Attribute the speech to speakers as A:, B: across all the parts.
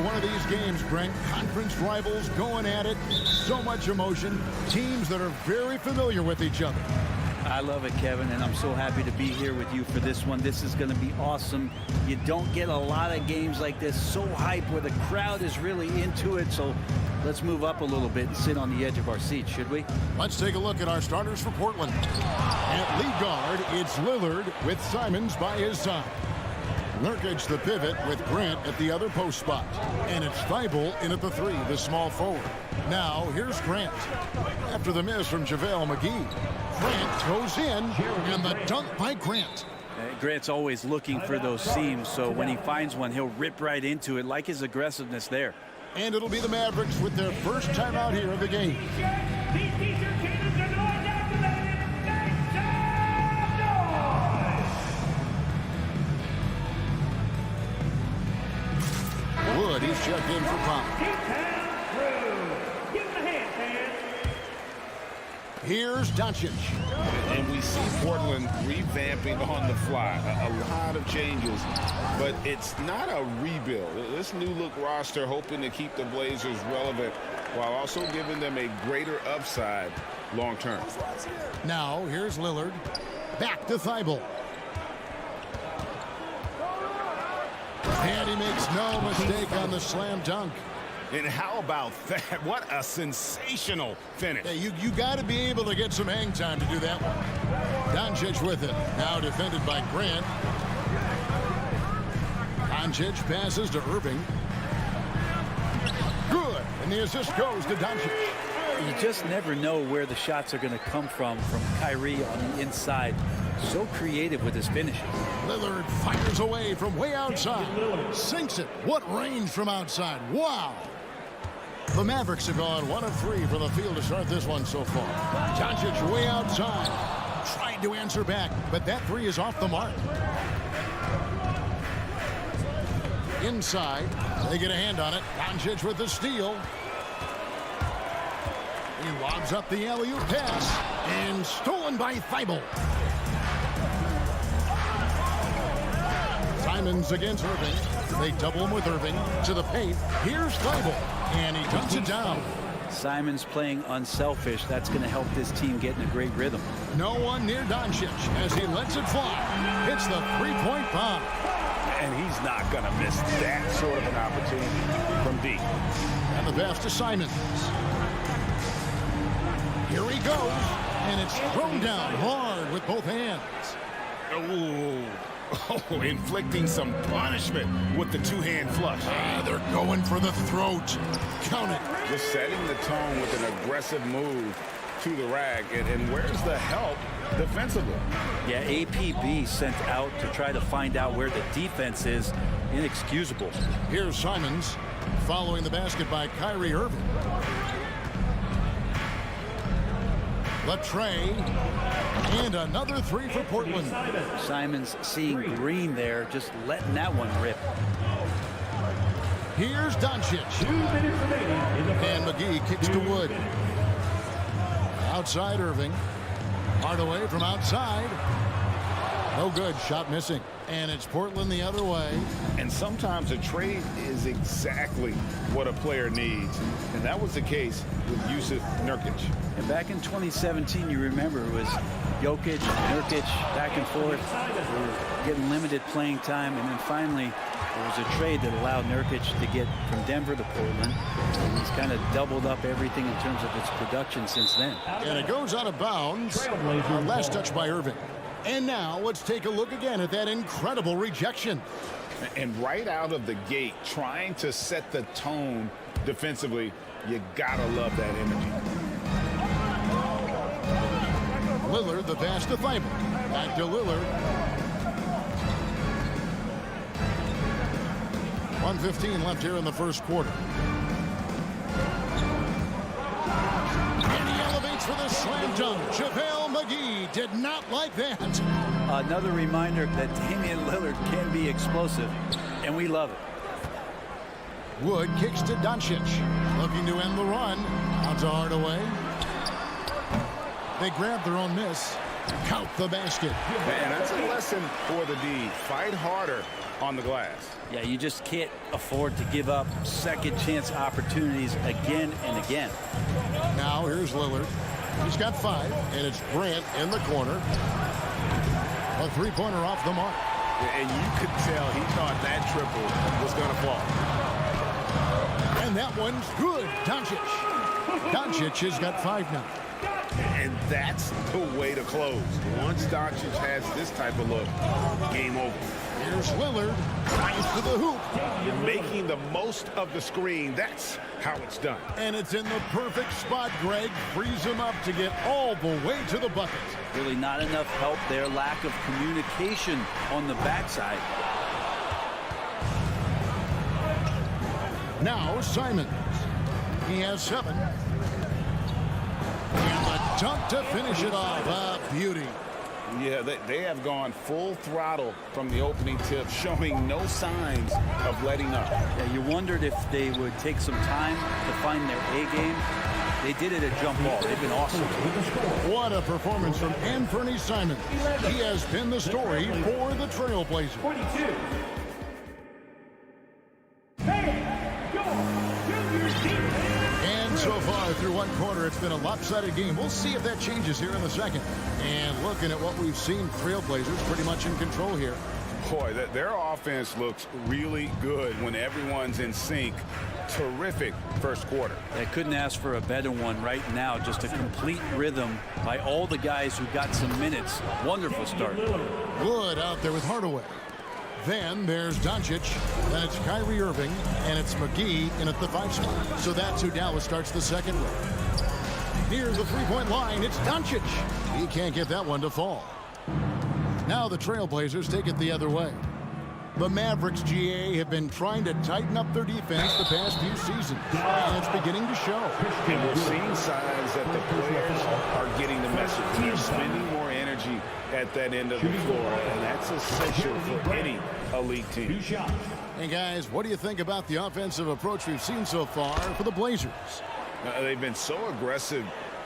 A: for one of these games, Brent. Conference rivals going at it. So much emotion. Teams that are very familiar with each other.
B: I love it, Kevin, and I'm so happy to be here with you for this one. This is going to be awesome. You don't get a lot of games like this, so hype, where the crowd is really into it. So let's move up a little bit and sit on the edge of our seats, should we?
A: Let's take a look at our starters for Portland. At lead guard, it's Lillard with Simons by his side. Nurkic the pivot with Grant at the other post spot. And it's Thibault in at the 3, the small forward. Now, here's Grant. After the miss from JaVale McGee, Grant goes in, and the dunk by Grant.
B: Grant's always looking for those seams, so when he finds one, he'll rip right into it, like his aggressiveness there.
A: And it'll be the Mavericks with their first time out here of the game. Wood, he's checked in for foul. Here's Doncic.
C: And we see Portland revamping on the fly. A lot of changes, but it's not a rebuild. This new look roster hoping to keep the Blazers relevant while also giving them a greater upside long term.
A: Now, here's Lillard. Back to Thibault. And he makes no mistake on the slam dunk.
C: And how about that? What a sensational finish.
A: Yeah, you got to be able to get some hang time to do that one. Doncic with it. Now defended by Grant. Doncic passes to Irving. Good. And the assist goes to Doncic.
B: You just never know where the shots are going to come from Kyrie on the inside. So creative with his finishes.
A: Lillard fires away from way outside. Sinks it. What range from outside. Wow. The Mavericks have gone 1 of 3 from the field to start this one so far. Doncic way outside. Tried to answer back, but that 3 is off the mark. Inside. They get a hand on it. Doncic with the steal. He lobs up the alley-oop pass. And stolen by Thibault. Simons against Irving. They double him with Irving to the paint. Here's Thibault, and he dunks it down.
B: Simons playing unselfish. That's going to help this team get in a great rhythm.
A: No one near Doncic as he lets it fly. Hits the three-point bomb.
C: And he's not going to miss that sort of an opportunity from deep.
A: And the pass to Simons. Here he goes, and it's thrown down hard with both hands.
C: Oh, inflicting some punishment with the two-hand flush.
A: They're going for the throat. Count it.
C: Just setting the tone with an aggressive move to the rack. And where's the help defensively?
B: Yeah, APB sent out to try to find out where the defense is. Inexcusable.
A: Here's Simons following the basket by Kyrie Irving. Latrey, and another 3 for Portland.
B: Simons seeing green there, just letting that one rip.
A: Here's Doncic. And McGee kicks to Wood. Outside Irving. Hardaway from outside. No good. Shot missing. And it's Portland the other way.
C: And sometimes a trade is exactly what a player needs. And that was the case with Yusuf Nurkic.
B: And back in 2017, you remember, it was Jokic, Nurkic, back and forth. They were getting limited playing time. And then finally, there was a trade that allowed Nurkic to get from Denver to Portland. And he's kind of doubled up everything in terms of its production since then.
A: And it goes out of bounds. Last touch by Irving. And now let's take a look again at that incredible rejection.
C: And right out of the gate, trying to set the tone defensively, you gotta love that energy.
A: Lillard, the pass to Thibault. Back to Lillard. 1:15 left here in the first quarter. And he elevates for the slam dunk. JaVale McGee did not like that.
B: Another reminder that Damian Lillard can be explosive, and we love it.
A: Wood kicks to Doncic. Looking to end the run. Out to Hardaway. They grab their own miss. Count the basket.
C: And that's a lesson for the D. Fight harder on the glass.
B: Yeah, you just can't afford to give up second chance opportunities again and again.
A: Now here's Lillard. He's got 5, and it's Grant in the corner. A three-pointer off the mark.
C: And you could tell he thought that triple was going to fall.
A: And that one's good. Doncic has got 5 now.
C: And that's the way to close. Once Doncic has this type of look, game over.
A: Here's Lillard. Drives to the hoop.
C: You're making the most of the screen. That's how it's done.
A: And it's in the perfect spot, Greg. Frees him up to get all the way to the bucket.
B: Really not enough help there. Lack of communication on the backside.
A: Now Simons. He has 7. And the dunk to finish it off. A beauty.
C: Yeah, they have gone full throttle from the opening tip, showing no signs of letting up.
B: Yeah, you wondered if they would take some time to find their A game. They did it at jump ball. They've been awesome.
A: What a performance from Anthony Simons. He has been the story for the Trailblazers.
D: 22.
A: And so far through one quarter, it's been a lopsided game. We'll see if that changes here in the second. And looking at what we've seen, Trailblazers pretty much in control here.
C: Boy, their offense looks really good when everyone's in sync. Terrific first quarter.
B: I couldn't ask for a better one right now. Just a complete rhythm by all the guys who got some minutes. Wonderful start.
A: Wood out there with Hardaway. Then there's Doncic. Then it's Kyrie Irving. And it's McGee in at the 5 spot. So that's who Dallas starts the second with. Near the three-point line, it's Doncic. He can't get that one to fall. Now the Trailblazers take it the other way. The Mavericks, GA, have been trying to tighten up their defense the past few seasons, and it's beginning to show.
C: And we're seeing signs that the players are getting the message. They're spending more energy at that end of the floor, and that's essential for any elite team.
A: Hey, guys, what do you think about the offensive approach we've seen so far for the Blazers?
C: They've been so aggressive,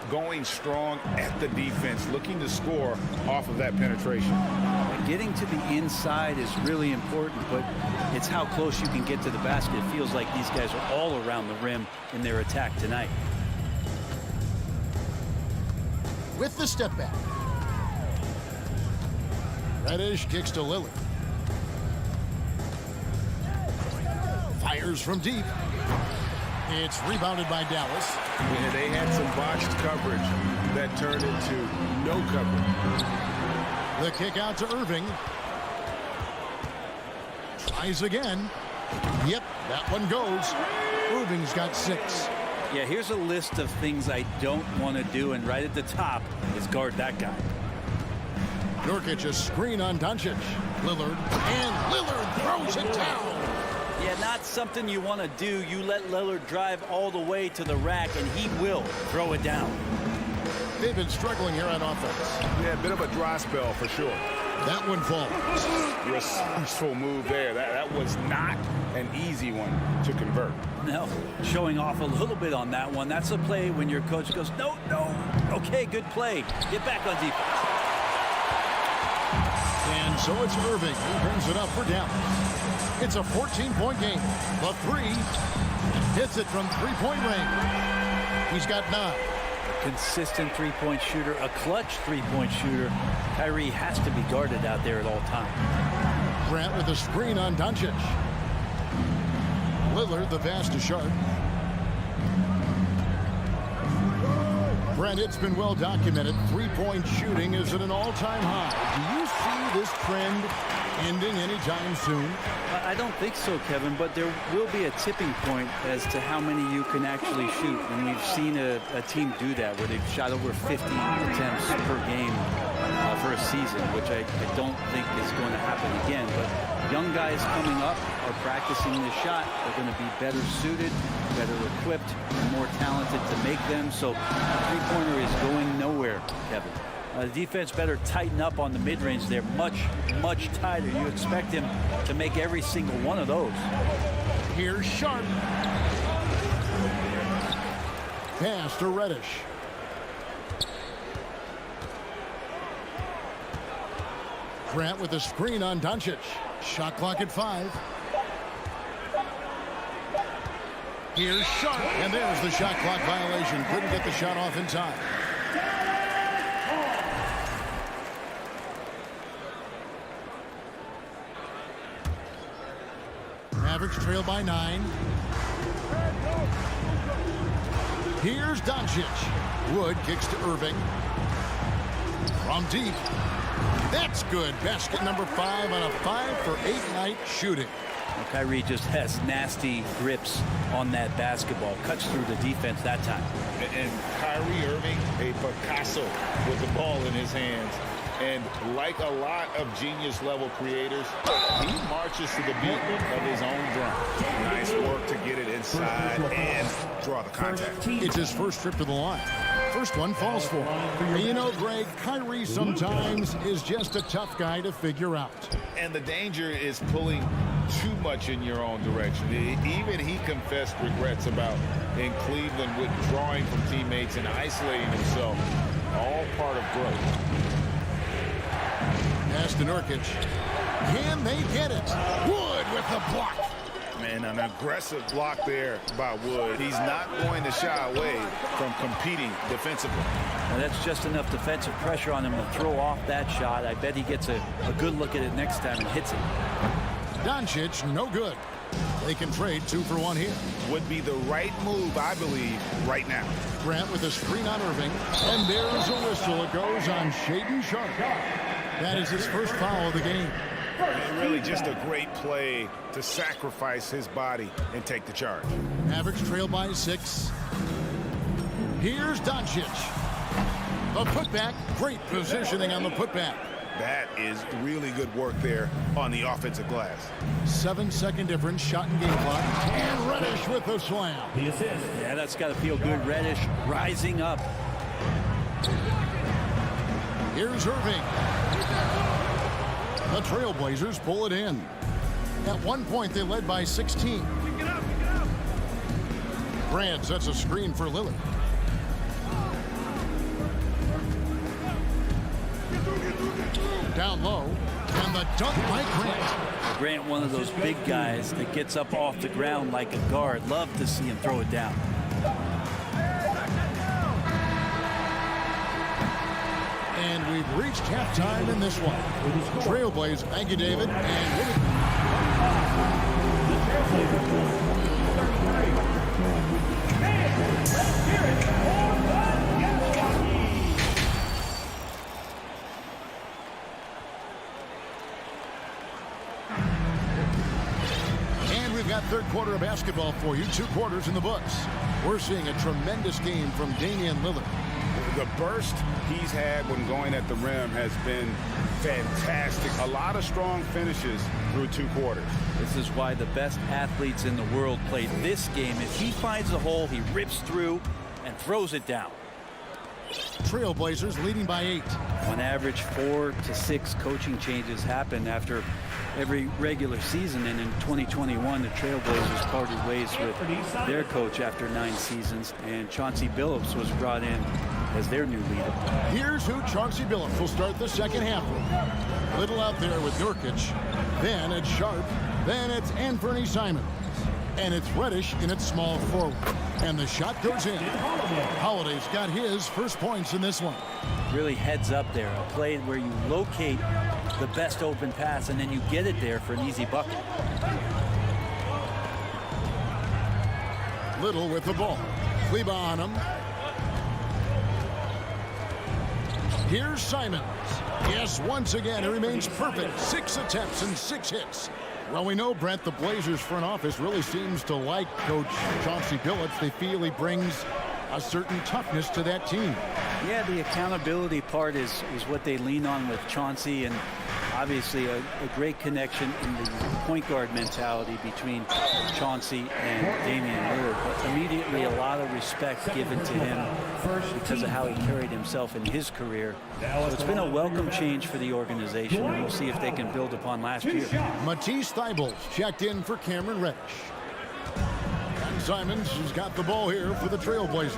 C: going strong at the defense, looking to score off of that penetration.
B: Getting to the inside is really important, but it's how close you can get to the basket. It feels like these guys are all around the rim in their attack tonight.
A: With the step back. Reddish kicks to Lillard. Fires from deep. It's rebounded by Dallas.
C: Yeah, they had some botched coverage that turned into no coverage.
A: The kick out to Irving. Tries again. Yep, that one goes. Irving's got 6.
B: Yeah, here's a list of things I don't want to do, and right at the top is guard that guy.
A: Nurkic, a screen on Doncic. Lillard, and Lillard throws it down.
B: Yeah, not something you want to do. You let Lillard drive all the way to the rack, and he will throw it down.
A: They've been struggling here on offense.
C: Yeah, a bit of a dry spell for sure.
A: That one falls.
C: Resourceful move there. That was not an easy one to convert.
B: No, showing off a little bit on that one. That's a play when your coach goes, no, no. Okay, good play. Get back on defense.
A: And so it's Irving who brings it up for Dallas. It's a 14-point game. The 3 hits it from three-point range. He's got 9.
B: Consistent three-point shooter, a clutch three-point shooter. Kyrie has to be guarded out there at all times.
A: Grant with a screen on Doncic. Lillard, the pass to Sharp. Brent, it's been well documented. Three-point shooting is at an all-time high. Do you see this trend ending anytime soon?
B: I don't think so, Kevin, but there will be a tipping point as to how many you can actually shoot. And we've seen a team do that where they've shot over 50 attempts per game for a season, which I don't think is going to happen again. But young guys coming up are practicing this shot. They're going to be better suited, better equipped, more talented to make them. So three-pointer is going nowhere, Kevin. The defense better tighten up on the mid-range. They're much, much tighter. You expect him to make every single one of those.
A: Here's Sharp. Pass to Reddish. Grant with a screen on Doncic. Shot clock at 5. Here's Sharp, and there's the shot clock violation. Couldn't get the shot off in time. Mavericks trail by 9. Here's Doncic. Wood kicks to Irving. From deep. That's good. Basket number 5 on a 5-for-8 night shooting.
B: Well, Kyrie just has nasty grips on that basketball. Cuts through the defense that time.
C: And Kyrie Irving, a Picasso with the ball in his hands. And like a lot of genius-level creators, he marches to the beat of his own drum. Nice work to get it inside and draw the contact.
A: It's his first trip to the line. First one falls for him. And you know, Greg, Kyrie sometimes is just a tough guy to figure out.
C: And the danger is pulling too much in your own direction. Even he confessed regrets about in Cleveland withdrawing from teammates and isolating himself. All part of growth.
A: Pass to Nurkic. Can they get it? Wood with the block.
C: Man, an aggressive block there by Wood. He's not going to shy away from competing defensively.
B: Now that's just enough defensive pressure on him to throw off that shot. I bet he gets a good look at it next time and hits it.
A: Doncic, no good. They can trade 2 for 1 here.
C: Would be the right move, I believe, right now.
A: Grant with a screen on Irving. And there's a whistle. It goes on Shaedon Sharp. That is his first foul of the game.
C: Really just a great play to sacrifice his body and take the charge.
A: Mavericks trail by 6. Here's Doncic. A putback. Great positioning on the putback.
C: That is really good work there on the offensive glass.
A: 7-second difference, shot and game clock. And Reddish with the slam.
B: The assist. Yeah, that's got to feel good. Reddish rising up.
A: Here's Irving. The Trailblazers pull it in. At one point, they led by 16. Grant sets a screen for Lillard. Down low, and the dunk by Grant.
B: Grant, one of those big guys that gets up off the ground like a guard. Love to see him throw it down.
A: And we've reached halftime in this one. Trailblazers, thank you, David. And we've got third quarter of basketball for you. 2 quarters in the books. We're seeing a tremendous game from Damian Lillard.
C: The burst he's had when going at the rim has been fantastic. A lot of strong finishes through 2 quarters.
B: This is why the best athletes in the world play this game. If he finds a hole, he rips through and throws it down.
A: Trailblazers leading by 8.
B: On average, 4 to 6 coaching changes happen after every regular season, and in 2021 the Trailblazers parted ways with their coach after 9 seasons, and Chauncey Billups was brought in as their new leader.
A: Here's who Chauncey Billups will start the second half with. Little out there with Nurkic. Then it's Sharp. Then it's Anthony Simons. And it's Reddish in its small forward. And the shot goes in. Holiday's got his first points in this one.
B: Really heads up there. A play where you locate the best open pass and then you get it there for an easy bucket.
A: Little with the ball. Kleba on him. Here's Simons. Yes, once again, he remains perfect. 6 attempts and 6 hits. Well, we know, Brent, the Blazers front office really seems to like Coach Chauncey Billups. They feel he brings a certain toughness to that team.
B: Yeah, the accountability part is what they lean on with Chauncey, and obviously a great connection in the point guard mentality between Chauncey and Damian Lillard. But immediately a lot of respect given to him because of how he carried himself in his career. So it's been a welcome change for the organization, and we'll see if they can build upon last year.
A: Matisse Thybulle checked in for Cameron Reddish. And Simons has got the ball here for the Trailblazers.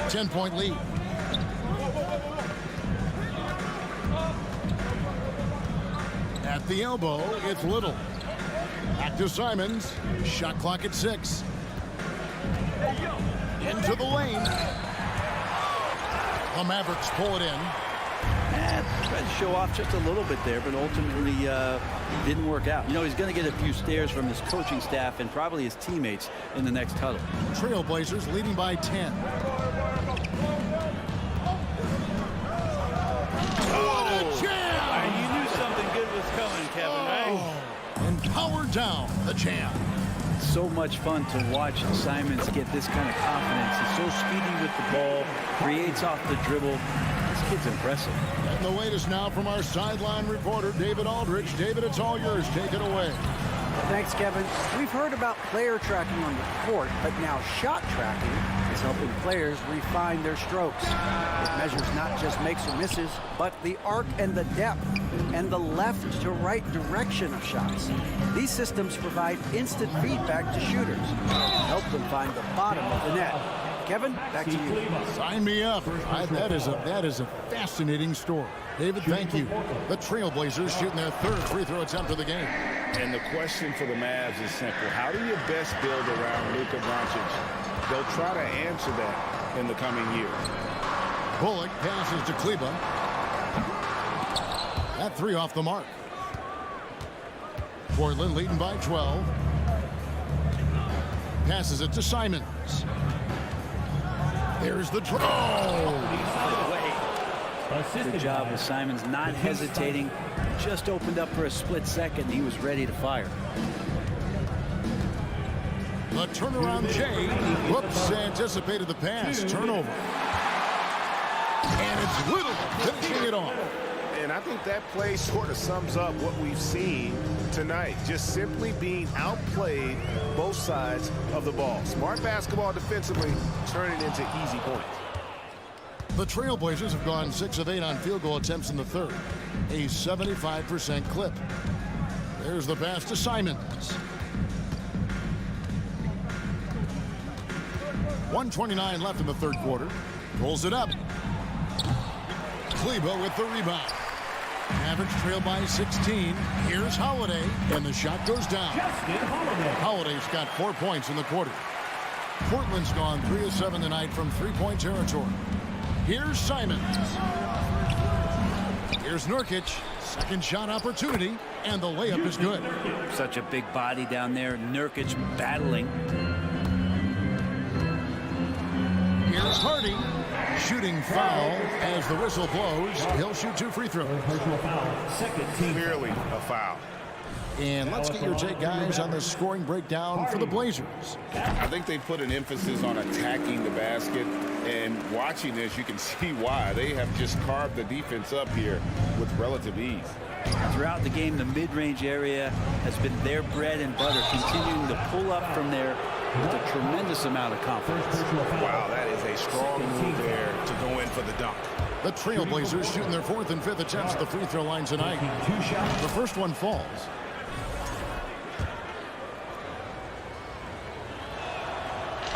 A: 10-point lead. At the elbow, it's Little. Back to Simons. Shot clock at 6. Into the lane. The Mavericks pull it in.
B: Tried to show off just a little bit there, but ultimately didn't work out. You know, he's going to get a few stares from his coaching staff and probably his teammates in the next huddle.
A: Trailblazers leading by 10. What a jam!
B: You knew something good was coming, Kevin, right?
A: And powered down the jam.
B: So much fun to watch Simons get this kind of confidence. He's so speedy with the ball, creates off the dribble. This kid's impressive.
A: And the latest now from our sideline reporter, David Aldrich. David, it's all yours. Take it away.
D: Thanks, Kevin. We've heard about player tracking on the court, but now shot tracking is helping players refine their strokes. It measures not just makes or misses, but the arc and the depth and the left to right direction of shots. These systems provide instant feedback to shooters, help them find the bottom of the net. Kevin, back to you.
A: Sign me up. That is a fascinating story. David, thank you. The Trailblazers shooting their third free throw attempt of the game.
C: And the question for the Mavs is simple. How do you best build around Luka Doncic? They'll try to answer that in the coming years.
A: Bullock passes to Kleba. That three off the mark. Portland leading by 12. Passes it to Simons. There's the draw.
B: Good job with Simons not hesitating. Just opened up for a split second. He was ready to fire.
A: The turnaround Jay. Whoops, anticipated the pass. Turnover. And it's Little finishing it off.
E: And I think that play sort of sums up what we've seen tonight. Just simply being outplayed both sides of the ball. Smart basketball defensively, turning into easy points.
A: The Trailblazers have gone 6 of 8 on field goal attempts in the third. A 75% clip. There's the pass to Simons. 1:29 left in the third quarter. Pulls it up. Kleba with the rebound. Mavericks trail by 16. Here's Holiday, and the shot goes down. Holiday's got 4 points in the quarter. Portland's gone 3 of 7 tonight from three-point territory. Here's Simons. Here's Nurkic. Second shot opportunity, and the layup is good.
B: Such a big body down there. Nurkic battling.
A: Here's Hardy. Shooting foul as the whistle blows. He'll shoot 2 free throws.
E: Clearly a foul.
A: And let's get your take, guys, on the scoring breakdown for the Blazers.
C: I think they put an emphasis on attacking the basket, and watching this, you can see why. They have just carved the defense up here with relative ease.
B: Throughout the game, the mid-range area has been their bread and butter, continuing to pull up from there with a tremendous amount of confidence.
E: Wow, that is a strong move there to go in for the dunk.
A: The Trailblazers shooting their 4th and 5th attempts at the free throw line tonight. The first one falls.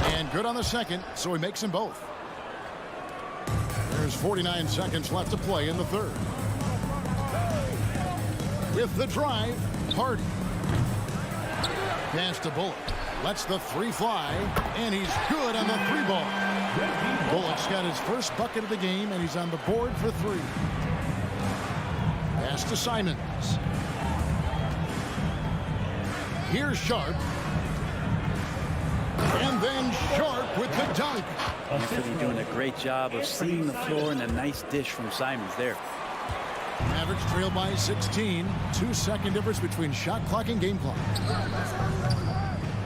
A: And good on the second, so he makes them both. There's 49 seconds left to play in the third. With the drive, Hardy. Pass to Bullock. Lets the three fly, and he's good on the 3-ball. Bullock's got his first bucket of the game, and he's on the board for 3. Pass to Simons. Here's Sharp. And then Sharp with the dunk.
B: Anthony doing a great job of seeing the floor, and a nice dish from Simons there.
A: Mavericks trail by 16. 2-second difference between shot clock and game clock.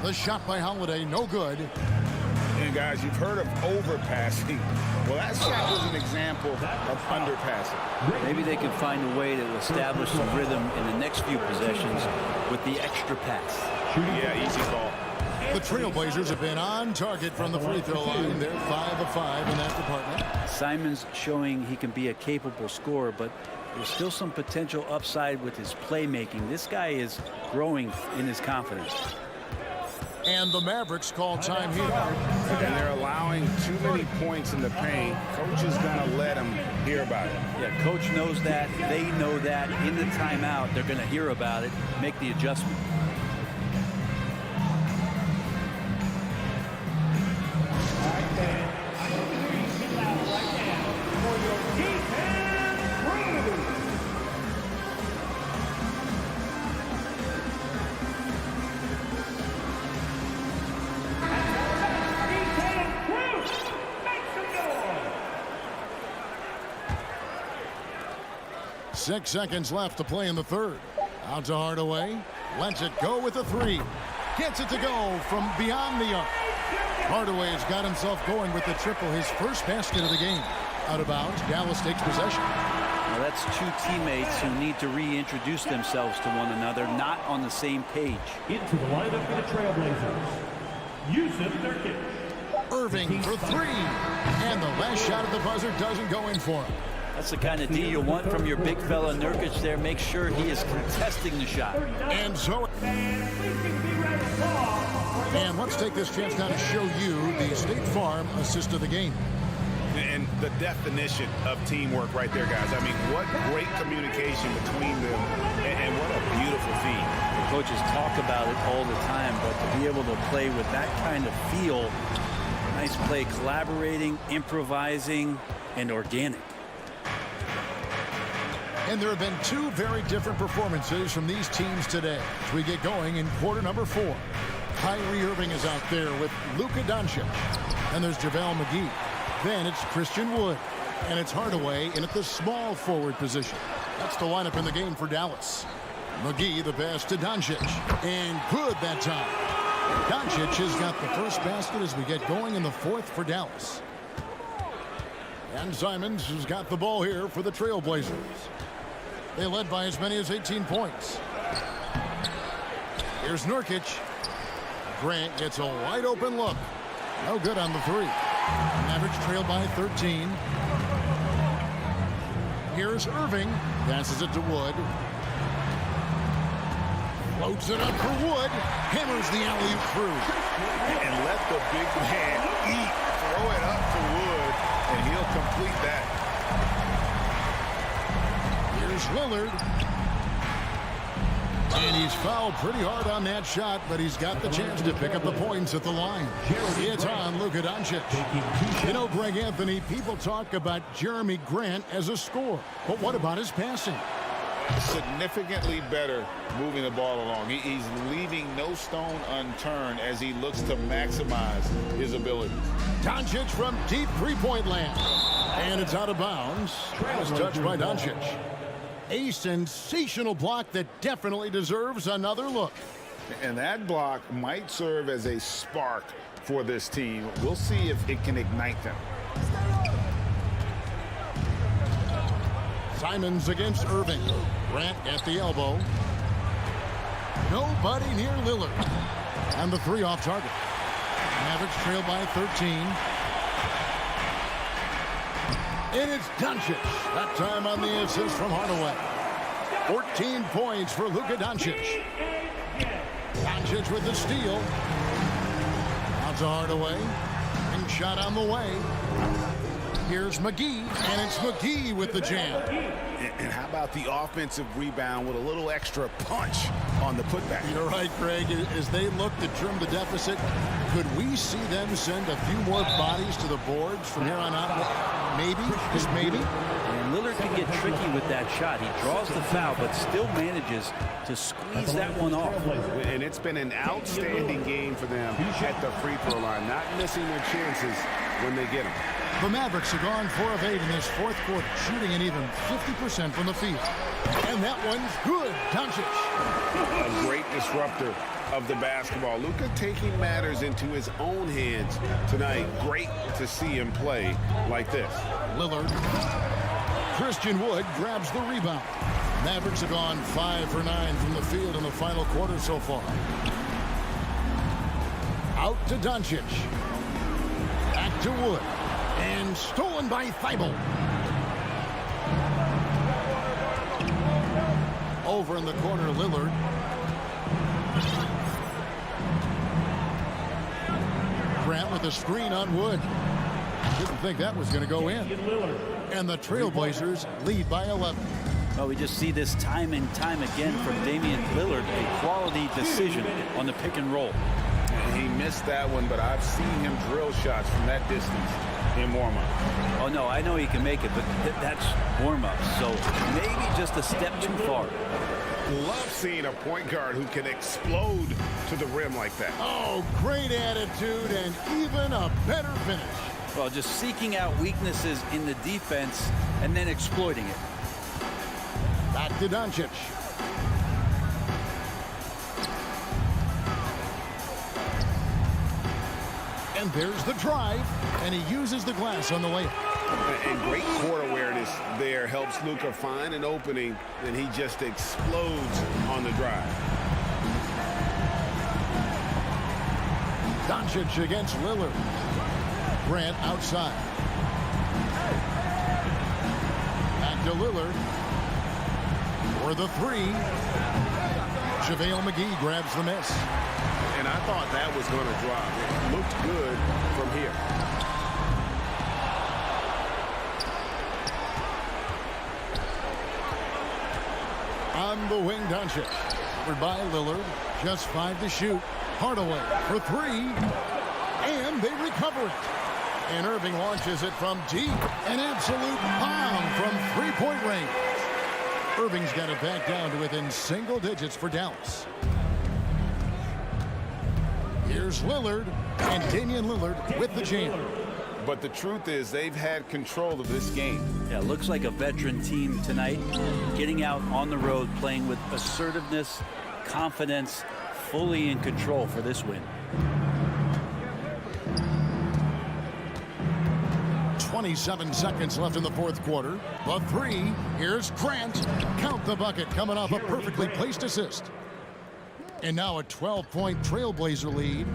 A: The shot by Holiday, no good.
C: And guys, you've heard of overpassing. Well, that shot was an example of underpassing.
B: Maybe they can find a way to establish some rhythm in the next few possessions with the extra pass.
C: Yeah, easy call.
A: The Trailblazers have been on target from the free throw line. They're 5 of 5 in that department.
B: Simons showing he can be a capable scorer, but there's still some potential upside with his playmaking. This guy is growing in his confidence.
A: And the Mavericks call time here.
C: And they're allowing too many points in the paint. Coach is going to let them hear about it.
B: Yeah, coach knows that. They know that. In the timeout, they're going to hear about it, make the adjustment.
A: Six seconds left to play in the third. Out to Hardaway. Lets it go with a three. Gets it to go from beyond the arc. Hardaway has got himself going with the triple, his first basket of the game. Out of bounds, Dallas takes possession.
B: Now that's two teammates who need to reintroduce themselves to one another, not on the same page.
F: Into the lineup for the Trailblazers, Yusuf Nurkic.
A: Irving for three. And the last shot at the buzzer doesn't go in for him.
B: That's the kind of D you want from your big fella Nurkic there. Make sure he is contesting the shot.
A: And so... And let's take this chance now to show you the State Farm assist of the game.
E: And the definition of teamwork right there, guys. I mean, what great communication between them, and what a beautiful feed.
B: The coaches talk about it all the time, but to be able to play with that kind of feel, nice play, collaborating, improvising, and organic.
A: And there have been two very different performances from these teams today as we get going in quarter number 4. Kyrie Irving is out there with Luka Doncic. And there's JaVale McGee. Then it's Christian Wood. And it's Hardaway in at the small forward position. That's the lineup in the game for Dallas. McGee the pass to Doncic. And good that time. Doncic has got the first basket as we get going in the fourth for Dallas. And Simons has got the ball here for the Trailblazers. They led by as many as 18 points. Here's Nurkic. Grant gets a wide open look. No good on the three. Mavericks trail by 13. Here's Irving. Passes it to Wood. Floats it up for Wood. Hammers the alley-oop through.
E: And let the big man eat. Throw it up to Wood, and he'll complete that.
A: Here's Lillard. And he's fouled pretty hard on that shot, but he's got the chance to pick up the points at the line. It's on Luka Doncic. You know, Greg Anthony, people talk about Jeremy Grant as a scorer, but what about his passing?
C: Significantly better moving the ball along. He's leaving no stone unturned as he looks to maximize his abilities.
A: Doncic from deep three-point land. And it's out of bounds. Was touched by Doncic. A sensational block that definitely deserves another look.
C: And that block might serve as a spark for this team. We'll see if it can ignite them.
A: Simons against Irving. Grant at the elbow. Nobody near Lillard. And the three off target. Mavericks trail by 13. And it's Doncic. That time on the assist from Hardaway. 14 points for Luka Doncic. Doncic with the steal. Out to Hardaway. And shot on the way. Here's McGee. And it's McGee with the jam.
E: And how about the offensive rebound with a little extra punch on the putback?
A: You're right, Greg. As they look to trim the deficit, could we see them send a few more bodies to the boards from here on out? Maybe, just maybe.
B: And Lillard can get tricky with that shot. He draws the foul, but still manages to squeeze that one off.
E: And it's been an outstanding game for them at the free throw line, not missing their chances when they get them.
A: The Mavericks have gone 4 of 8 in this fourth quarter, shooting an even 50% from the field. And that one's good. Doncic.
E: A great disruptor of the basketball. Luka taking matters into his own hands tonight. Great to see him play like this.
A: Lillard. Christian Wood grabs the rebound. Mavericks have gone 5 for 9 from the field in the final quarter so far. Out to Doncic. Back to Wood. And stolen by Thibault. Over in the corner, Lillard. the screen on Wood. Didn't think that was going to go in. And the Trailblazers lead by 11.
B: Well, we just see this time and time again from Damian Lillard, a quality decision on the pick and roll.
C: He missed that one, but I've seen him drill shots from that distance in warm-up.
B: Oh, no, I know he can make it, but that's warm-up. So maybe just a step too far.
E: Love seeing a point guard who can explode to the rim like that.
A: Oh, great attitude and even a better finish.
B: Well, just seeking out weaknesses in the defense and then exploiting it.
A: Back to Doncic. And there's the drive, and he uses the glass on the layup.
E: And great court awareness there helps Luka find an opening, and he just explodes on the drive.
A: Doncic against Lillard. Grant outside. Back to Lillard. For the three. JaVale McGee grabs the miss.
E: And I thought that was going to drop. It looked good from here.
A: On the wing, Doncic. Covered by Lillard. Just 5 to shoot. Hardaway for 3. And they recover it. And Irving launches it from deep. An absolute bomb from three-point range. Irving's got it back down to within single digits for Dallas. Here's Lillard, and Damian Lillard with the jam.
C: But the truth is they've had control of this game.
B: Yeah, looks like a veteran team tonight, getting out on the road, playing with assertiveness, confidence, fully in control for this win.
A: 27 seconds left in the fourth quarter. The three. Here's Grant. Count the bucket coming off a perfectly placed assist. And now a 12-point Trailblazer lead.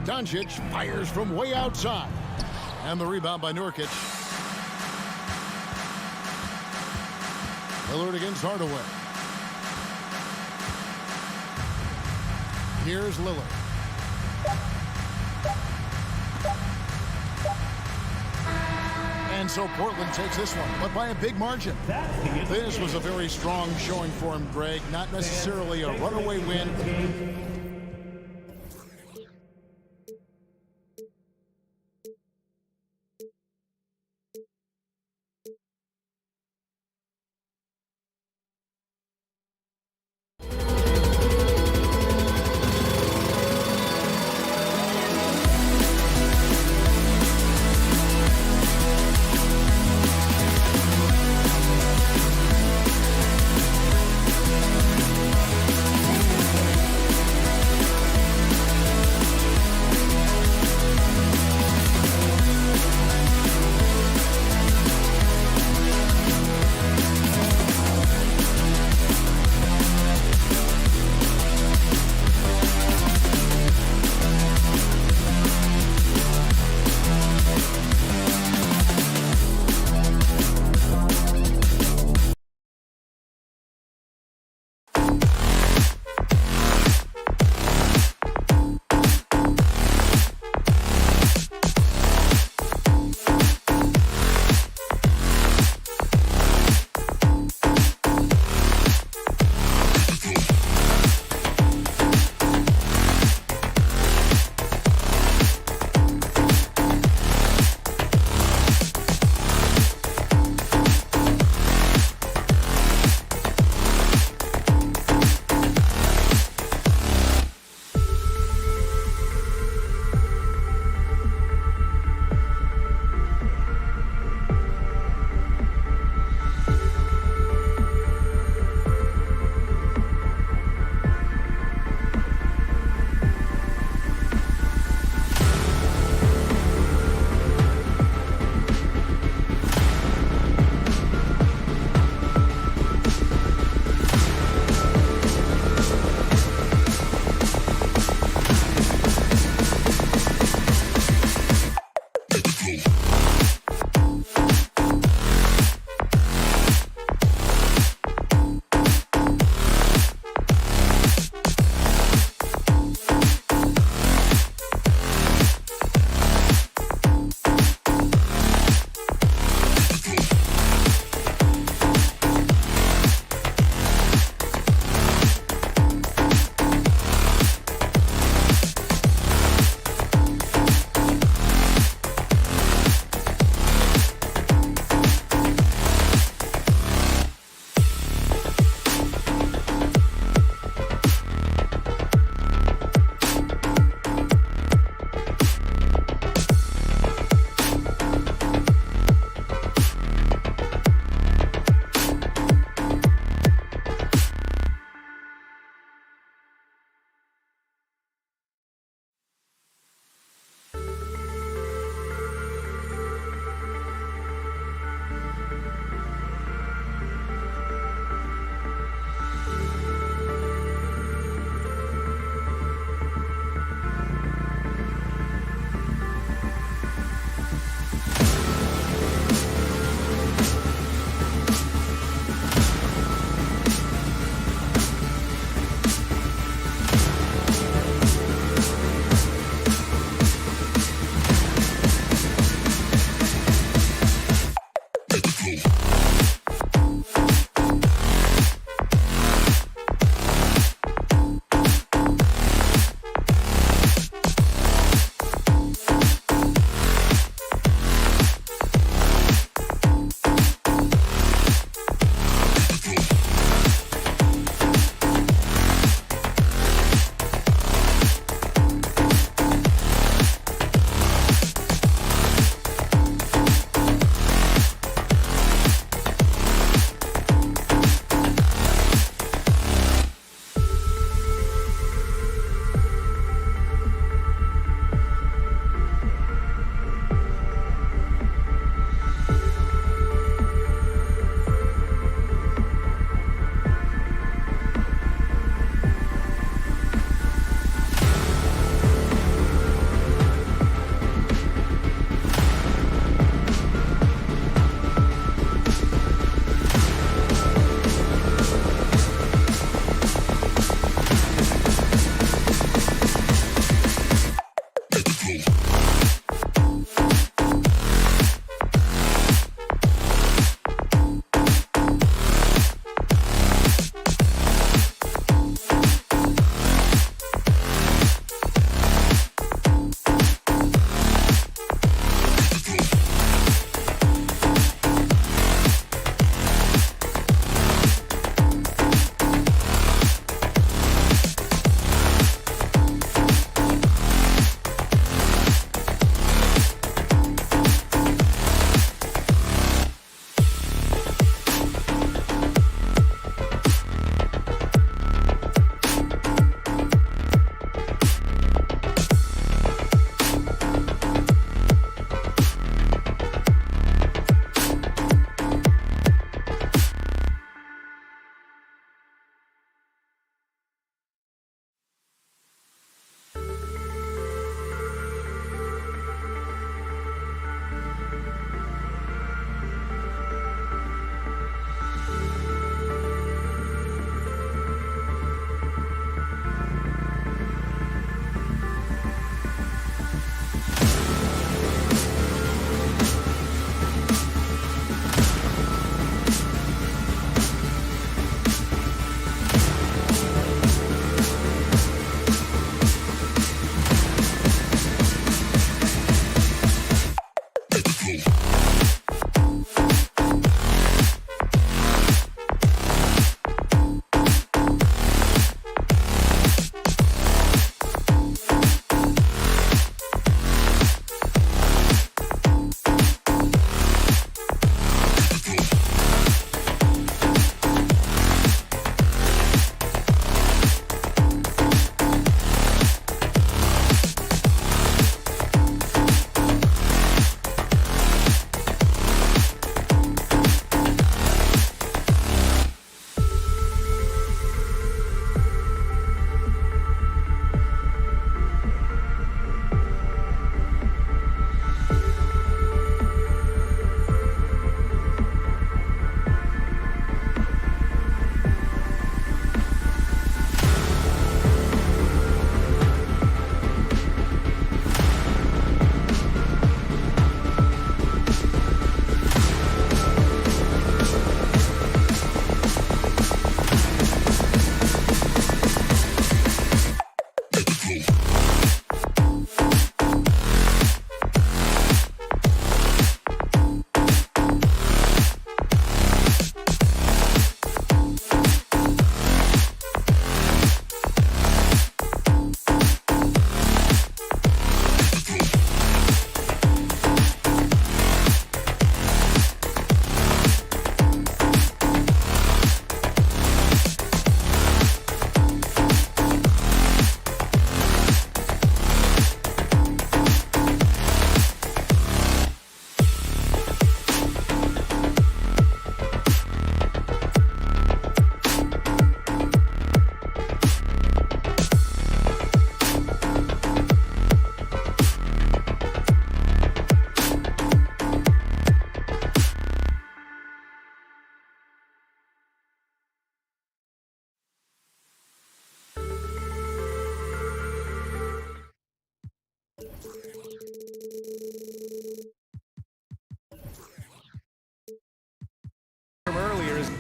A: Doncic fires from way outside. And the rebound by Nurkic. Lillard against Hardaway. Here's Lillard. And so Portland takes this one, but by a big margin. This was a very strong showing for him, Greg. Not necessarily a runaway win.
G: Earlier is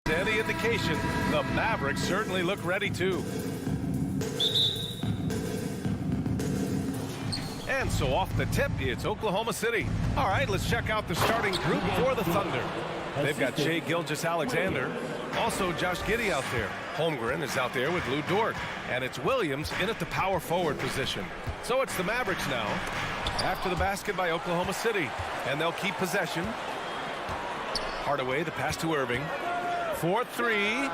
G: any indication, the Mavericks certainly look ready too. And so off the tip, it's Oklahoma City. All right, let's check out the starting group for the Thunder. They've got Shai Gilgeous-Alexander, also Josh Giddey out there. Holmgren is out there with Lou Dort, and it's Williams in at the power forward position. So it's the Mavericks now, after the basket by Oklahoma City, and they'll keep possession. Hardaway, the pass to Irving. 4-3,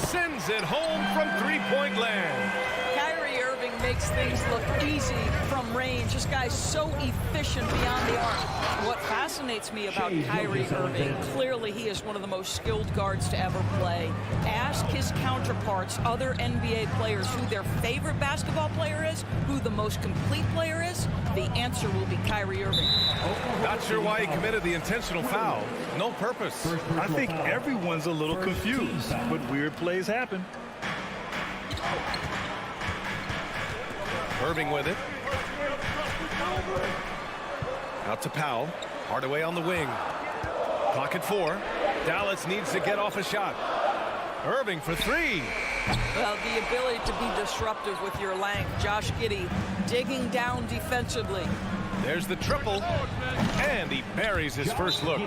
G: sends it home from three-point land.
H: Kyrie Irving makes things look easy from range. This guy's so efficient beyond the arc. What fascinates me about Kyrie Irving, clearly he is one of the most skilled guards to ever play. Ask his counterparts, other NBA players, who their favorite basketball player is, who the most complete player is. The answer will be Kyrie Irving.
G: Not sure why he committed the intentional foul. No purpose.
I: I think everyone's a little confused, but weird plays happen.
G: Irving with it. Out to Powell. Hardaway on the wing. Clock at 4. Dallas needs to get off a shot. Irving for 3.
H: Well, the ability to be disruptive with your length. Josh Giddey digging down defensively.
G: There's the triple, and he buries his first look.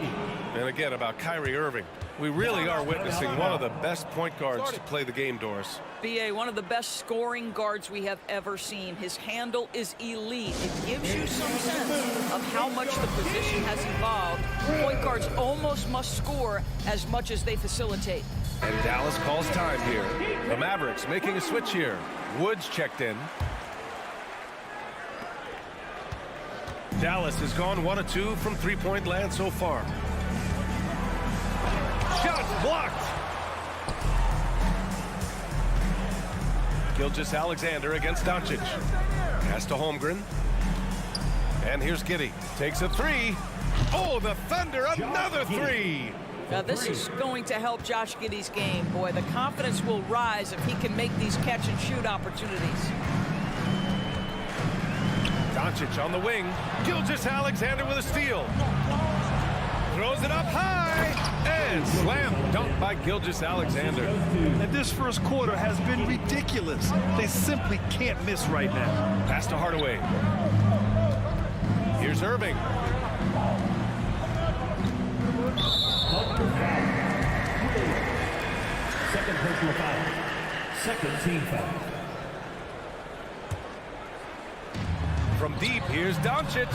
G: And again, about Kyrie Irving, we really are witnessing one of the best point guards to play the game, Doris.
H: BA, one of the best scoring guards we have ever seen. His handle is elite. It gives you some sense of how much the position has evolved. Point guards almost must score as much as they facilitate.
G: And Dallas calls time here. The Mavericks making a switch here. Woods checked in. Dallas has gone 1 of 2 from three-point land so far. Shot blocked. Gilgeous-Alexander against Doncic. Pass to Holmgren. And here's Giddey. Takes a 3. Oh, the Thunder, another 3.
H: Now, this is going to help Josh Giddey's game. Boy, the confidence will rise if he can make these catch-and-shoot opportunities.
G: Doncic on the wing. Gilgeous-Alexander with a steal. Throws it up high. And slam dunk by Gilgeous-Alexander.
I: And this first quarter has been ridiculous. They simply can't miss right now.
G: Pass to Hardaway. Here's Irving.
F: Second personal foul. Second team foul.
G: From deep, here's Doncic.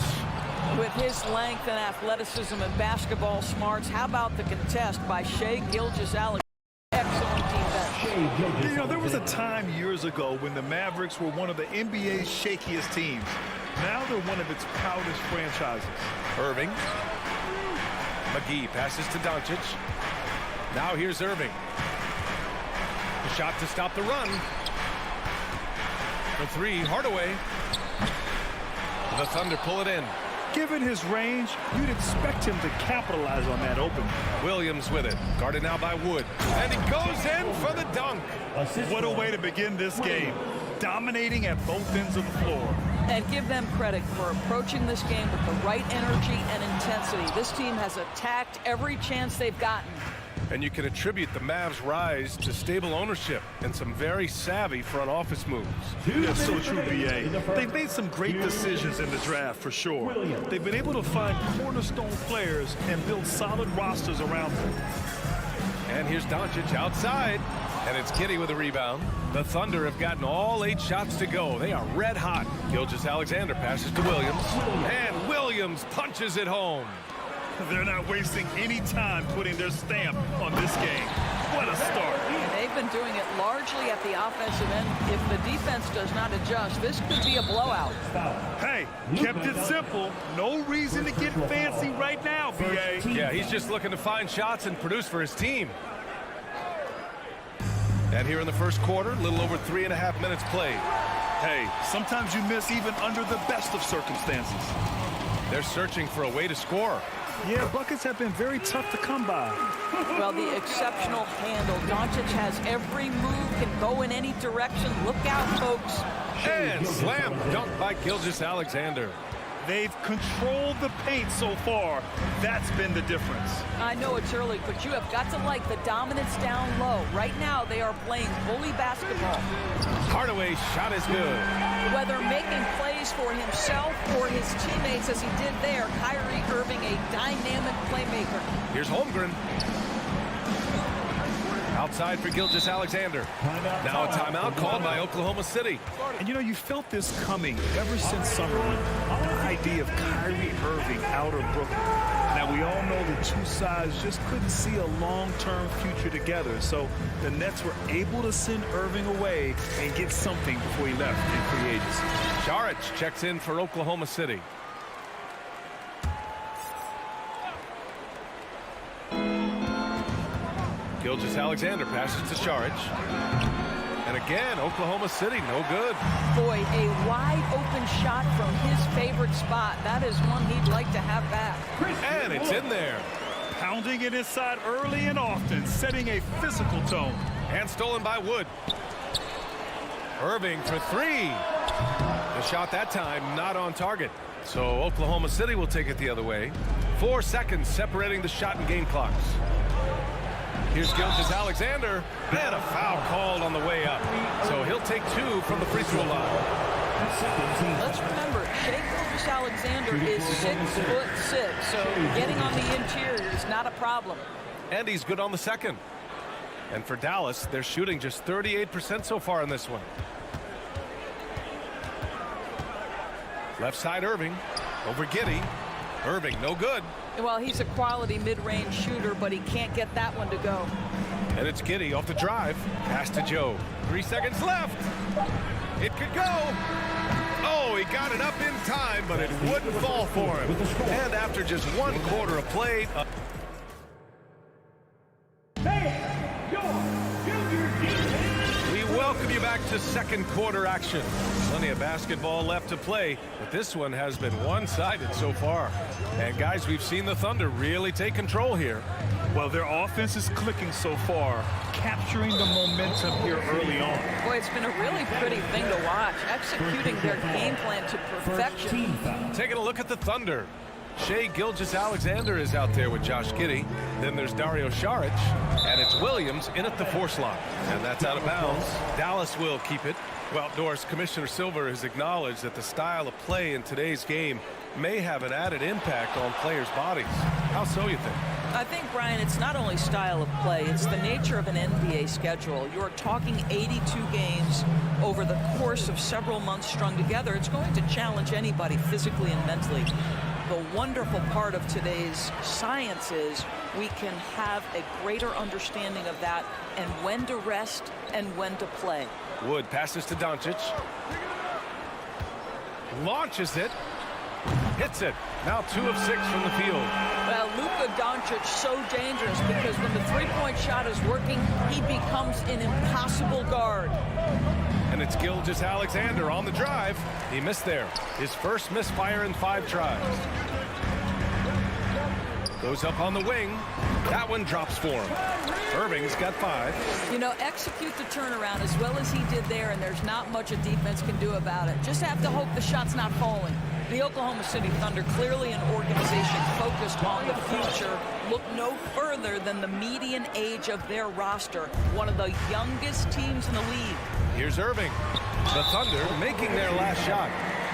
H: With his length and athleticism and basketball smarts, how about the contest by Shai Gilgeous-Alexander? Excellent defense.
I: You know, there was a time years ago when the Mavericks were one of the NBA's shakiest teams. Now they're one of its proudest franchises.
G: Irving. McGee passes to Doncic. Now here's Irving. The shot to stop the run. For 3, Hardaway. The Thunder pull it in.
I: Given his range, you'd expect him to capitalize on that opening.
G: Williams with it. Guarded now by Wood. And he goes in for the dunk.
I: What a way to begin this game. Dominating at both ends of the floor.
H: And give them credit for approaching this game with the right energy and intensity. This team has attacked every chance they've gotten.
G: And you can attribute the Mavs' rise to stable ownership and some very savvy front office moves.
I: That's so true, B.A. They've made some great decisions in the draft, for sure. They've been able to find cornerstone players and build solid rosters around them.
G: And here's Doncic outside. And it's Giddey with a rebound. The Thunder have gotten all 8 shots to go. They are red hot. Gilgeous-Alexander passes to Williams. And Williams punches it home.
I: They're not wasting any time putting their stamp on this game. What a start.
H: They've been doing it largely at the offensive end. If the defense does not adjust, this could be a blowout.
I: Hey, kept it simple. No reason to get fancy right now, B.A.
G: Yeah, he's just looking to find shots and produce for his team. And here in the first quarter, a little over 3.5 minutes played.
I: Hey, sometimes you miss even under the best of circumstances.
G: They're searching for a way to score.
I: Yeah, buckets have been very tough to come by.
H: Well, the exceptional handle. Doncic has every move, can go in any direction. Look out, folks.
G: And slam dunk by Gilgeous-Alexander.
I: They've controlled the paint so far. That's been the difference.
H: I know it's early, but you have got to like the dominance down low. Right now, they are playing bully basketball.
G: Hardaway's shot is good.
H: Whether making plays for himself or his teammates as he did there, Kyrie Irving, a dynamic playmaker.
G: Here's Holmgren. Outside for Gilgeous-Alexander. Now a timeout called by Oklahoma City.
I: And you know, you felt this coming ever since summer league. The idea of Kyrie Irving out of Brooklyn. Now, we all know the two sides just couldn't see a long-term future together. So the Nets were able to send Irving away and get something before he left in free agency.
G: Saric checks in for Oklahoma City. Gilgeous-Alexander passes to Saric. And again, Oklahoma City, no good.
H: Boy, a wide open shot from his favorite spot. That is one he'd like to have back.
G: And it's in there.
I: Pounding it inside early and often, setting a physical tone.
G: And stolen by Wood. Irving for three. The shot that time not on target. So Oklahoma City will take it the other way. 4 seconds separating the shot and game clocks. Here's Gilgeous-Alexander, and a foul called on the way up. So he'll take 2 from the free throw line.
H: Let's remember, Shai Gilgeous-Alexander is 6'6", so getting on the interior is not a problem.
G: And he's good on the second. And for Dallas, they're shooting just 38% so far in this one. Left side Irving, over Giddey. Irving, no good.
H: Well, he's a quality mid-range shooter, but he can't get that one to go.
G: And it's Giddey off the drive. Pass to Joe. 3 seconds left. It could go. Oh, he got it up in time, but it wouldn't fall for him. And after just 1 quarter of play... We welcome you back to second quarter action. Plenty of basketball left to play, but this one has been one-sided so far. And guys, we've seen the Thunder really take control here.
I: Well, their offense is clicking so far, capturing the momentum here early on.
H: Boy, it's been a really pretty thing to watch, executing their game plan to perfection.
G: Taking a look at the Thunder. Shai Gilgeous-Alexander is out there with Josh Giddey. Then there's Dario Saric, and it's Williams in at the 4 slot. And that's out of bounds. Dallas will keep it. Well, Doris, Commissioner Silver has acknowledged that the style of play in today's game may have an added impact on players' bodies. How so, you think?
H: I think, Brian, it's not only style of play, it's the nature of an NBA schedule. You're talking 82 games over the course of several months strung together. It's going to challenge anybody physically and mentally. The wonderful part of today's science is we can have a greater understanding of that and when to rest and when to play.
G: Wood passes to Doncic. Launches it. Hits it. Now 2 of 6 from the field.
H: Well, Luka Doncic so dangerous because when the three-point shot is working, he becomes an impossible guard.
G: And it's Gilgeous-Alexander on the drive. He missed there. His first misfire in 5 tries. Goes up on the wing. That one drops for him. Irving's got 5.
H: You know, execute the turnaround as well as he did there, and there's not much a defense can do about it. Just have to hope the shot's not falling. The Oklahoma City Thunder, clearly an organization focused on the future, look no further than the median age of their roster, one of the youngest teams in the league.
G: Here's Irving. The Thunder making their last shot.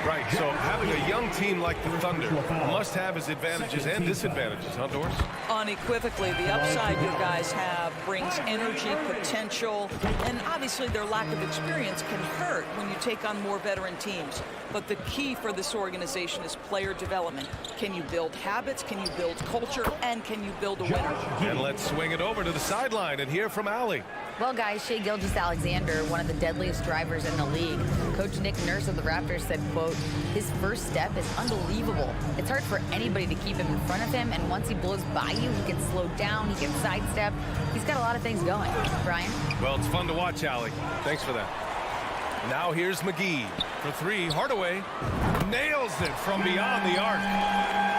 G: Right, so having a young team like the Thunder must have its advantages and disadvantages, huh, Doris?
H: Unequivocally, the upside you guys have brings energy, potential, and obviously their lack of experience can hurt when you take on more veteran teams. But the key for this organization is player development. Can you build habits? Can you build culture? And can you build a winner?
G: And let's swing it over to the sideline and hear from Allie.
J: Well, guys, Shai Gilgeous-Alexander, one of the deadliest drivers in the league. Coach Nick Nurse of the Raptors said, quote, his first step is unbelievable. It's hard for anybody to keep him in front of him, and once he blows by you, he can slow down, he can sidestep. He's got a lot of things going. Brian?
G: Well, it's fun to watch, Allie. Thanks for that. Now here's McGee for 3. Hardaway. Nails it from beyond the arc.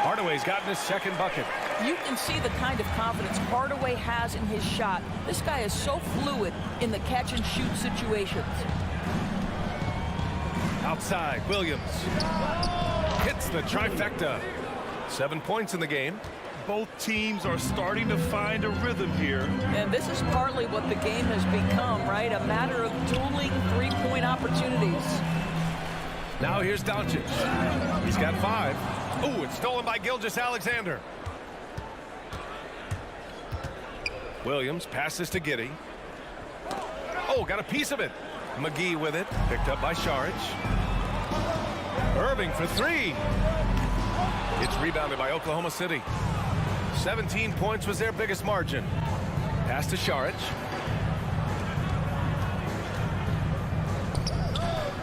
G: Hardaway's gotten his second bucket.
H: You can see the kind of confidence Hardaway has in his shot. This guy is so fluid in the catch-and-shoot situations.
G: Outside, Williams hits the trifecta. 7 points in the game.
I: Both teams are starting to find a rhythm here.
H: And this is partly what the game has become, right? A matter of dueling three-point opportunities.
G: Now here's Doncic. He's got 5. Oh, it's stolen by Gilgeous-Alexander. Williams passes to Giddey. Oh, got a piece of it. McGee with it. Picked up by Saric. Irving for 3. It's rebounded by Oklahoma City. 17 points was their biggest margin. Pass to Saric.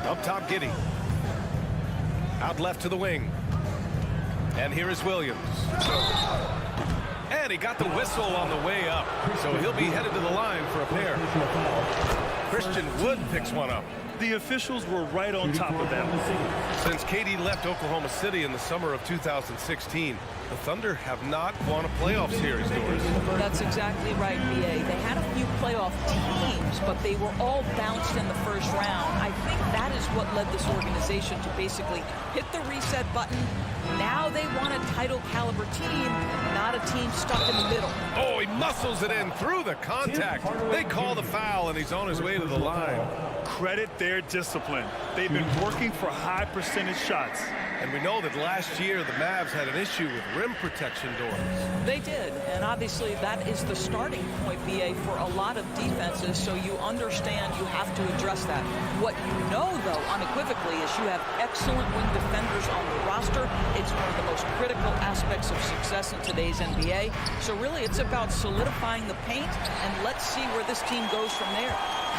G: Up top, Giddey. Out left to the wing. And here is Williams. And he got the whistle on the way up. So he'll be headed to the line for a pair. Christian Wood picks one up.
I: The officials were right on top of that one.
G: Since KD left Oklahoma City in the summer of 2016, the Thunder have not won a playoff series, Doris.
H: That's exactly right, B.A. They had a few playoff teams, but they were all bounced in the first round. I think that is what led this organization to basically hit the reset button. Now they want a title caliber team, not a team stuck in the middle.
G: Oh, he muscles it in through the contact. They call the foul, and he's on his way to the line.
I: Credit their discipline. They've been working for high percentage shots.
G: And we know that last year the Mavs had an issue with rim protection, Doris.
H: They did, and obviously that is the starting point, B.A., for a lot of defenses, so you understand you have to address that. What you know, though, unequivocally, is you have excellent wing defenders on the roster. It's one of the most critical aspects of success in today's NBA. So really, it's about solidifying the paint, and let's see where this team goes from there.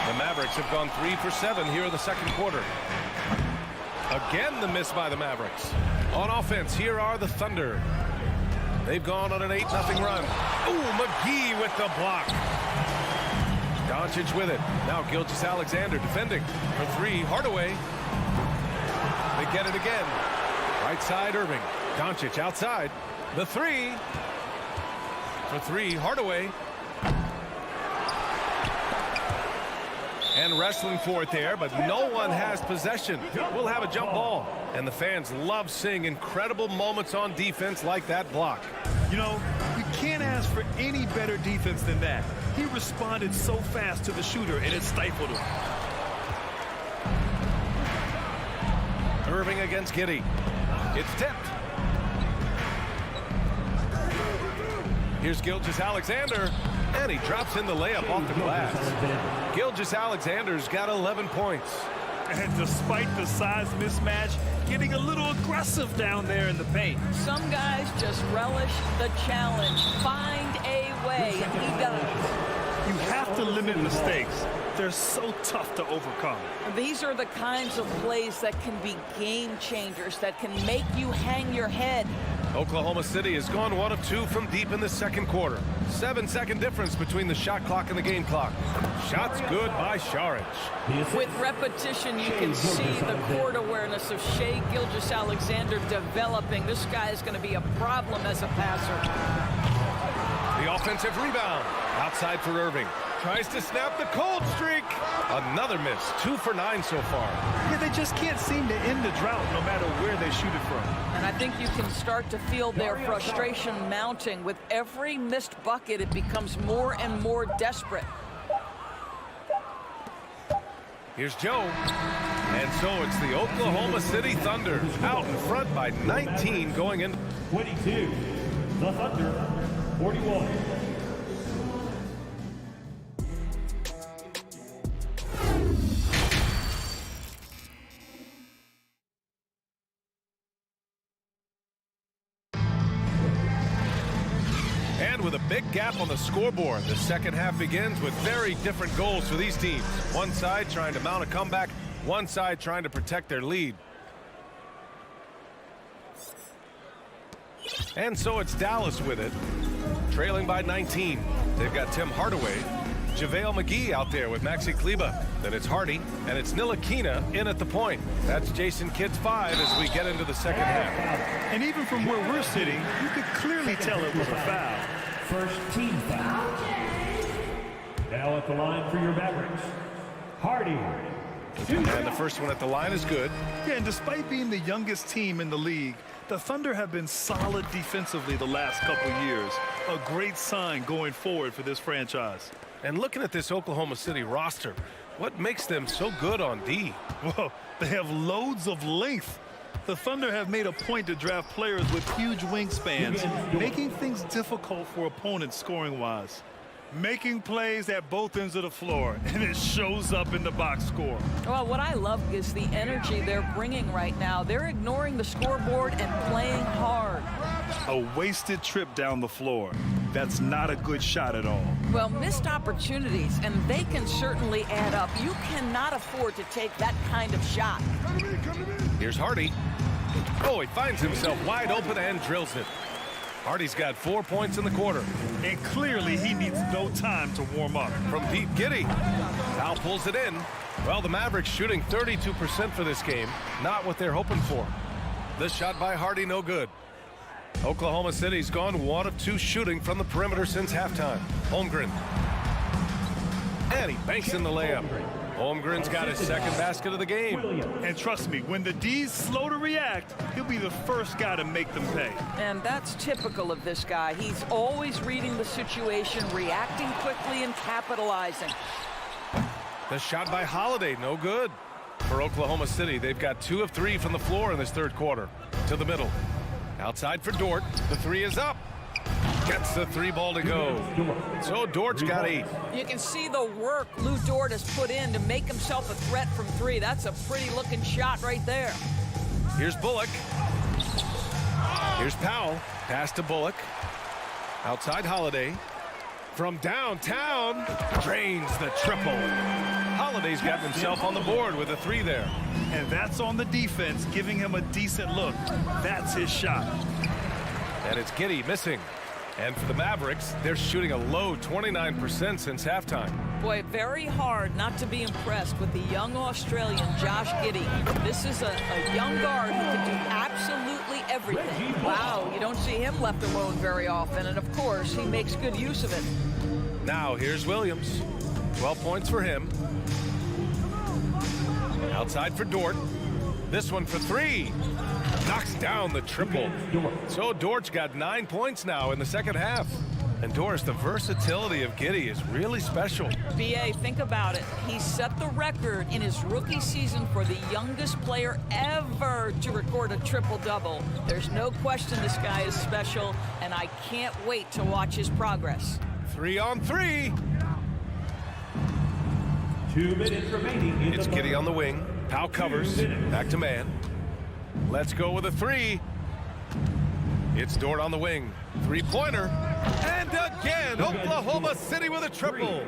G: The Mavericks have gone 3 for 7 here in the second quarter. Again, the miss by the Mavericks. On offense, here are the Thunder. They've gone on an 8-0 run. Ooh, McGee with the block. Doncic with it. Now Gilgeous-Alexander defending for 3. Hardaway. They get it again. Right side, Irving. Doncic outside. The 3. For 3, Hardaway. And wrestling for it there, but no one has possession. We'll have a jump ball. And the fans love seeing incredible moments on defense like that block.
I: You know, you can't ask for any better defense than that. He responded so fast to the shooter, and it stifled him.
G: Irving against Giddey. It's tipped. Here's Gilgeous-Alexander. And he drops in the layup off the glass. Gilgeous-Alexander's got 11 points.
I: And despite the size mismatch, getting a little aggressive down there in the paint.
H: Some guys just relish the challenge. Find a way, and he does.
I: You have to limit mistakes. They're so tough to overcome.
H: These are the kinds of plays that can be game changers, that can make you hang your head.
G: Oklahoma City has gone 1 of 2 from deep in the second quarter. 7-second difference between the shot clock and the game clock. Shots good by Saric.
H: With repetition, you can see the court awareness of Shai Gilgeous-Alexander developing. This guy is going to be a problem as a passer.
G: The offensive rebound. Outside for Irving. Tries to snap the cold streak. Another miss. 2 for 9 so far.
I: Yeah, they just can't seem to end the drought no matter where they shoot it from.
H: And I think you can start to feel their frustration mounting. With every missed bucket, it becomes more and more desperate.
G: Here's Joe. And so it's the Oklahoma City Thunder out in front by 19 going in.
F: 22. The Thunder, 41.
G: With a big gap on the scoreboard, the second half begins with very different goals for these teams. One side trying to mount a comeback, one side trying to protect their lead. And so it's Dallas with it, trailing by 19. They've got Tim Hardaway, JaVale McGee out there with Maxi Kleber. Then it's Hardy, and it's Ntilikina in at the point. That's Jason Kidd's 5 as we get into the second half.
I: And even from where we're sitting, you could clearly tell it was a foul.
F: First team foul. Now at the line for your Mavericks, Hardy.
G: And the first one at the line is good.
I: Yeah, and despite being the youngest team in the league, the Thunder have been solid defensively the last couple years. A great sign going forward for this franchise.
G: And looking at this Oklahoma City roster, what makes them so good on D?
I: Well, they have loads of length. The Thunder have made a point to draft players with huge wingspans, making things difficult for opponents scoring-wise. Making plays at both ends of the floor, and it shows up in the box score.
H: Well, what I love is the energy they're bringing right now. They're ignoring the scoreboard and playing hard.
I: A wasted trip down the floor. That's not a good shot at all.
H: Well, missed opportunities, and they can certainly add up. You cannot afford to take that kind of shot.
G: Here's Hardy. Oh, he finds himself wide open and drills it. Hardy's got 4 points in the quarter.
I: And clearly he needs no time to warm up.
G: From deep, Giddey. Now pulls it in. Well, the Mavericks shooting 32% for this game. Not what they're hoping for. This shot by Hardy, no good. Oklahoma City's gone 1 of 2 shooting from the perimeter since halftime. Holmgren. And he banks in the layup. Holmgren's got his second basket of the game.
I: And trust me, when the D's slow to react, he'll be the first guy to make them pay.
H: And that's typical of this guy. He's always reading the situation, reacting quickly, and capitalizing.
G: The shot by Holiday, no good. For Oklahoma City, they've got 2 of 3 from the floor in this third quarter. To the middle. Outside for Dort. The 3 is up. Gets the 3 ball to go. So Dort's got 8.
H: You can see the work Lou Dort has put in to make himself a threat from 3. That's a pretty looking shot right there.
G: Here's Bullock. Here's Powell. Pass to Bullock. Outside Holiday. From downtown. Drains the triple. Holiday's got himself on the board with a 3 there.
I: And that's on the defense, giving him a decent look. That's his shot.
G: And it's Giddey missing. And for the Mavericks, they're shooting a low 29% since halftime.
H: Boy, very hard not to be impressed with the young Australian Josh Giddey. This is a young guard who can do absolutely everything. Wow, you don't see him left alone very often. And of course, he makes good use of it.
G: Now here's Williams. 12 points for him. Outside for Dort. This one for 3. Knocks down the triple. So Dort's got 9 points now in the second half. And Doris, the versatility of Giddey is really special.
H: BA, think about it. He set the record in his rookie season for the youngest player ever to record a triple-double. There's no question this guy is special, and I can't wait to watch his progress.
G: 3 on 3.
F: 2 minutes remaining.
G: It's Giddey on the wing. Powell covers. Back to man. Let's go with a 3. It's Dort on the wing. 3-pointer. And again, Oklahoma City with a triple.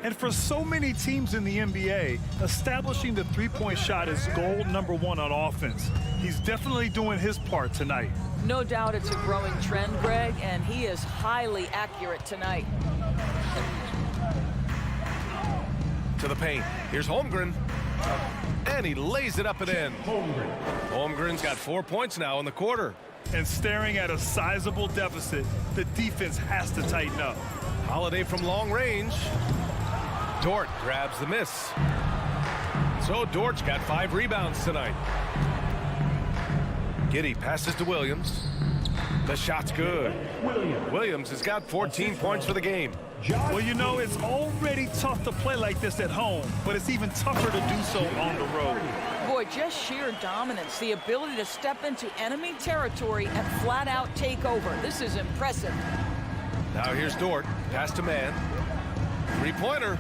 I: And for so many teams in the NBA, establishing the three-point shot is goal number 1 on offense. He's definitely doing his part tonight.
H: No doubt it's a growing trend, Greg, and he is highly accurate tonight.
G: To the paint. Here's Holmgren. And he lays it up and in. Holmgren's got 4 points now in the quarter.
I: And staring at a sizable deficit, the defense has to tighten up.
G: Holiday from long range. Dort grabs the miss. So Dort's got 5 rebounds tonight. Giddey passes to Williams. The shot's good. Williams has got 14 points for the game.
I: Well, you know, it's already tough to play like this at home, but it's even tougher to do so on the road.
H: Boy, just sheer dominance, the ability to step into enemy territory and flat out take over. This is impressive.
G: Now here's Dort. Pass to man. 3-pointer.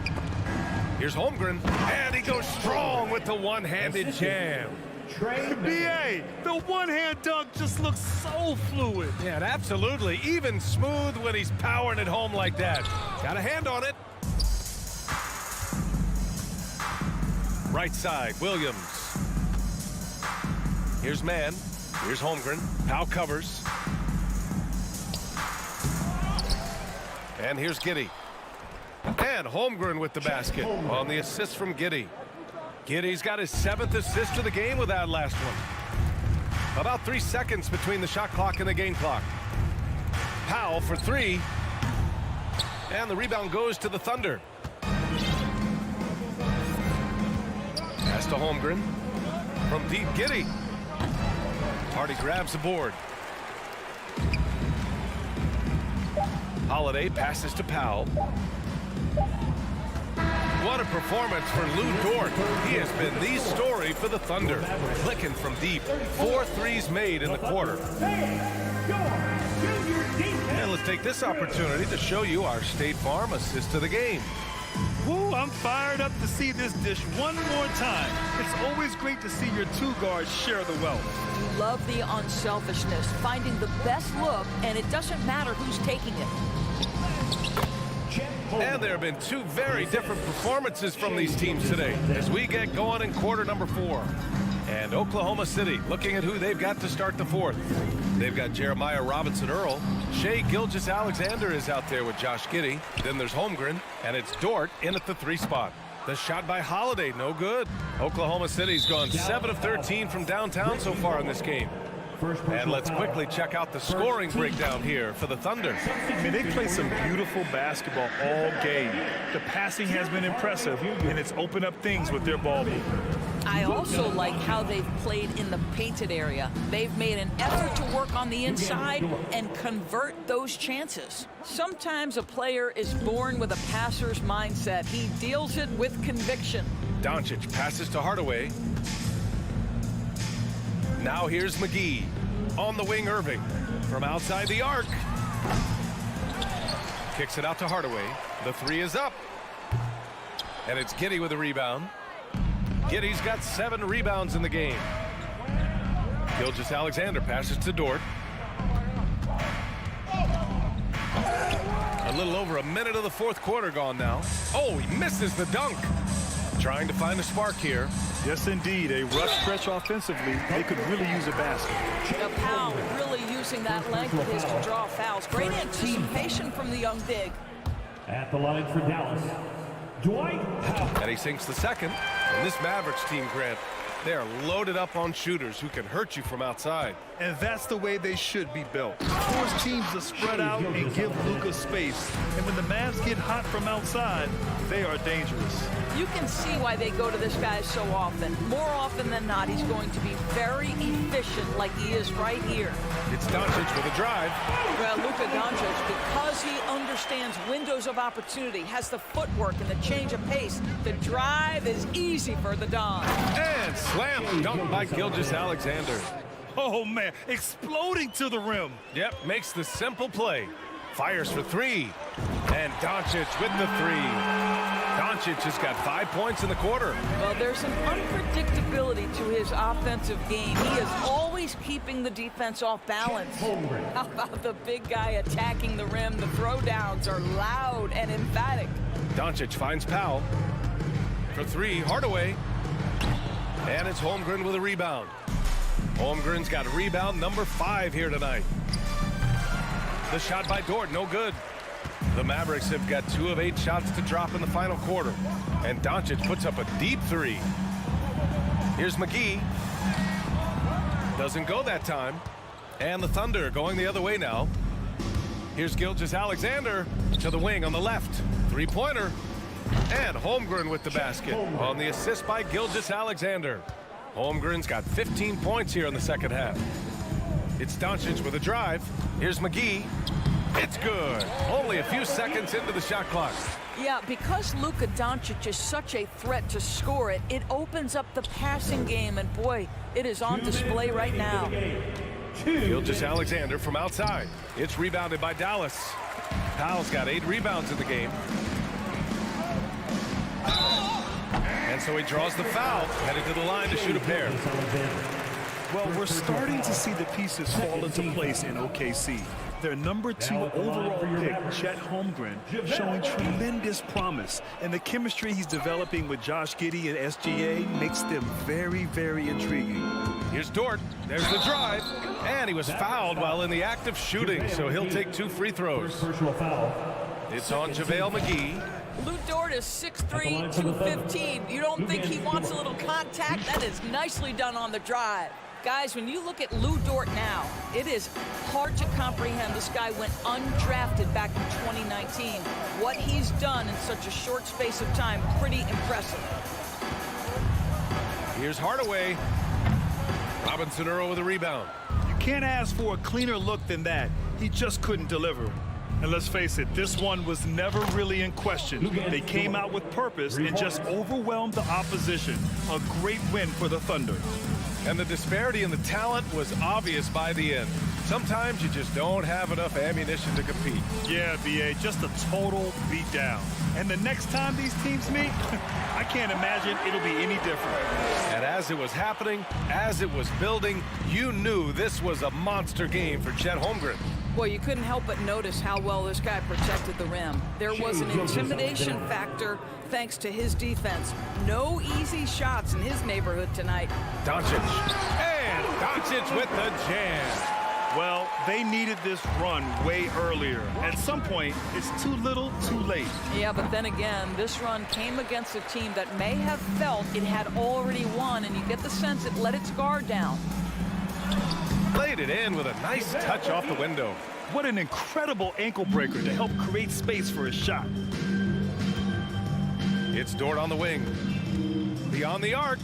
G: Here's Holmgren. And he goes strong with the one-handed jam.
I: BA, the one-hand dunk just looks so fluid.
G: Yeah, absolutely. Even smooth when he's powering it home like that. Got a hand on it. Right side, Williams. Here's man. Here's Holmgren. Powell covers. And here's Giddey. And Holmgren with the basket on the assist from Giddey. Giddey's got his 7th assist of the game with that last one. About 3 seconds between the shot clock and the game clock. Powell for 3. And the rebound goes to the Thunder. Pass to Holmgren. From deep, Giddey. Hardy grabs the board. Holiday passes to Powell. What a performance for Lou Dort. He has been the story for the Thunder. Clicking from deep. 4 threes made in the quarter. And let's take this opportunity to show you our State Farm assist of the game.
I: Woo, I'm fired up to see this dish one more time. It's always great to see your 2 guards share the wealth.
H: You love the unselfishness, finding the best look, and it doesn't matter who's taking it.
G: And there have been 2 very different performances from these teams today as we get going in quarter number 4. And Oklahoma City looking at who they've got to start the 4th. They've got Jeremiah Robinson-Earl. Shai Gilgeous-Alexander is out there with Josh Giddey. Then there's Holmgren, and it's Dort in at the 3 spot. The shot by Holiday, no good. Oklahoma City's gone 7 of 13 from downtown so far in this game. And let's quickly check out the scoring breakdown here for the Thunder.
I: I mean, they play some beautiful basketball all game. The passing has been impressive, and it's opened up things with their ball movement.
H: I also like how they've played in the painted area. They've made an effort to work on the inside and convert those chances. Sometimes a player is born with a passer's mindset. He deals it with conviction.
G: Doncic passes to Hardaway. Now here's McGee. On the wing, Irving. From outside the arc. Kicks it out to Hardaway. The 3 is up. And it's Giddey with a rebound. Giddey's got 7 rebounds in the game. Gilgeous-Alexander passes to Dort. A little over a minute of the 4th quarter gone now. Oh, he misses the dunk. Trying to find a spark here.
I: Yes, indeed. A rough stretch offensively. They could really use a basket.
H: Powell really using that length of his to draw fouls. Great anticipation from the young big.
F: At the line for Dallas, Dwight Powell.
G: And he sinks the 2nd. And this Mavericks team, Grant, they are loaded up on shooters who can hurt you from outside.
I: And that's the way they should be built. Force teams to spread out and give Luka space. And when the Mavs get hot from outside, they are dangerous.
H: You can see why they go to this guy so often. More often than not, he's going to be very efficient like he is right here.
G: It's Doncic with a drive.
H: Well, Luka Doncic, because he understands windows of opportunity, has the footwork and the change of pace, the drive is easy for the Don.
G: And slam dunk by Gilgeous-Alexander.
I: Oh, man, exploding to the rim.
G: Yep, makes the simple play. Fires for 3. And Doncic with the 3. Doncic has got 5 points in the quarter.
H: Well, there's an unpredictability to his offensive game. He is always keeping the defense off balance. How about the big guy attacking the rim? The throwdowns are loud and emphatic.
G: Doncic finds Powell. For 3, Hardaway. And it's Holmgren with a rebound. Holmgren's got rebound number 5 here tonight. The shot by Dort, no good. The Mavericks have got 2 of 8 shots to drop in the final quarter. And Doncic puts up a deep 3. Here's McGee. Doesn't go that time. And the Thunder going the other way now. Here's Gilgeous-Alexander to the wing on the left. 3-pointer. And Holmgren with the basket on the assist by Gilgeous-Alexander. Holmgren's got 15 points here in the second half. It's Doncic with a drive. Here's McGee. It's good. Only a few seconds into the shot clock.
H: Yeah, because Luka Doncic is such a threat to score it, it opens up the passing game, and boy, it is on display right now.
G: Gilgeous-Alexander from outside. It's rebounded by Dallas. Powell's got 8 rebounds in the game. And so he draws the foul, headed to the line to shoot a pair.
I: Well, we're starting to see the pieces fall into place in OKC. Their number 2 overall pick, Chet Holmgren, showing tremendous promise. And the chemistry he's developing with Josh Giddey and SGA makes them very, very intriguing.
G: Here's Dort. There's the drive. And he was fouled while in the act of shooting, so he'll take 2 free throws. It's on JaVale McGee.
H: Lou is 6'3", 215. You don't think he wants a little contact? That is nicely done on the drive. Guys, when you look at Lou Dort now, it is hard to comprehend. This guy went undrafted back in 2019. What he's done in such a short space of time, pretty impressive.
G: Here's Hardaway. Robinson Earl with a rebound.
I: You can't ask for a cleaner look than that. He just couldn't deliver. And let's face it, this one was never really in question. They came out with purpose and just overwhelmed the opposition. A great win for the Thunder.
G: And the disparity in the talent was obvious by the end. Sometimes you just don't have enough ammunition to compete.
I: Yeah, B.A., just a total beatdown. And the next time these teams meet, I can't imagine it'll be any different.
G: And as it was happening, as it was building, you knew this was a monster game for Chet Holmgren.
H: Well, you couldn't help but notice how well this guy protected the rim. There was an intimidation factor thanks to his defense. No easy shots in his neighborhood tonight.
G: Doncic. And Doncic with the jam.
I: Well, they needed this run way earlier. At some point, it's too little, too late.
H: Yeah, but then again, this run came against a team that may have felt it had already won, and you get the sense it let its guard down.
G: Played it in with a nice touch off the window.
I: What an incredible ankle breaker to help create space for his shot.
G: It's Dort on the wing. Beyond the arc.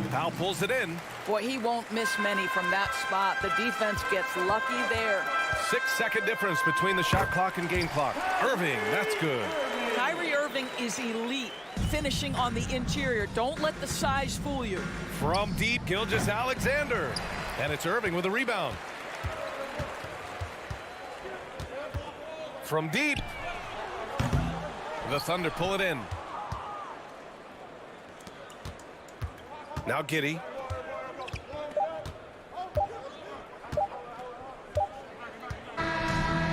G: Powell pulls it in.
H: Boy, he won't miss many from that spot. The defense gets lucky there.
G: 6-second difference between the shot clock and game clock. Irving, that's good.
H: Kyrie Irving is elite, finishing on the interior. Don't let the size fool you.
G: From deep, Gilgeous-Alexander. And it's Irving with a rebound. From deep. The Thunder pull it in. Now Giddey.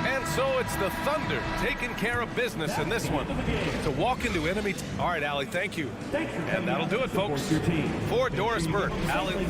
G: And so it's the Thunder taking care of business in this one. To walk into enemy... All right, Allie, thank you. And that'll do it, folks. For Doris Burke, Allie...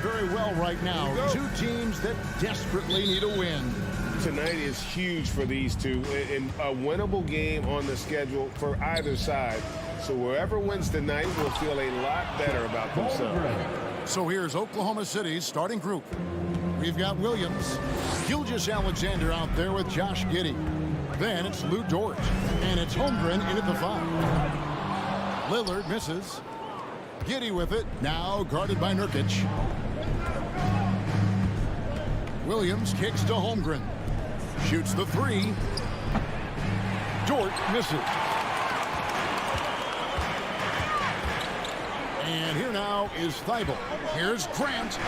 A: Very well right now. Two teams that desperately need a win.
C: Tonight is huge for these two, and a winnable game on the schedule for either side. So whoever wins tonight will feel a lot better about themselves.
A: So here's Oklahoma City's starting group. We've got Williams, Gilgeous-Alexander out there with Josh Giddey. Then it's Lou Dort, and it's Holmgren in at the 5. Lillard misses. Giddey with it, now guarded by Nurkic. Williams kicks to Holmgren. Shoots the 3. Dort misses. And here now is Thibault. Here's Grant.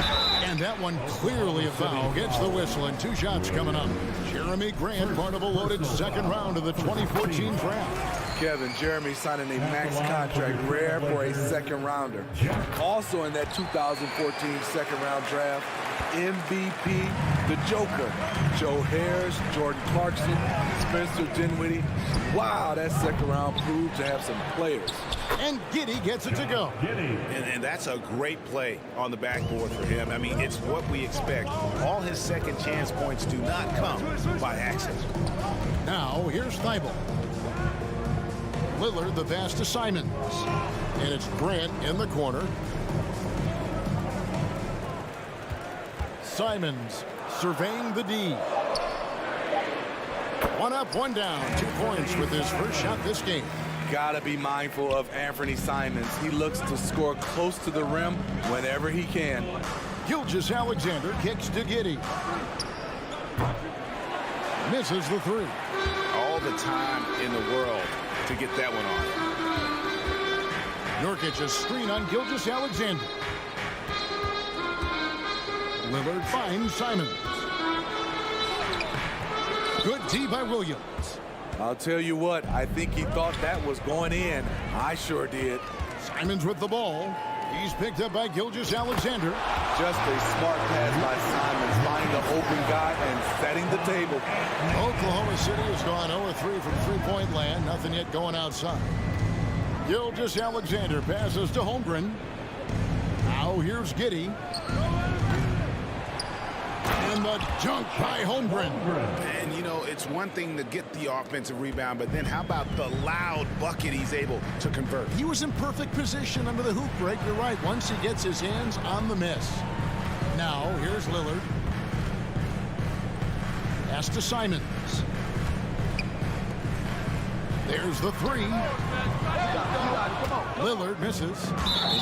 A: And that one clearly a foul. Gets the whistle and 2 shots coming up. Jeremy Grant, part of a loaded second round of the 2014 draft.
K: Kevin, Jeremy signing a max contract, rare for a second rounder. Also in that 2014 second round draft, MVP, the Joker, Joe Harris, Jordan Clarkson, Spencer Dinwiddie. Wow, that second round proved to have some players.
A: And Giddey gets it to go.
E: And that's a great play on the backboard for him. I mean, it's what we expect. All his second chance points do not come by accident.
A: Now, here's Thibault. Lillard the pass to Simons. And it's Grant in the corner. Simons surveying the D. 1 up, 1 down. 2 points with his first shot this game.
K: Gotta be mindful of Anthony Simons. He looks to score close to the rim whenever he can.
A: Gilgeous-Alexander kicks to Giddey. Misses the 3.
E: All the time in the world to get that one on.
A: Nurkic a screen on Gilgeous-Alexander. Lillard finds Simons. Good D by Williams.
K: I'll tell you what, I think he thought that was going in. I sure did.
A: Simons with the ball. He's picked up by Gilgeous-Alexander.
K: Just a smart pass by Simons, finding the open guy and setting the table.
A: Oklahoma City has gone 0-3 from three-point land. Nothing yet going outside. Gilgeous-Alexander passes to Holmgren. Now here's Giddey. And the dunk by Holmgren.
E: And, you know, it's one thing to get the offensive rebound, but then how about the loud bucket he's able to convert?
A: He was in perfect position under the hoop break. You're right. Once he gets his hands on the miss. Now, here's Lillard. Pass to Simons. There's the 3. Lillard misses.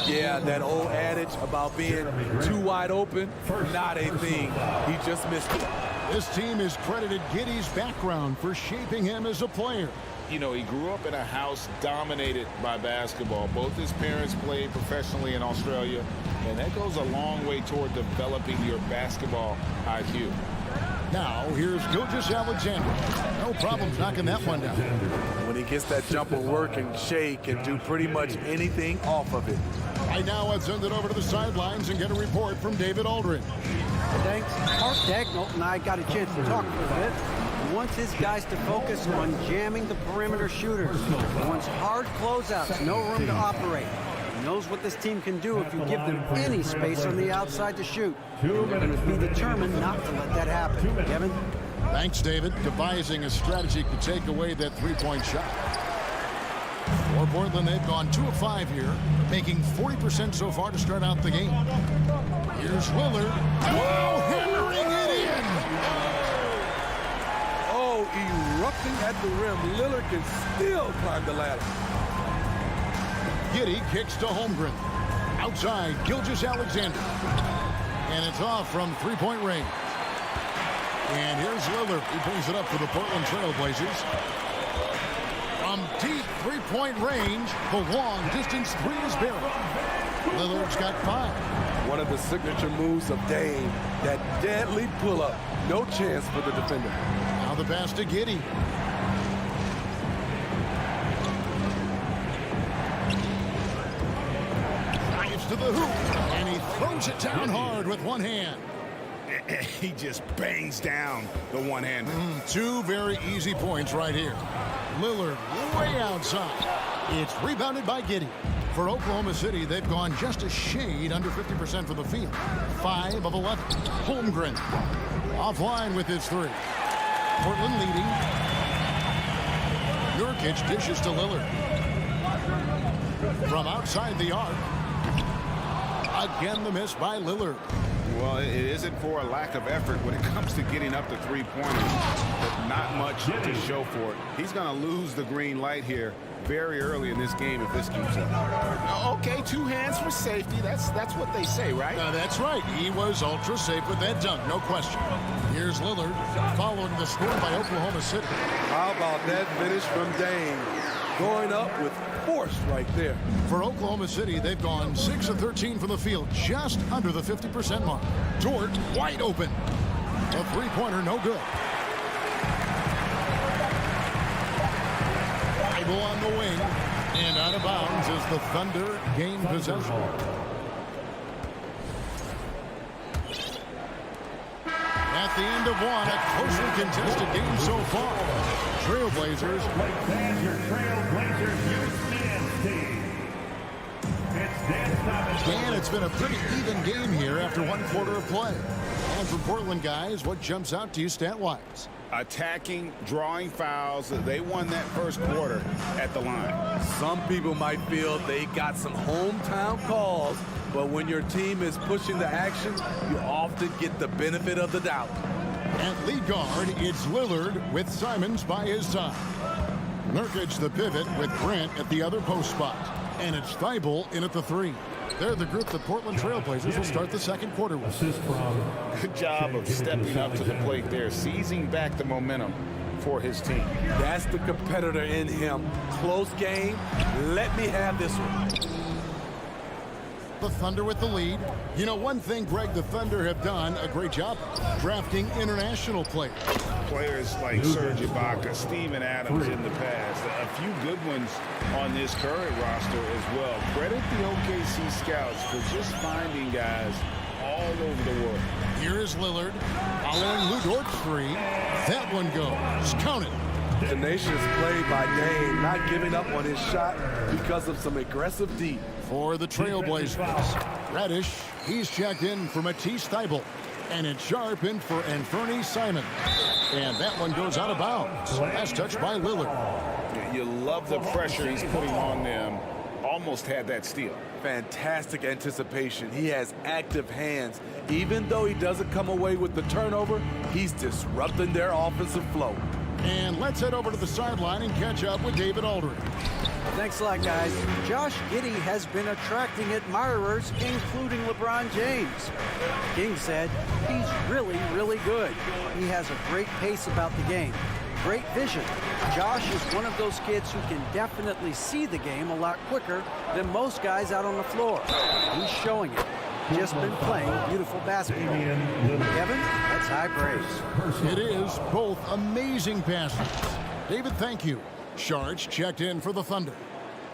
K: Yeah, that old adage about being too wide open, not a thing. He just missed it.
A: This team has credited Giddey's background for shaping him as a player.
C: You know, he grew up in a house dominated by basketball. Both his parents played professionally in Australia, and that goes a long way toward developing your basketball IQ.
A: Now, here's Gilgeous-Alexander. No problems knocking that one down.
K: When he gets that jumper working, Shea can do pretty much anything off of it.
A: Right now, I've sent it over to the sidelines and get a report from David Aldridge.
D: Thanks. Mark Dagnall and I got a chance to talk for a bit. wants his guys to focus on jamming the perimeter shooters. He wants hard closeouts, no room to operate. He knows what this team can do if you give them any space on the outside to shoot. And they're going to be determined not to let that happen. Kevin?
A: Thanks, David. Devising a strategy to take away that three-point shot. For Portland, they've gone 2 of 5 here, making 40% so far to start out the game. Here's Lillard. Whoa, hammering it in!
K: Oh, erupting at the rim. Lillard can still climb the ladder.
A: Giddey kicks to Holmgren. Outside, Gilgeous-Alexander. And it's off from three-point range. And here's Lillard. He brings it up for the Portland Trail Blazers. From deep three-point range, the long-distance three is buried. Lillard's got 5.
K: One of the signature moves of Dame, that deadly pull-up. No chance for the defender.
A: Now the pass to Giddey. Drives to the hoop, and he throws it down hard with one hand.
C: He just bangs down the one-hander.
A: 2 very easy points right here. Lillard way outside. It's rebounded by Giddey. For Oklahoma City, they've gone just a shade under 50% for the field. 5 of 11. Holmgren offline with his 3. Portland leading. Nurkic dishes to Lillard. From outside the arc. Again, the miss by Lillard.
C: Well, it isn't for a lack of effort when it comes to getting up to three-pointers, but not much to show for it. He's going to lose the green light here very early in this game if this keeps up. Okay, 2 hands for safety. That's what they say, right?
A: That's right. He was ultra safe with that dunk, no question. Here's Lillard, following the score by Oklahoma City.
K: How about that finish from Dame? Going up with force right there.
A: For Oklahoma City, they've gone 6 of 13 from the field, just under the 50% mark. Dort wide open. A three-pointer, no good. Bible on the wing, and out of bounds as the Thunder gain possession. At the end of one, a closely contested game so far. Trailblazers.
F: Your Trailblazers youth dance team.
A: Dan, it's been a pretty even game here after 1 quarter of play. And for Portland guys, what jumps out to you stat-wise?
C: Attacking, drawing fouls. They won that first quarter at the line.
K: Some people might feel they got some hometown calls, but when your team is pushing the action, you often get the benefit of the doubt.
A: At lead guard, it's Lillard with Simons by his side. Nurkic the pivot with Grant at the other post spot. And it's Thibault in at the 3. They're the group the Portland Trailblazers will start the second quarter with.
C: Good job of stepping up to the plate there, seizing back the momentum for his team.
K: That's the competitor in him. Close game. Let me have this one.
A: The Thunder with the lead. You know, one thing, Greg, the Thunder have done a great job drafting international players.
C: Players like Serge Ibaka, Steven Adams in the past. A few good ones on this current roster as well. Credit the OKC scouts for just finding guys all over the world.
A: Here's Lillard following Lou Dort's 3. That one goes. Count it.
K: Tenacious play by Dame, not giving up on his shot because of some aggressive D.
A: For the Trailblazers, Radish, he's checked in for Matisse Thibault. And it's Sharp in for Anthony Simons. And that one goes out of bounds. Last touch by Lillard.
C: You love the pressure he's putting on them. Almost had that steal.
K: Fantastic anticipation. He has active hands. Even though he doesn't come away with the turnover, he's disrupting their offensive flow.
A: And let's head over to the sideline and catch up with David Aldridge.
D: Thanks a lot, guys. Josh Giddey has been attracting admirers, including LeBron James. King said he's really, really good. He has a great pace about the game. Great vision. Josh is one of those kids who can definitely see the game a lot quicker than most guys out on the floor. He's showing it. Just been playing beautiful basketball. Kevin, that's high praise.
A: It is both amazing passes. David, thank you. Sharch checked in for the Thunder.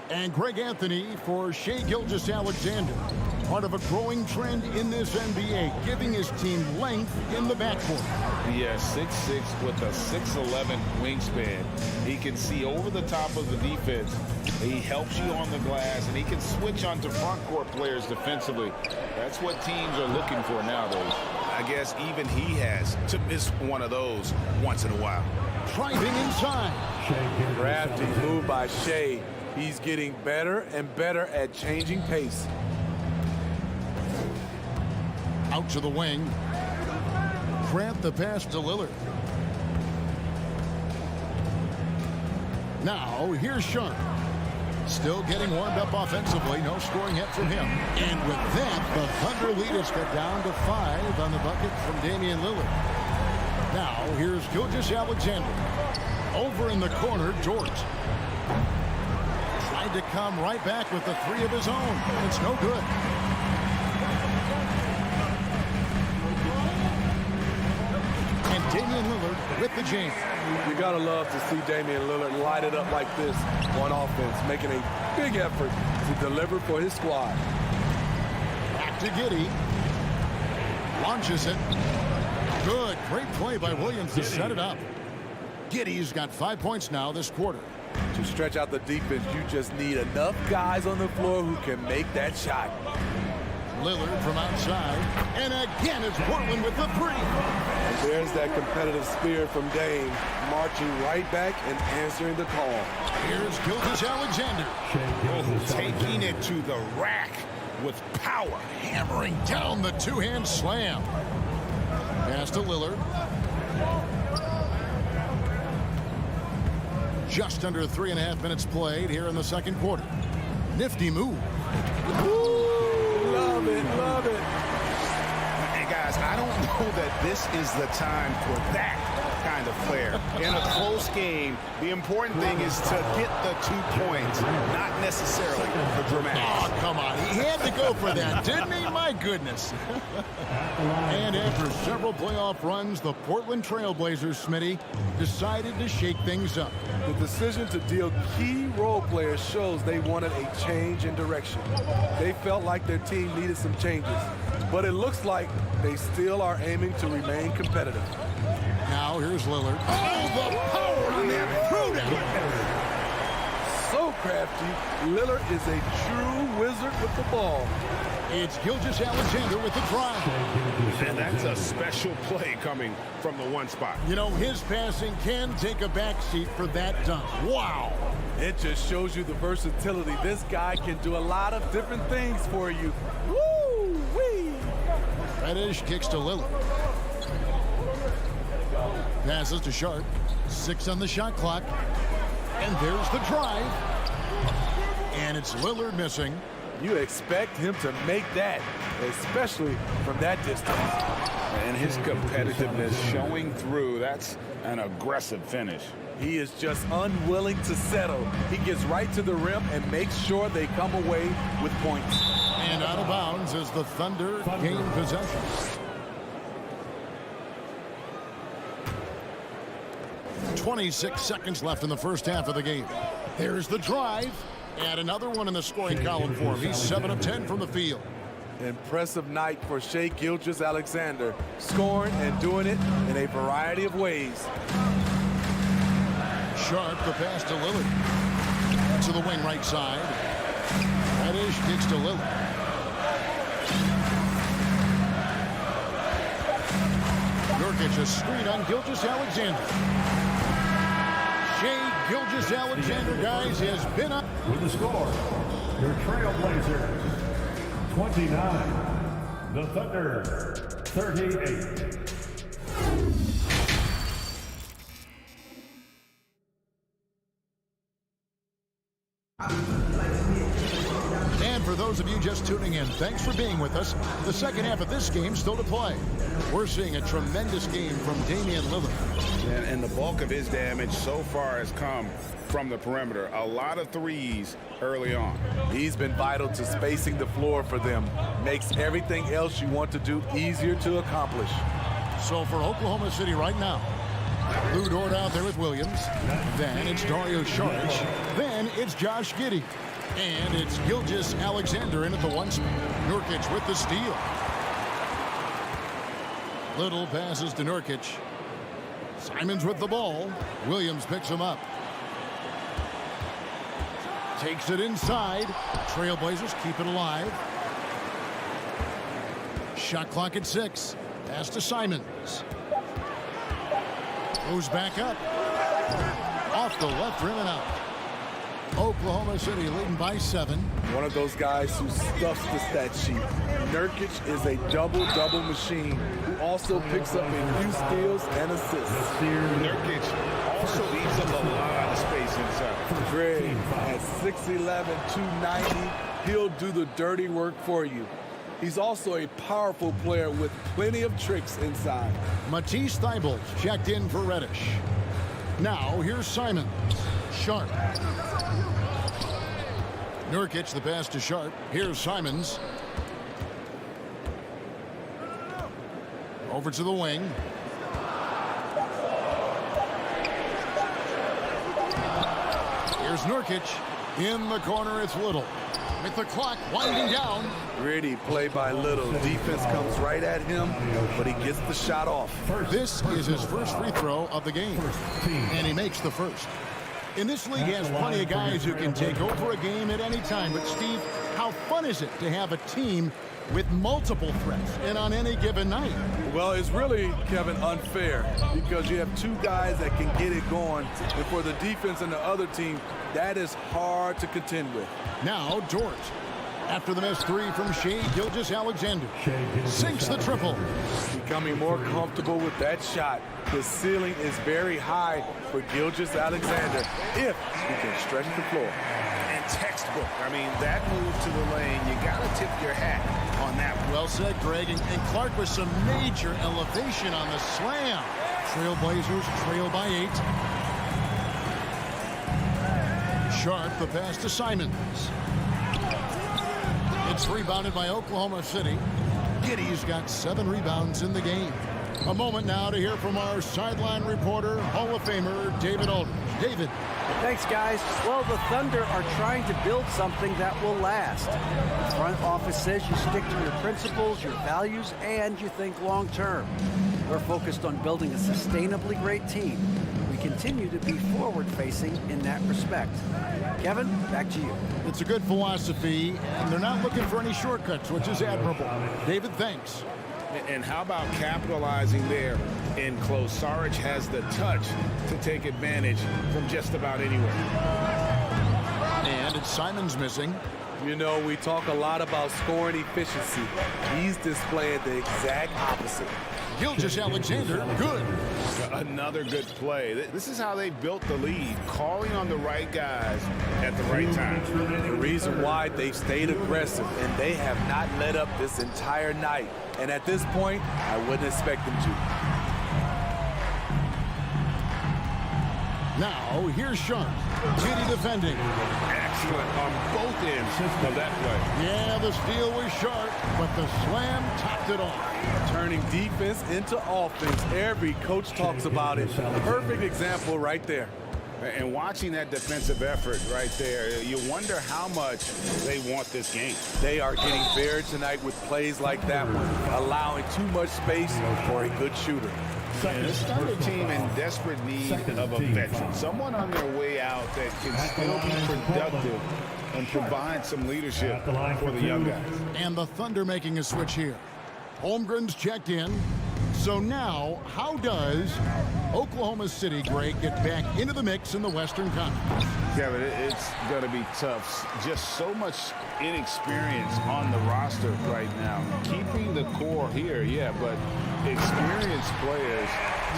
A: And Greg Anthony for Shai Gilgeous-Alexander. part of a growing trend in this NBA, giving his team length in the backcourt.
C: Yeah, 6'6" with a 6'11" wingspan. He can see over the top of the defense. He helps you on the glass, and he can switch onto front court players defensively. That's what teams are looking for nowadays.
E: I guess even he has to miss one of those once in a while.
A: Driving inside.
K: Crafty move by Shea. He's getting better and better at changing pace.
A: Out to the wing. Grant the pass to Lillard. Now, here's Sharp. Still getting warmed up offensively. No scoring yet from him. And with that, the Thunder lead is cut down to 5 on the bucket from Damian Lillard. Now, here's Gilgeous-Alexander. Over in the corner, Dort. Tried to come right back with the 3 of his own. It's no good. And Damian Lillard with the jam.
K: You gotta love to see Damian Lillard light it up like this on offense, making a big effort to deliver for his squad.
A: Back to Giddey. Launches it. Good. Great play by Williams to set it up. Giddey's got 5 points now this quarter.
K: To stretch out the defense, you just need enough guys on the floor who can make that shot.
A: Lillard from outside. And again, it's Portland with the 3.
K: And there's that competitive spirit from Dame, marching right back and answering the call.
A: Here's Gilgeous-Alexander.
C: Taking it to the rack with power.
A: Hammering down the two-hand slam. Pass to Lillard. Just under 3.5 minutes played here in the second quarter. Nifty move.
K: Love it, love it.
E: Hey, guys, I don't know that this is the time for that kind of flair. In a close game, the important thing is to get the 2 points, not necessarily the dramatics.
A: Oh, come on. He had to go for that, didn't he? My goodness. And after several playoff runs, the Portland Trailblazers, Smitty, decided to shake things up.
K: The decision to deal key role players shows they wanted a change in direction. They felt like their team needed some changes, but it looks like they still are aiming to remain competitive.
A: Now here's Lillard. Oh, the power on that throw-down.
K: So crafty. Lillard is a true wizard with the ball.
A: It's Gilgeous-Alexander with the drive.
E: And that's a special play coming from the 1 spot.
A: You know, his passing can take a backseat for that dunk. Wow.
K: It just shows you the versatility. This guy can do a lot of different things for you. Woo-wee.
A: Reddish kicks to Lillard. Passes to Sharp. 6 on the shot clock. And there's the drive. And it's Lillard missing.
K: You expect him to make that, especially from that distance.
C: And his competitiveness showing through. That's an aggressive finish.
K: He is just unwilling to settle. He gets right to the rim and makes sure they come away with points.
A: And out of bounds as the Thunder gain possession. .26 seconds left in the first half of the game. There's the drive. And another one in the scoring column for him. He's 7 of 10 from the field.
K: Impressive night for Shai Gilgeous-Alexander, scoring and doing it in a variety of ways.
A: Sharp, the pass to Lillard. To the wing right side. Reddish kicks to Lillard. Nurkic, a screen on Gilgeous-Alexander. Shai Gilgeous-Alexander, guys, has been up.
F: With the score, your Trailblazers 29, the Thunder 38.
A: And for those of you just tuning in, thanks for being with us. The second half of this game still to play. We're seeing a tremendous game from Damian Lillard.
C: And the bulk of his damage so far has come from the perimeter. A lot of threes early on.
K: He's been vital to spacing the floor for them. Makes everything else you want to do easier to accomplish.
A: So for Oklahoma City right now, Lou Dort out there with Williams. Then it's Dario Saric. Then it's Josh Giddey. And it's Gilgeous-Alexander in at the 1 spot. Nurkic with the steal. Little passes to Nurkic. Simons with the ball. Williams picks him up. Takes it inside. Trailblazers keep it alive. Shot clock at 6. Pass to Simons. Goes back up. Off the left rim and out. Oklahoma City leading by 7.
K: One of those guys who stuffs the stat sheet. Nurkic is a double-double machine who also picks up a few steals and assists.
C: Nurkic also eats up a lot of space inside.
K: Greg, at 6'11", 290, he'll do the dirty work for you. He's also a powerful player with plenty of tricks inside.
A: Matisse Thybulle checked in for Reddish. Now here's Simons. Sharp. Nurkic the pass to Sharp. Here's Simons. Over to the wing. Here's Nurkic. In the corner, it's Little. With the clock winding down.
K: Gritty play by Little. Defense comes right at him, but he gets the shot off.
A: This is his first free throw of the game. And he makes the first. In this league, he has plenty of guys who can take over a game at any time. But, Steve, how fun is it to have a team with multiple threats and on any given night?
K: Well, it's really, Kevin, unfair because you have 2 guys that can get it going. And for the defense and the other team, that is hard to contend with.
A: Now, Dort. After the missed 3 from Shai Gilgeous-Alexander. Sinks the triple.
K: Becoming more comfortable with that shot. The ceiling is very high for Gilgeous-Alexander if he can stretch the floor.
C: And textbook. I mean, that move to the lane, you got to tip your hat on that one.
A: Well said, Greg. And Clark with some major elevation on the slam. Trailblazers trail by 8. Sharp, the pass to Simons. It's rebounded by Oklahoma City. Giddey's got 7 rebounds in the game. A moment now to hear from our sideline reporter, Hall of Famer David Aldridge. David.
D: Thanks, guys. Well, the Thunder are trying to build something that will last. The front office says you stick to your principles, your values, and you think long term. We're focused on building a sustainably great team. We continue to be forward-facing in that respect. Kevin, back to you.
A: It's a good philosophy, and they're not looking for any shortcuts, which is admirable. David, thanks.
C: And how about capitalizing there in close? Saric has the touch to take advantage from just about anywhere.
A: And it's Simons missing.
K: You know, we talk a lot about scoring efficiency. He's displaying the exact opposite.
A: Gilgeous-Alexander, good.
C: Another good play. This is how they built the lead, calling on the right guys at the right time.
K: The reason why they've stayed aggressive, and they have not let up this entire night. And at this point, I wouldn't expect them to.
A: Now, here's Sharp. Giddey defending.
C: Excellent on both ends of that play.
A: Yeah, the steal was sharp, but the slam topped it off.
K: Turning defense into offense. Every coach talks about it. Perfect example right there.
C: And watching that defensive effort right there, you wonder how much they want this game.
K: They are getting buried tonight with plays like that one, allowing too much space for a good shooter.
C: And this Thunder team in desperate need of a veteran, someone on their way out that can still be productive and provide some leadership for the young guys.
A: And the Thunder making a switch here. Holmgren's checked in. So now, how does Oklahoma City, Greg, get back into the mix in the Western Conference?
C: Kevin, it's going to be tough. Just so much inexperience on the roster right now. Keeping the core here, yeah, but experienced players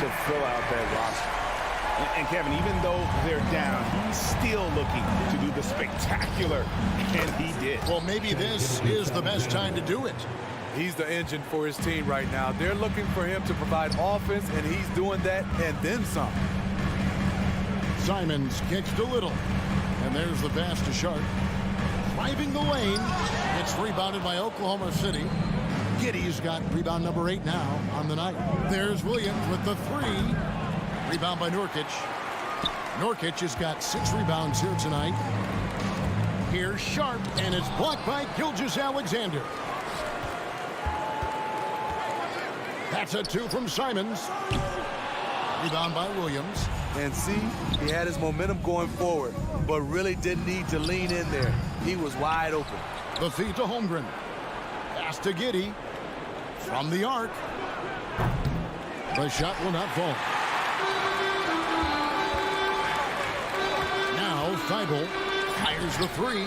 C: to fill out that roster. And Kevin, even though they're down, he's still looking to do the spectacular, and he did.
A: Well, maybe this is the best time to do it.
K: He's the engine for his team right now. They're looking for him to provide offense, and he's doing that and then some.
A: Simons kicks to Little. And there's the pass to Sharp. Driving the lane. It's rebounded by Oklahoma City. Giddey's got rebound number 8 now on the night. There's Williams with the 3. Rebound by Nurkic. Nurkic has got 6 rebounds here tonight. Here's Sharp, and it's blocked by Gilgeous-Alexander. That's a 2 from Simons. Rebound by Williams.
K: And see, he had his momentum going forward, but really didn't need to lean in there. He was wide open.
A: The feed to Holmgren. Pass to Giddey. From the arc. The shot will not fall. Now Thibault fires the 3.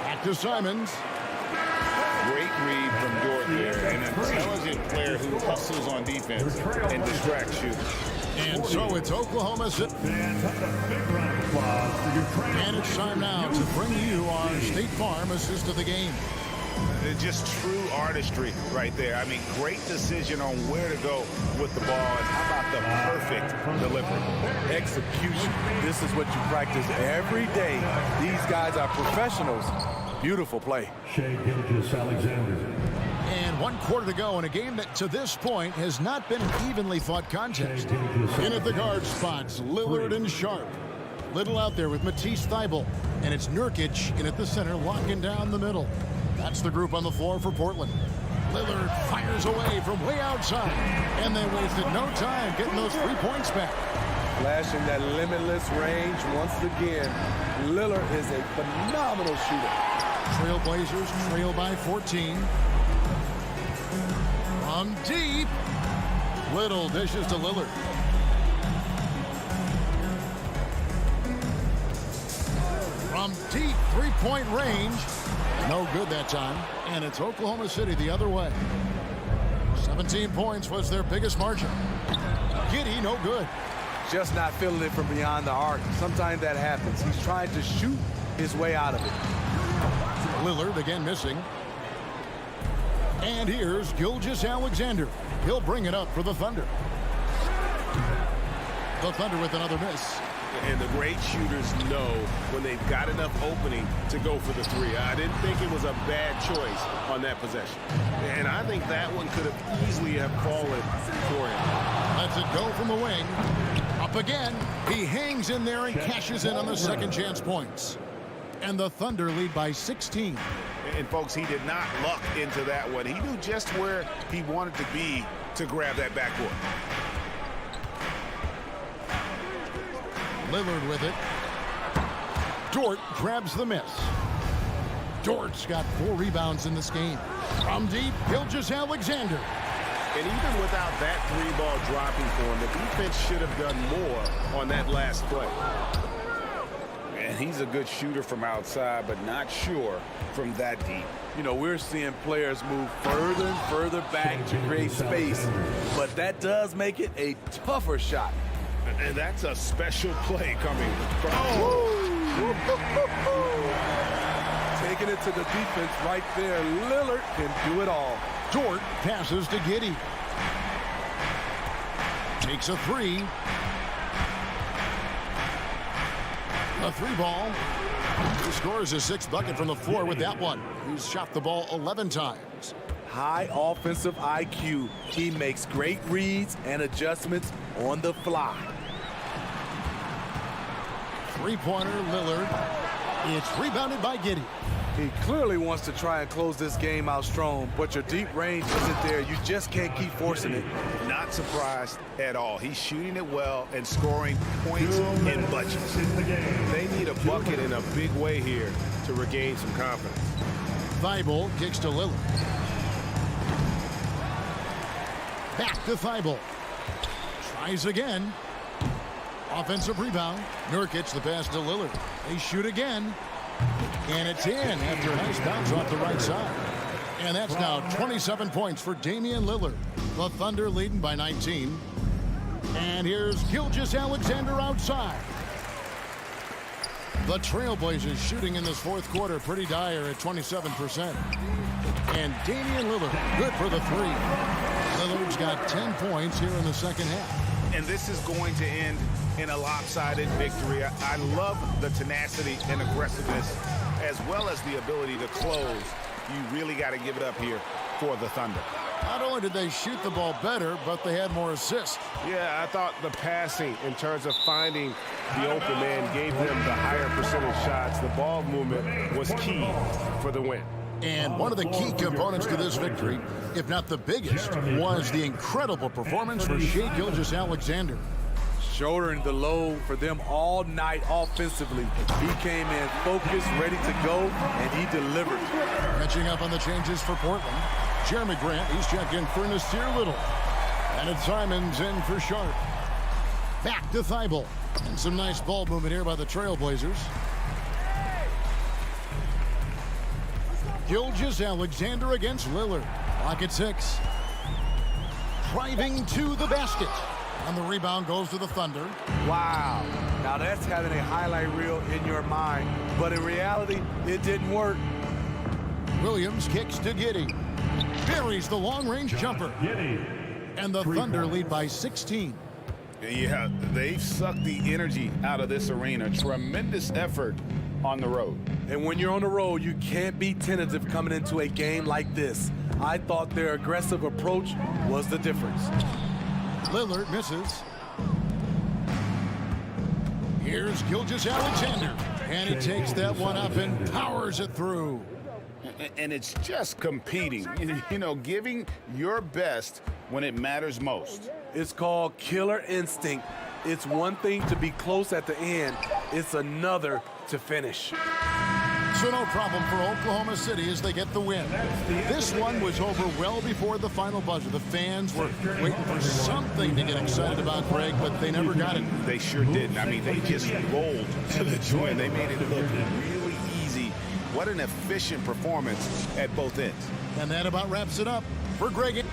A: Back to Simons.
C: Great read from Dort there. An intelligent player who hustles on defense and distracts shooters.
A: And so it's Oklahoma City. And it's time now to bring you our State Farm assist of the game.
C: It's just true artistry right there. I mean, great decision on where to go with the ball. And how about the perfect delivery?
K: Execution. This is what you practice every day. These guys are professionals. Beautiful play.
F: Shai Gilgeous-Alexander.
A: And 1 quarter to go in a game that to this point has not been an evenly fought contest. In at the guard spots, Lillard and Sharp. Little out there with Matisse Thybulle. And it's Nurkic in at the center, locking down the middle. That's the group on the floor for Portland. Lillard fires away from way outside. And they wasted no time getting those 3 points back.
K: Flashing that limitless range once again. Lillard is a phenomenal shooter.
A: Trailblazers trail by 14. From deep. Little dishes to Lillard. From deep 3-point range. No good that time. And it's Oklahoma City the other way. 17 points was their biggest margin. Giddey, no good.
K: Just not feeling it from beyond the arc. Sometimes that happens. He's trying to shoot his way out of it.
A: Lillard again missing. And here's Gilgeous-Alexander. He'll bring it up for the Thunder. The Thunder with another miss.
E: And the great shooters know when they've got enough opening to go for the 3. I didn't think it was a bad choice on that possession. And I think that one could have easily have fallen for him.
A: Lets it go from the wing. Up again. He hangs in there and cashes in on the second chance points. And the Thunder lead by 16.
E: And folks, he did not luck into that one. He knew just where he wanted to be to grab that backboard.
A: Lillard with it. Dort grabs the miss. Dort's got 4 rebounds in this game. From deep, Gilgeous-Alexander.
E: And even without that 3-ball dropping for him, the defense should have done more on that last play.
C: And he's a good shooter from outside, but not sure from that deep.
K: You know, we're seeing players move further and further back to create space, but that does make it a tougher shot.
E: And that's a special play coming from.
K: Taking it to the defense right there. Lillard can do it all.
A: Dort passes to Giddey. Takes a 3. A 3-ball. He scores his 6th bucket from the floor with that one. He's shot the ball 11 times.
K: High offensive IQ. He makes great reads and adjustments on the fly.
A: 3-pointer, Lillard. It's rebounded by Giddey.
K: He clearly wants to try and close this game out strong, but your deep range isn't there. You just can't keep forcing it.
E: Not surprised at all. He's shooting it well and scoring points in bunches. They need a bucket in a big way here to regain some confidence.
A: Thybulle kicks to Lillard. Back to Thybulle. Tries again. Offensive rebound. Nurkic the pass to Lillard. They shoot again. And it's in after a nice bounce off the right side. And that's now 27 points for Damian Lillard. The Thunder leading by 19. And here's Gilgeous-Alexander outside. The Trailblazers shooting in this 4th quarter pretty dire at 27%. And Damian Lillard good for the 3. Lillard's got 10 points here in the second half.
E: And this is going to end in a lopsided victory. I love the tenacity and aggressiveness as well as the ability to close. You really got to give it up here for the Thunder.
A: Not only did they shoot the ball better, but they had more assists.
E: Yeah, I thought the passing in terms of finding the open man gave them the higher percentage shots. The ball movement was key for the win.
A: And one of the key components to this victory, if not the biggest, was the incredible performance for Shai Gilgeous-Alexander.
K: Shouldering the load for them all night offensively. He came in focused, ready to go, and he delivered.
A: Catching up on the changes for Portland. Jeremy Grant, he's checked in for Nasir Little. And it's Simons in for Sharp. Back to Thibault. And some nice ball movement here by the Trailblazers. Gilgeous-Alexander against Lillard. Lock at 6. Driving to the basket. And the rebound goes to the Thunder.
K: Wow. Now that's having a highlight reel in your mind. But in reality, it didn't work.
A: Williams kicks to Giddey. Buries the long-range jumper. And the Thunder lead by 16.
C: Yeah, they've sucked the energy out of this arena. Tremendous effort on the road.
K: And when you're on the road, you can't be tentative coming into a game like this. I thought their aggressive approach was the difference.
A: Lillard misses. Here's Gilgeous-Alexander. And he takes that one up and powers it through.
C: And it's just competing, you know, giving your best when it matters most.
K: It's called killer instinct. It's one thing to be close at the end. It's another to finish.
A: So no problem for Oklahoma City as they get the win. This one was over well before the final buzzer. The fans were waiting for something to get excited about, Greg, but they never got it.
C: They sure didn't. I mean, they just rolled to the joint. They made it look really easy. What an efficient performance at both ends.
A: And that about wraps it up for Greg.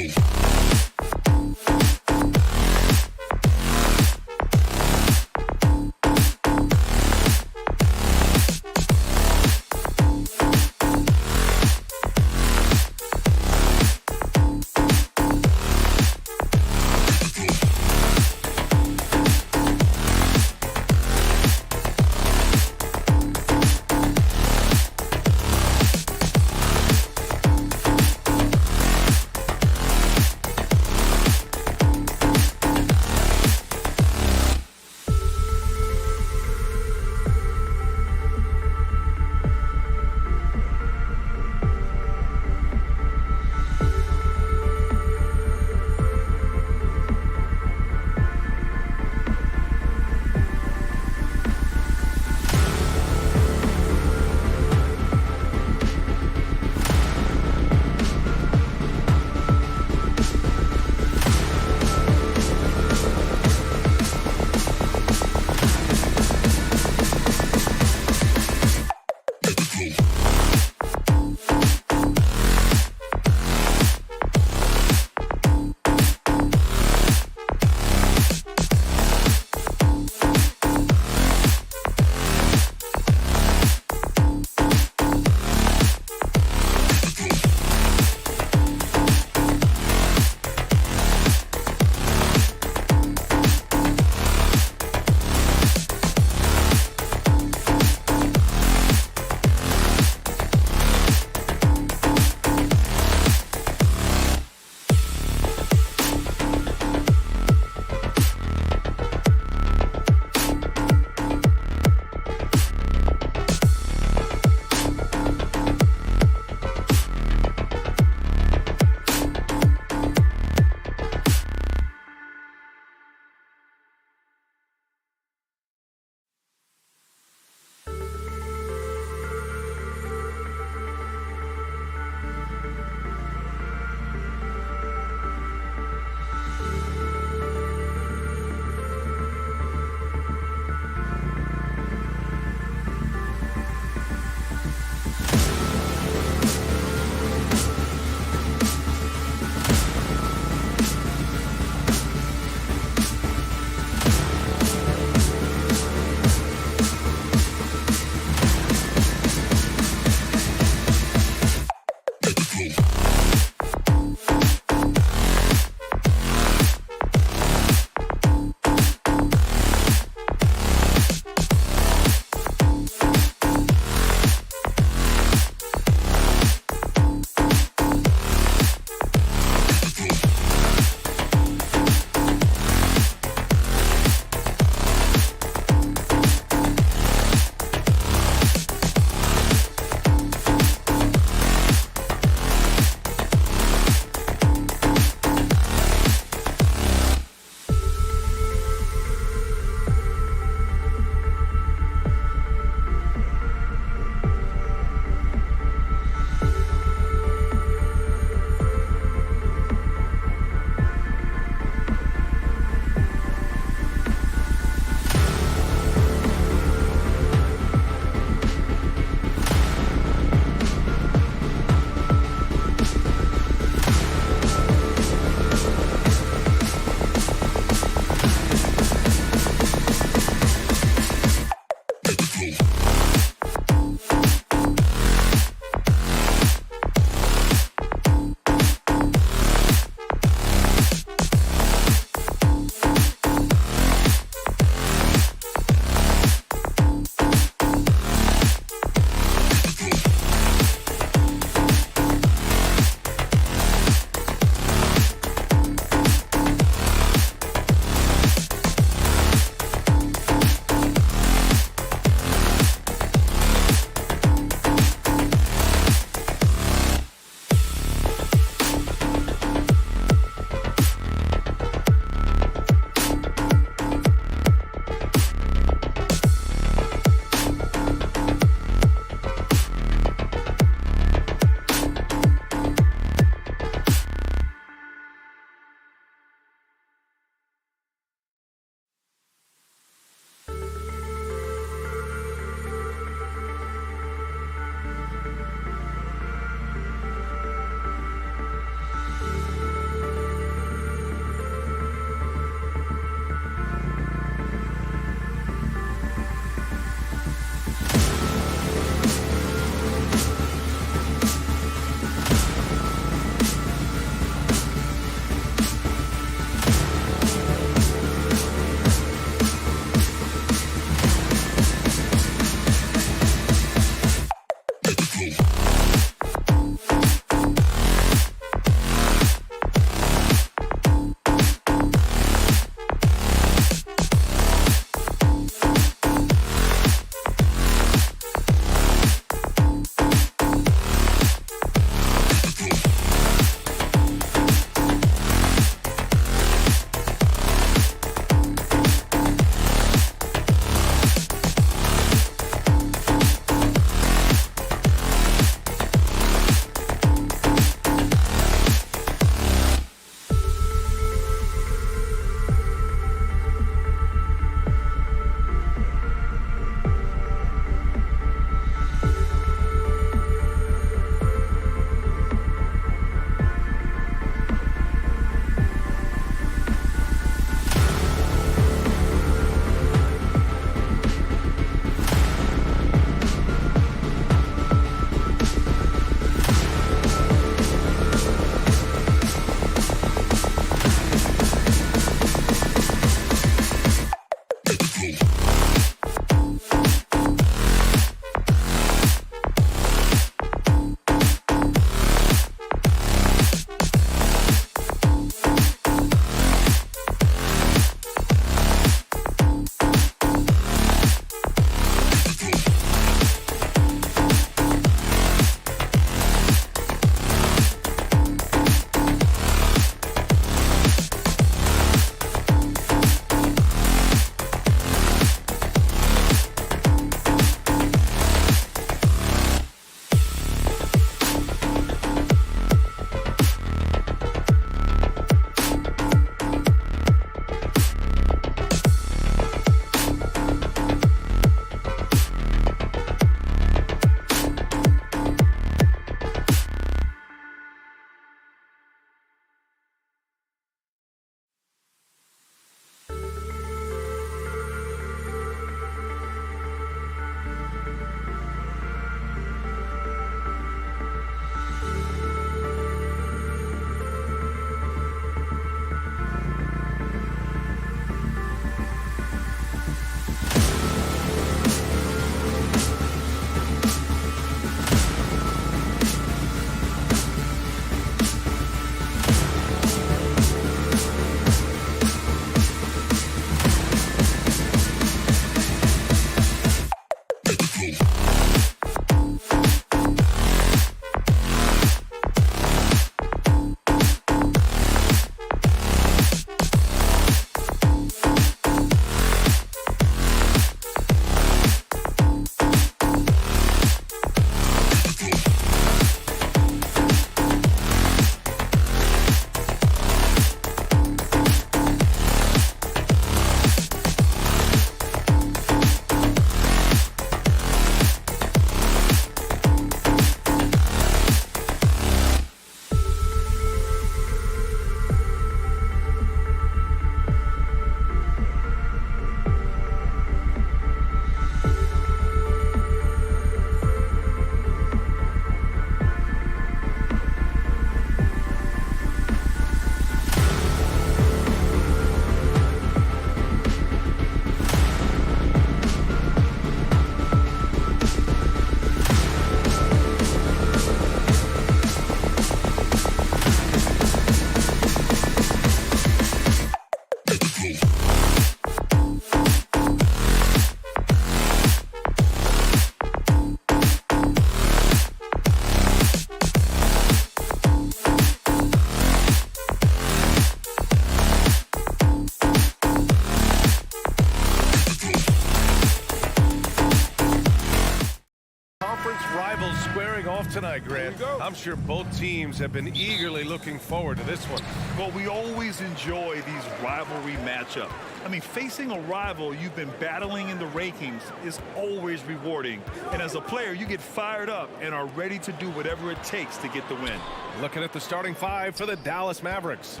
G: rivals squaring off tonight, Grant. I'm sure both teams have been eagerly looking forward to this one.
I: Well, we always enjoy these rivalry matchups. I mean, facing a rival you've been battling in the rankings is always rewarding. And as a player, you get fired up and are ready to do whatever it takes to get the win.
G: Looking at the starting five for the Dallas Mavericks.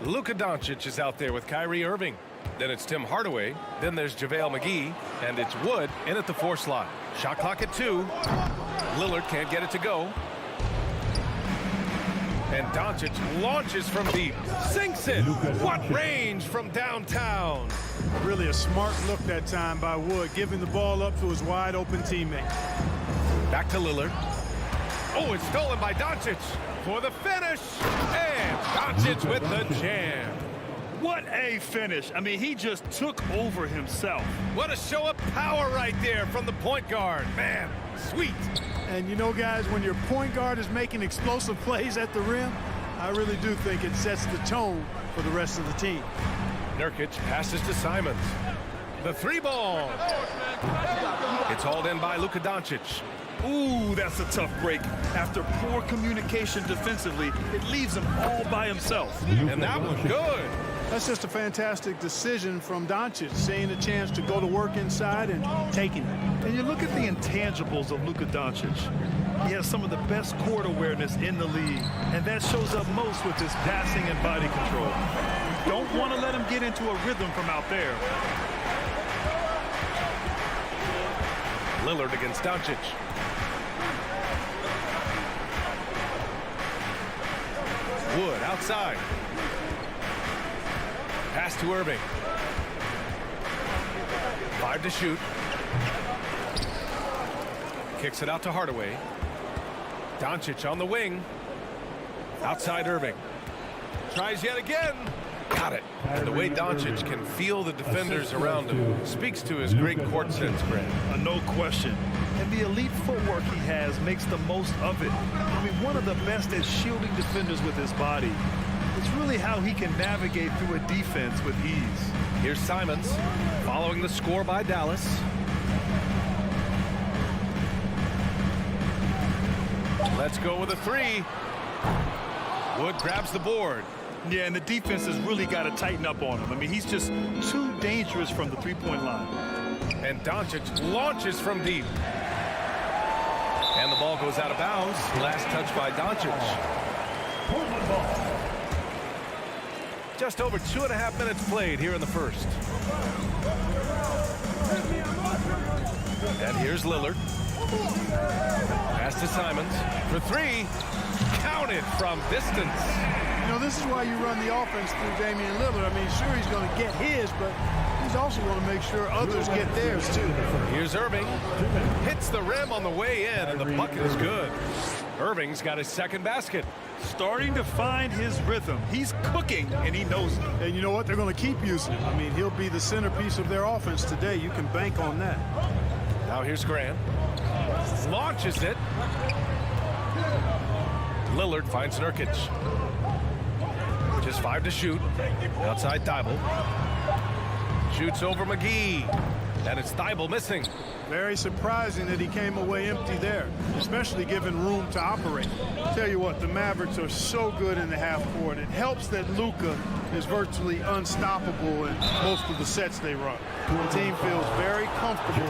G: Luka Doncic is out there with Kyrie Irving. Then it's Tim Hardaway. Then there's JaVale McGee. And it's Wood in at the 4 slot. Shot clock at 2. Lillard can't get it to go. And Doncic launches from deep. Sinks it. What range from downtown.
L: Really a smart look that time by Wood, giving the ball up to his wide open teammate.
G: Back to Lillard. Oh, it's stolen by Doncic for the finish. And Doncic with the jam.
I: What a finish. I mean, he just took over himself.
G: What a show of power right there from the point guard. Man, sweet.
L: And you know, guys, when your point guard is making explosive plays at the rim, I really do think it sets the tone for the rest of the team.
G: Nurkic passes to Simons. The 3 ball. It's hauled in by Luka Doncic.
I: Ooh, that's a tough break. After poor communication defensively, it leaves him all by himself.
G: And that was good.
L: That's just a fantastic decision from Doncic, seeing a chance to go to work inside and taking it.
I: And you look at the intangibles of Luka Doncic. He has some of the best court awareness in the league, and that shows up most with his passing and body control. You don't want to let him get into a rhythm from out there.
G: Lillard against Doncic. Wood outside. Pass to Irving. 5 to shoot. Kicks it out to Hardaway. Doncic on the wing. Outside Irving. Tries yet again. Got it. And the way Doncic can feel the defenders around him speaks to his great court sense, Grant.
I: No question. And the elite footwork he has makes the most of it. I mean, one of the best at shielding defenders with his body. It's really how he can navigate through a defense with ease.
G: Here's Simons following the score by Dallas. Let's go with a 3. Wood grabs the board.
I: Yeah, and the defense has really got to tighten up on him. I mean, he's just too dangerous from the three-point line.
G: And Doncic launches from deep. And the ball goes out of bounds. Last touch by Doncic. Just over 2.5 minutes played here in the first. And here's Lillard. Pass to Simons for 3. Counted from distance.
L: You know, this is why you run the offense through Damian Lillard. I mean, sure, he's going to get his, but he's also going to make sure others get theirs, too.
G: Here's Irving. Hits the rim on the way in, and the bucket is good. Irving's got his second basket.
I: Starting to find his rhythm. He's cooking, and he knows it.
L: And you know what? They're going to keep using him. I mean, he'll be the centerpiece of their offense today. You can bank on that.
G: Now here's Grant. Launches it. Lillard finds Nurkic. Just 5 to shoot. Outside Thibault. Shoots over McGee. And it's Thibault missing.
L: Very surprising that he came away empty there, especially given room to operate. Tell you what, the Mavericks are so good in the half court. It helps that Luka is virtually unstoppable in most of the sets they run. The team feels very comfortable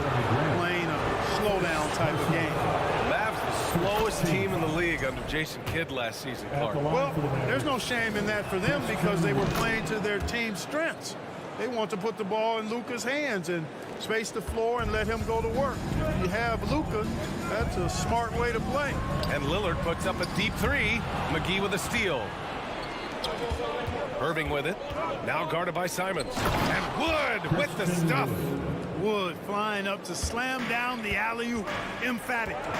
L: playing a slowdown type of game.
G: The Mavs, the slowest team in the league under Jason Kidd last season, Clark.
L: Well, there's no shame in that for them because they were playing to their team's strengths. They want to put the ball in Luka's hands and space the floor and let him go to work. If you have Luka, that's a smart way to play.
G: And Lillard puts up a deep 3. McGee with a steal. Irving with it. Now guarded by Simons. And Wood with the stuff.
L: Wood flying up to slam down the alley-oop emphatically.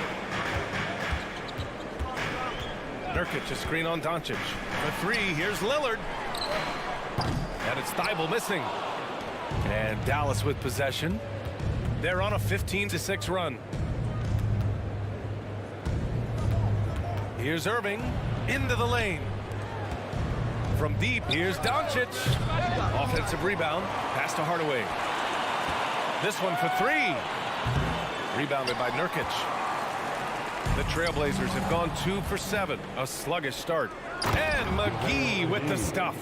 G: Nurkic, a screen on Doncic. The 3, here's Lillard. And it's Thibault missing. And Dallas with possession. They're on a 15-6 run. Here's Irving into the lane. From deep, here's Doncic. Offensive rebound. Pass to Hardaway. This one for 3. Rebounded by Nurkic. The Trailblazers have gone 2 for 7. A sluggish start. And McGee with the stuff.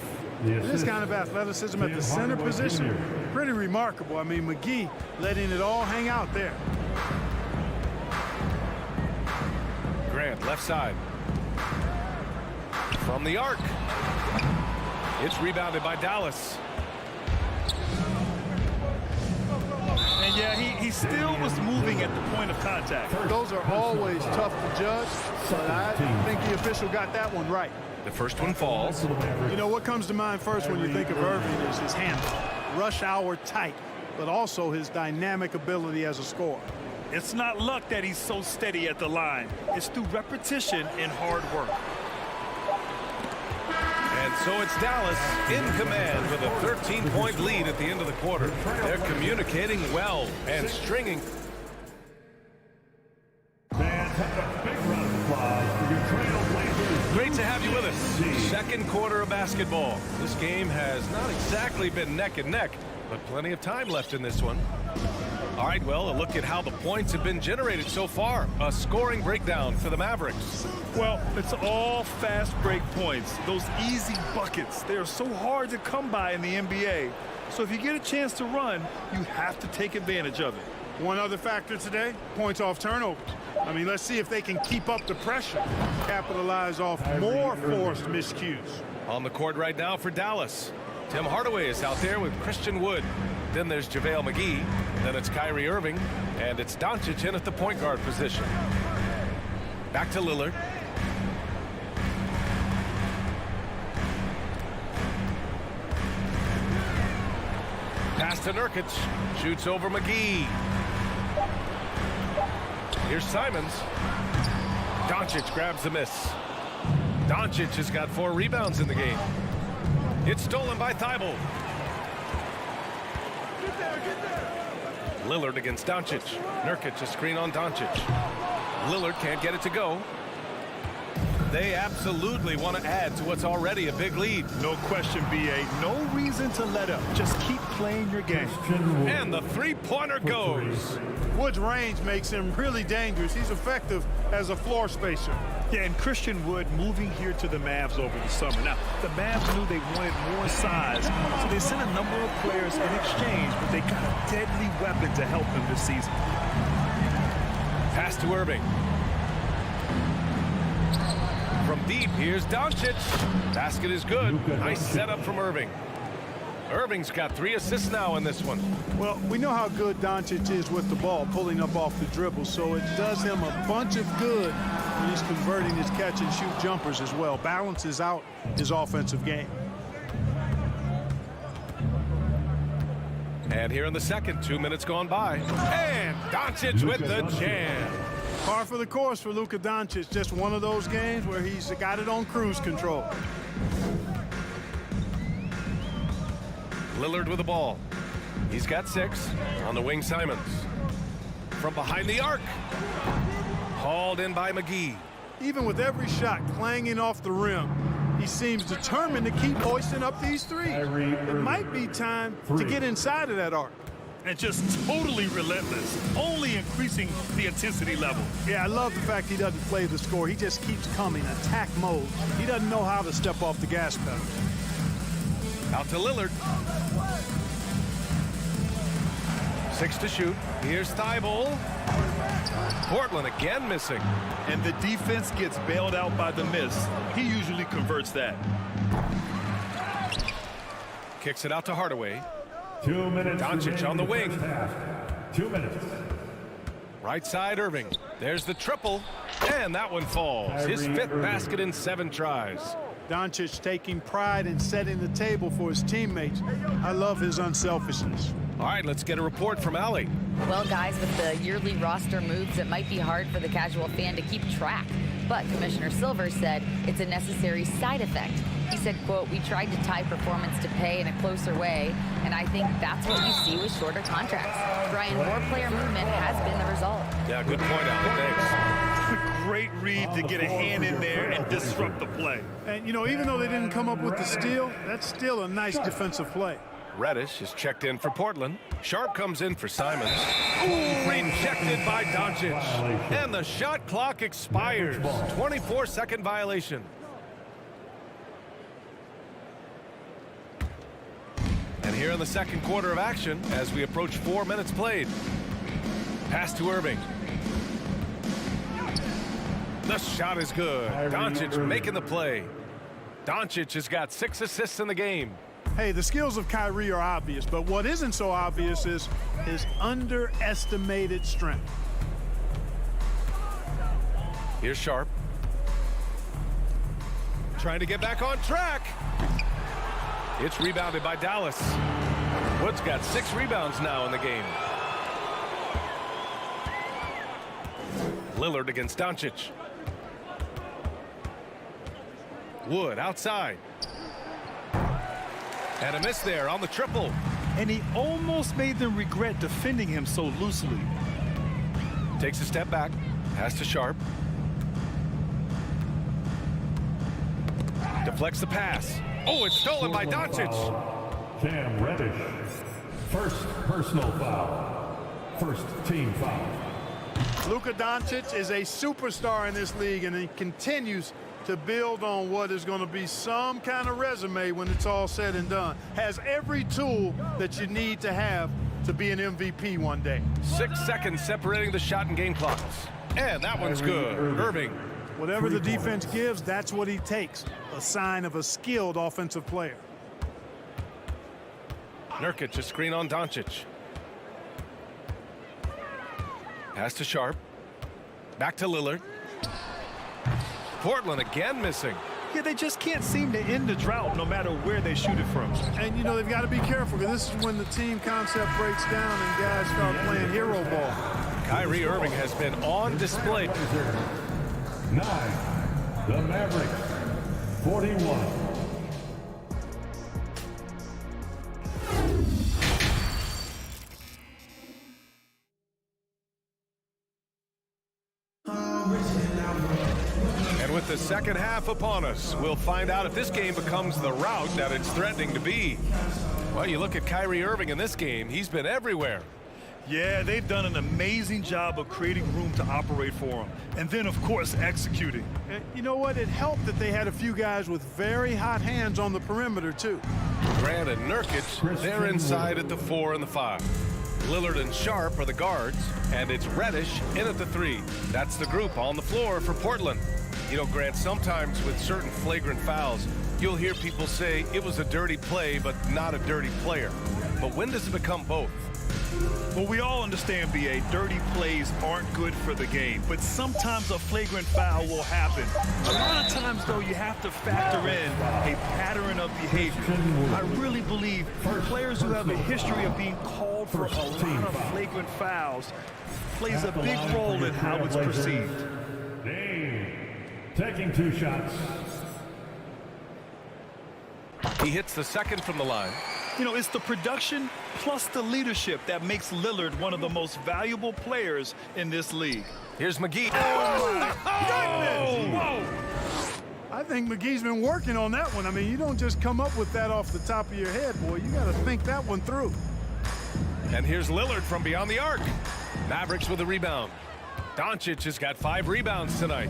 L: This kind of athleticism at the center position, pretty remarkable. I mean, McGee letting it all hang out there.
G: Grant, left side. From the arc. It's rebounded by Dallas.
I: And yeah, he still was moving at the point of contact.
L: Those are always tough to judge, but I think the official got that one right.
G: The first one falls.
L: You know, what comes to mind first when you think of Irving is his handle. Rush hour tight, but also his dynamic ability as a scorer.
I: It's not luck that he's so steady at the line. It's through repetition and hard work.
G: And so it's Dallas in command with a 13-point lead at the end of the quarter. They're communicating well and stringing.
F: Fans, have a big round of applause for your Trailblazers.
G: Great to have you with us. Second quarter of basketball. This game has not exactly been neck and neck, but plenty of time left in this one. All right, well, a look at how the points have been generated so far. A scoring breakdown for the Mavericks.
I: Well, it's all fast break points. Those easy buckets, they are so hard to come by in the NBA. So if you get a chance to run, you have to take advantage of it.
L: One other factor today, points off turnovers. I mean, let's see if they can keep up the pressure, capitalize off more forced miscues.
G: On the court right now for Dallas. Tim Hardaway is out there with Christian Wood. Then there's JaVale McGee. Then it's Kyrie Irving. And it's Doncic in at the point guard position. Back to Lillard. Pass to Nurkic. Shoots over McGee. Here's Simons. Doncic grabs the miss. Doncic has got 4 rebounds in the game. It's stolen by Thibault. Lillard against Doncic. Nurkic, a screen on Doncic. Lillard can't get it to go. They absolutely want to add to what's already a big lead.
I: No question, B.A. No reason to let up. Just keep playing your game.
G: And the three-pointer goes.
L: Wood's range makes him really dangerous. He's effective as a floor spacer.
I: Yeah, and Christian Wood moving here to the Mavs over the summer. Now, the Mavs knew they wanted more size, so they sent a number of players in exchange, but they got a deadly weapon to help them this season.
G: Pass to Irving. From deep, here's Doncic. Basket is good. Nice setup from Irving. Irving's got 3 assists now in this one.
L: Well, we know how good Doncic is with the ball, pulling up off the dribble, so it does him a bunch of good when he's converting his catch-and-shoot jumpers as well. Balances out his offensive game.
G: And here in the second, 2 minutes gone by. And Doncic with the jam.
L: Par for the course for Luka Doncic. Just one of those games where he's got it on cruise control.
G: Lillard with the ball. He's got 6. On the wing, Simons. From behind the arc. Hauled in by McGee.
L: Even with every shot clanging off the rim, he seems determined to keep hoisting up these threes. It might be time to get inside of that arc.
I: And just totally relentless, only increasing the intensity level.
L: Yeah, I love the fact he doesn't play the score. He just keeps coming, attack mode. He doesn't know how to step off the gas pedal.
G: Out to Lillard. 6 to shoot. Here's Thibault. Portland again missing.
I: And the defense gets bailed out by the miss. He usually converts that.
G: Kicks it out to Hardaway.
F: 2 minutes.
G: Doncic on the wing.
F: 2 minutes.
G: Right side, Irving. There's the triple. And that one falls. His 5th basket in 7 tries.
L: Doncic taking pride in setting the table for his teammates. I love his unselfishness.
G: All right, let's get a report from Allie.
J: Well, guys, with the yearly roster moves, it might be hard for the casual fan to keep track. But Commissioner Silver said it's a necessary side effect. He said, quote, "We tried to tie performance to pay in a closer way, and I think that's what you see with shorter contracts." Brian, more player movement has been the result.
G: Yeah, good point, Allie. Thanks.
I: Great read to get a hand in there and disrupt the play.
L: And, you know, even though they didn't come up with the steal, that's still a nice defensive play.
G: Reddish is checked in for Portland. Sharp comes in for Simons. Ooh, rejected by Doncic. And the shot clock expires. 24-second violation. And here in the second quarter of action, as we approach 4 minutes played. Pass to Irving. The shot is good. Doncic making the play. Doncic has got 6 assists in the game.
L: Hey, the skills of Kyrie are obvious, but what isn't so obvious is his underestimated strength.
G: Here's Sharp. Trying to get back on track. It's rebounded by Dallas. Wood's got 6 rebounds now in the game. Lillard against Doncic. Wood outside. And a miss there on the triple.
I: And he almost made them regret defending him so loosely.
G: Takes a step back. Pass to Sharp. Deflects the pass. Oh, it's stolen by Doncic.
F: Cam Reddish. First personal foul. First team foul.
L: Luka Doncic is a superstar in this league, and he continues to build on what is going to be some kind of resume when it's all said and done. Has every tool that you need to have to be an MVP one day.
G: 6 seconds separating the shot and game clocks. And that one's good. Irving.
L: Whatever the defense gives, that's what he takes. A sign of a skilled offensive player.
G: Nurkic, a screen on Doncic. Pass to Sharp. Back to Lillard. Portland again missing.
I: Yeah, they just can't seem to end the drought no matter where they shoot it from.
L: And, you know, they've got to be careful, because this is when the team concept breaks down and guys start playing hero ball.
G: Kyrie Irving has been on display.
F: 9. The Mavericks. 41.
G: And with the second half upon us, we'll find out if this game becomes the rout that it's threatening to be. Well, you look at Kyrie Irving in this game, he's been everywhere.
I: Yeah, they've done an amazing job of creating room to operate for him. And then, of course, executing.
L: And you know what? It helped that they had a few guys with very hot hands on the perimeter, too.
G: Grant and Nurkic, they're inside at the 4 and the 5. Lillard and Sharp are the guards, and it's Reddish in at the 3. That's the group on the floor for Portland. You know, Grant, sometimes with certain flagrant fouls, you'll hear people say it was a dirty play, but not a dirty player. But when does it become both?
I: Well, we all understand, B.A., dirty plays aren't good for the game, but sometimes a flagrant foul will happen. A lot of times, though, you have to factor in a pattern of behavior. I really believe players who have a history of being called for a lot of flagrant fouls plays a big role in how it's perceived.
F: Dame taking 2 shots.
G: He hits the second from the line.
I: You know, it's the production plus the leadership that makes Lillard one of the most valuable players in this league.
G: Here's McGee.
L: Oh, my goodness! Whoa! I think McGee's been working on that one. I mean, you don't just come up with that off the top of your head, boy. You got to think that one through.
G: And here's Lillard from beyond the arc. Mavericks with a rebound. Doncic has got 5 rebounds tonight.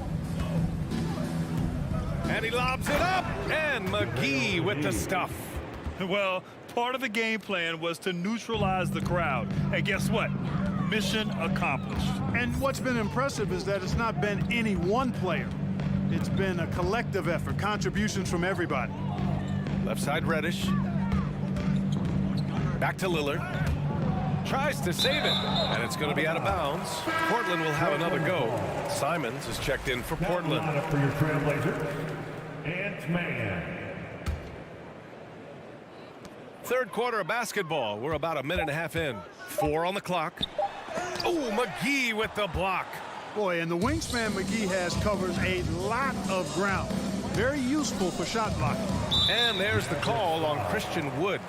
G: And he lobs it up. And McGee with the stuff.
I: Well, part of the game plan was to neutralize the crowd. And guess what? Mission accomplished.
L: And what's been impressive is that it's not been any one player. It's been a collective effort, contributions from everybody.
G: Left side Reddish. Back to Lillard. Tries to save it. And it's going to be out of bounds. Portland will have another go. Simons is checked in for Portland.
F: For your trailblazer, Ant-Man.
G: Third quarter of basketball. We're about a minute and a half in. 4 on the clock. Oh, McGee with the block.
L: Boy, and the wingspan McGee has covers a lot of ground. Very useful for shot blocking.
G: And there's the call on Christian Wood.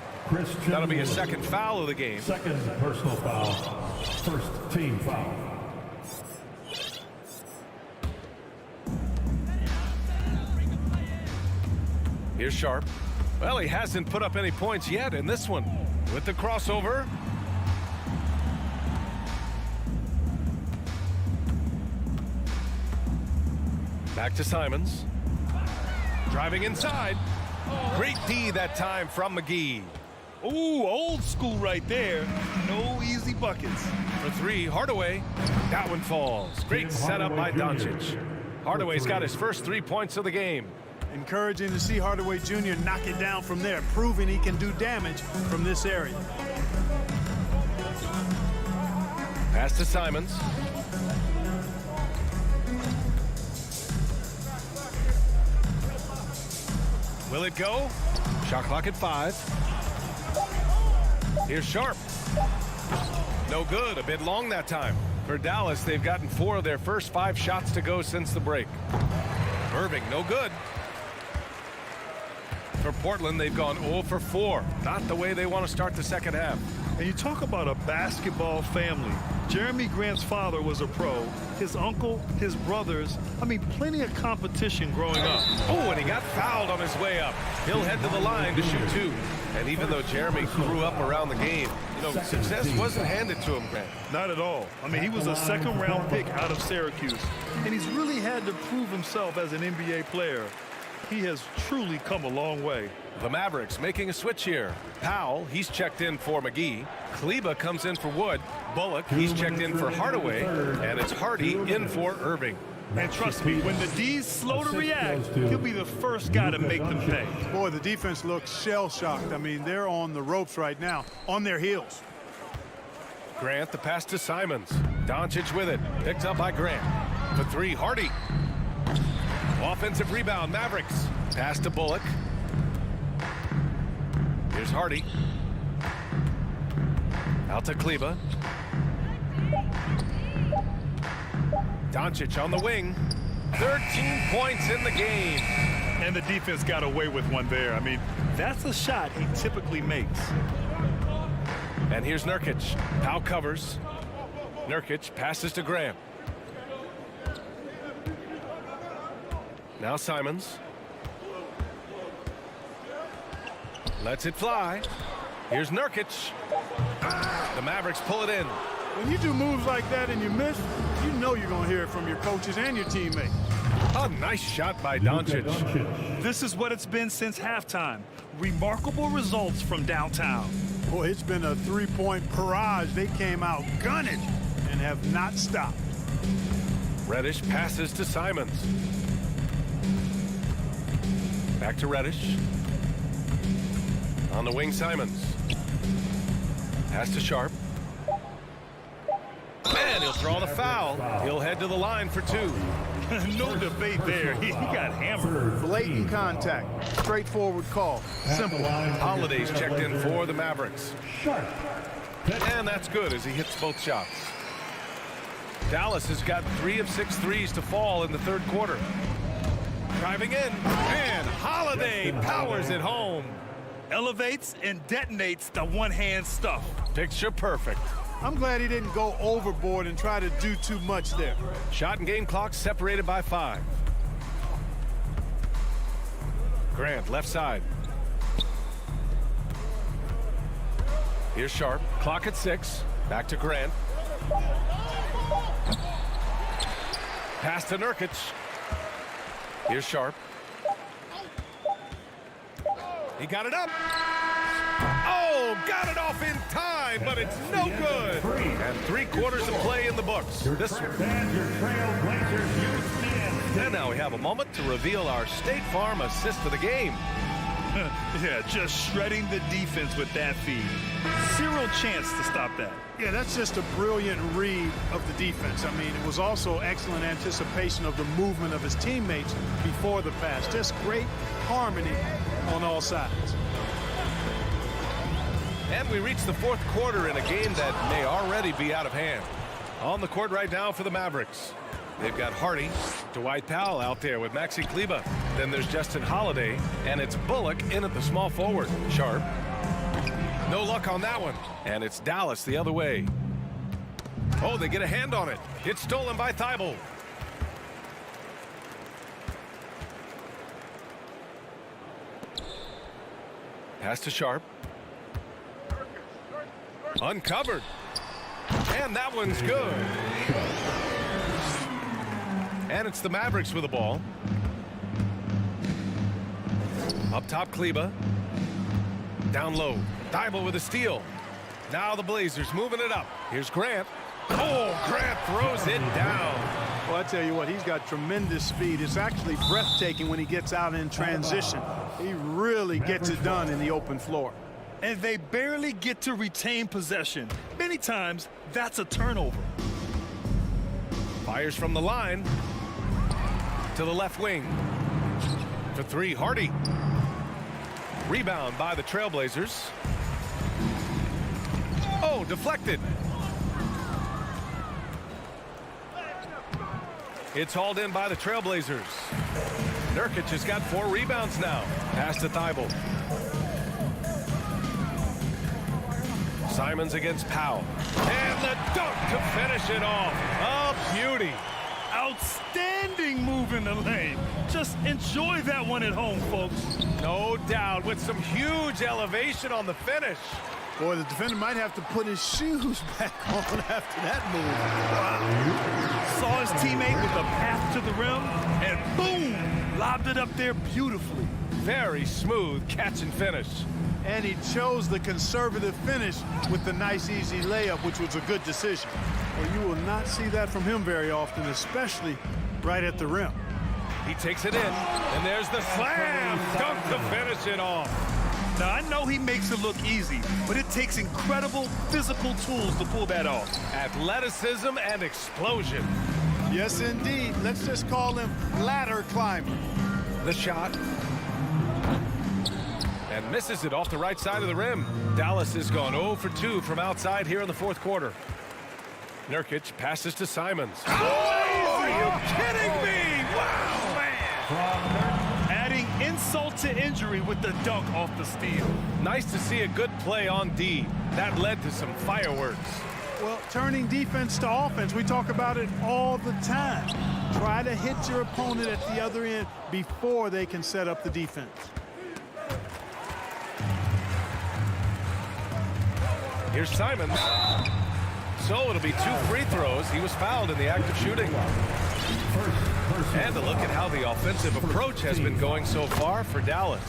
G: That'll be a second foul of the game.
F: Second personal foul. First team foul.
G: Here's Sharp. Well, he hasn't put up any points yet in this one. with the crossover. Back to Simons. Driving inside. Great D that time from McGee.
I: Ooh, old school right there. No easy buckets.
G: For three, Hardaway. That one falls. Great setup by Doncic. Hardaway's got his first 3 points of the game.
L: Encouraging to see Hardaway Jr. knock it down from there, proving he can do damage from this area.
G: Pass to Simons. Will it go? Shot clock at 5. Here's Sharp. No good. A bit long that time. For Dallas, they've gotten 4 of their first 5 shots to go since the break. Irving, no good. For Portland, they've gone 0 for 4. Not the way they want to start the second half.
I: And you talk about a basketball family. Jeremy Grant's father was a pro. His uncle, his brothers. I mean, plenty of competition growing up.
G: Oh, and he got fouled on his way up. He'll head to the line to shoot 2. And even though Jeremy grew up around the game, you know, success wasn't handed to him, Grant.
I: Not at all. I mean, he was a second-round pick out of Syracuse. And he's really had to prove himself as an NBA player. He has truly come a long way.
G: The Mavericks making a switch here. Powell, he's checked in for McGee. Kleba comes in for Wood. Bullock, he's checked in for Hardaway. And it's Hardy in for Irving.
I: And trust me, when the D's slow to react, he'll be the first guy to make them pay.
L: Boy, the defense looks shell-shocked. I mean, they're on the ropes right now, on their heels.
G: Grant, the pass to Simons. Doncic with it. Picked up by Grant. For 3, Hardy. Offensive rebound, Mavericks. Pass to Bullock. Here's Hardy. Out to Kleba. Doncic on the wing. 13 points in the game.
I: And the defense got away with one there. I mean, that's a shot he typically makes.
G: And here's Nurkic. Powell covers. Nurkic passes to Graham. Now Simons. Lets it fly. Here's Nurkic. The Mavericks pull it in.
L: When you do moves like that and you miss, you know you're going to hear it from your coaches and your teammates.
G: A nice shot by Doncic.
I: This is what it's been since halftime. Remarkable results from downtown.
L: Boy, it's been a three-point barrage. They came out gunning and have not stopped.
G: Reddish passes to Simons. Back to Reddish. On the wing, Simons. Pass to Sharp. And he'll draw the foul. He'll head to the line for 2.
I: No debate there. He got hammered.
L: Blatant contact. Straightforward call. Simple.
G: Holiday's checked in for the Mavericks. And that's good as he hits both shots. Dallas has got 3 of 6 threes to fall in the third quarter. Driving in. And Holiday powers it home.
I: Elevates and detonates the one-hand stuff.
G: Picture perfect.
L: I'm glad he didn't go overboard and try to do too much there.
G: Shot and game clock separated by 5. Grant, left side. Here's Sharp. Clock at 6. Back to Grant. Pass to Nurkic. Here's Sharp. He got it up. Oh, got it off in time, but it's no good. And 3 quarters of play in the books. This one. And now we have a moment to reveal our State Farm assist of the game.
I: Yeah, just shredding the defense with that feed. Zero chance to stop that.
L: Yeah, that's just a brilliant read of the defense. I mean, it was also excellent anticipation of the movement of his teammates before the pass. Just great harmony on all sides.
G: And we reach the fourth quarter in a game that may already be out of hand. On the court right now for the Mavericks. They've got Hardy, Dwight Powell out there with Maxi Kleba. Then there's Justin Holiday, and it's Bullock in at the small forward. Sharp. No luck on that one. And it's Dallas the other way. Oh, they get a hand on it. It's stolen by Thibault. Pass to Sharp. Uncovered. And that one's good. And it's the Mavericks with the ball. Up top, Kleba. Down low. Thibault with a steal. Now the Blazers moving it up. Here's Grant. Oh, Grant throws it down.
L: Well, I tell you what, he's got tremendous speed. It's actually breathtaking when he gets out in transition. He really gets it done in the open floor.
I: And they barely get to retain possession. Many times, that's a turnover.
G: Fires from the line to the left wing. For three, Hardy. Rebound by the Trailblazers. Oh, deflected. It's hauled in by the Trailblazers. Nurkic has got 4 rebounds now. Pass to Thibault. Simons against Powell. And the dunk to finish it off. A beauty.
I: Outstanding move in the lane. Just enjoy that one at home, folks.
G: No doubt, with some huge elevation on the finish.
L: Boy, the defender might have to put his shoes back on after that move.
I: Wow. Saw his teammate with a path to the rim, and boom, lobbed it up there beautifully.
G: Very smooth catch and finish.
L: And he chose the conservative finish with the nice, easy layup, which was a good decision. Well, you will not see that from him very often, especially right at the rim.
G: He takes it in, and there's the slam dunk to finish it off.
I: Now, I know he makes it look easy, but it takes incredible physical tools to pull that off.
G: Athleticism and explosion.
L: Yes, indeed. Let's just call him ladder climber.
G: The shot. And misses it off the right side of the rim. Dallas has gone 0 for 2 from outside here in the fourth quarter. Nurkic passes to Simons.
I: Oh, are you kidding me? Wow, man. Adding insult to injury with the dunk off the steal.
G: Nice to see a good play on D. That led to some fireworks.
L: Well, turning defense to offense, we talk about it all the time. Try to hit your opponent at the other end before they can set up the defense.
G: Here's Simons. So it'll be 2 free throws. He was fouled in the act of shooting. And to look at how the offensive approach has been going so far for Dallas.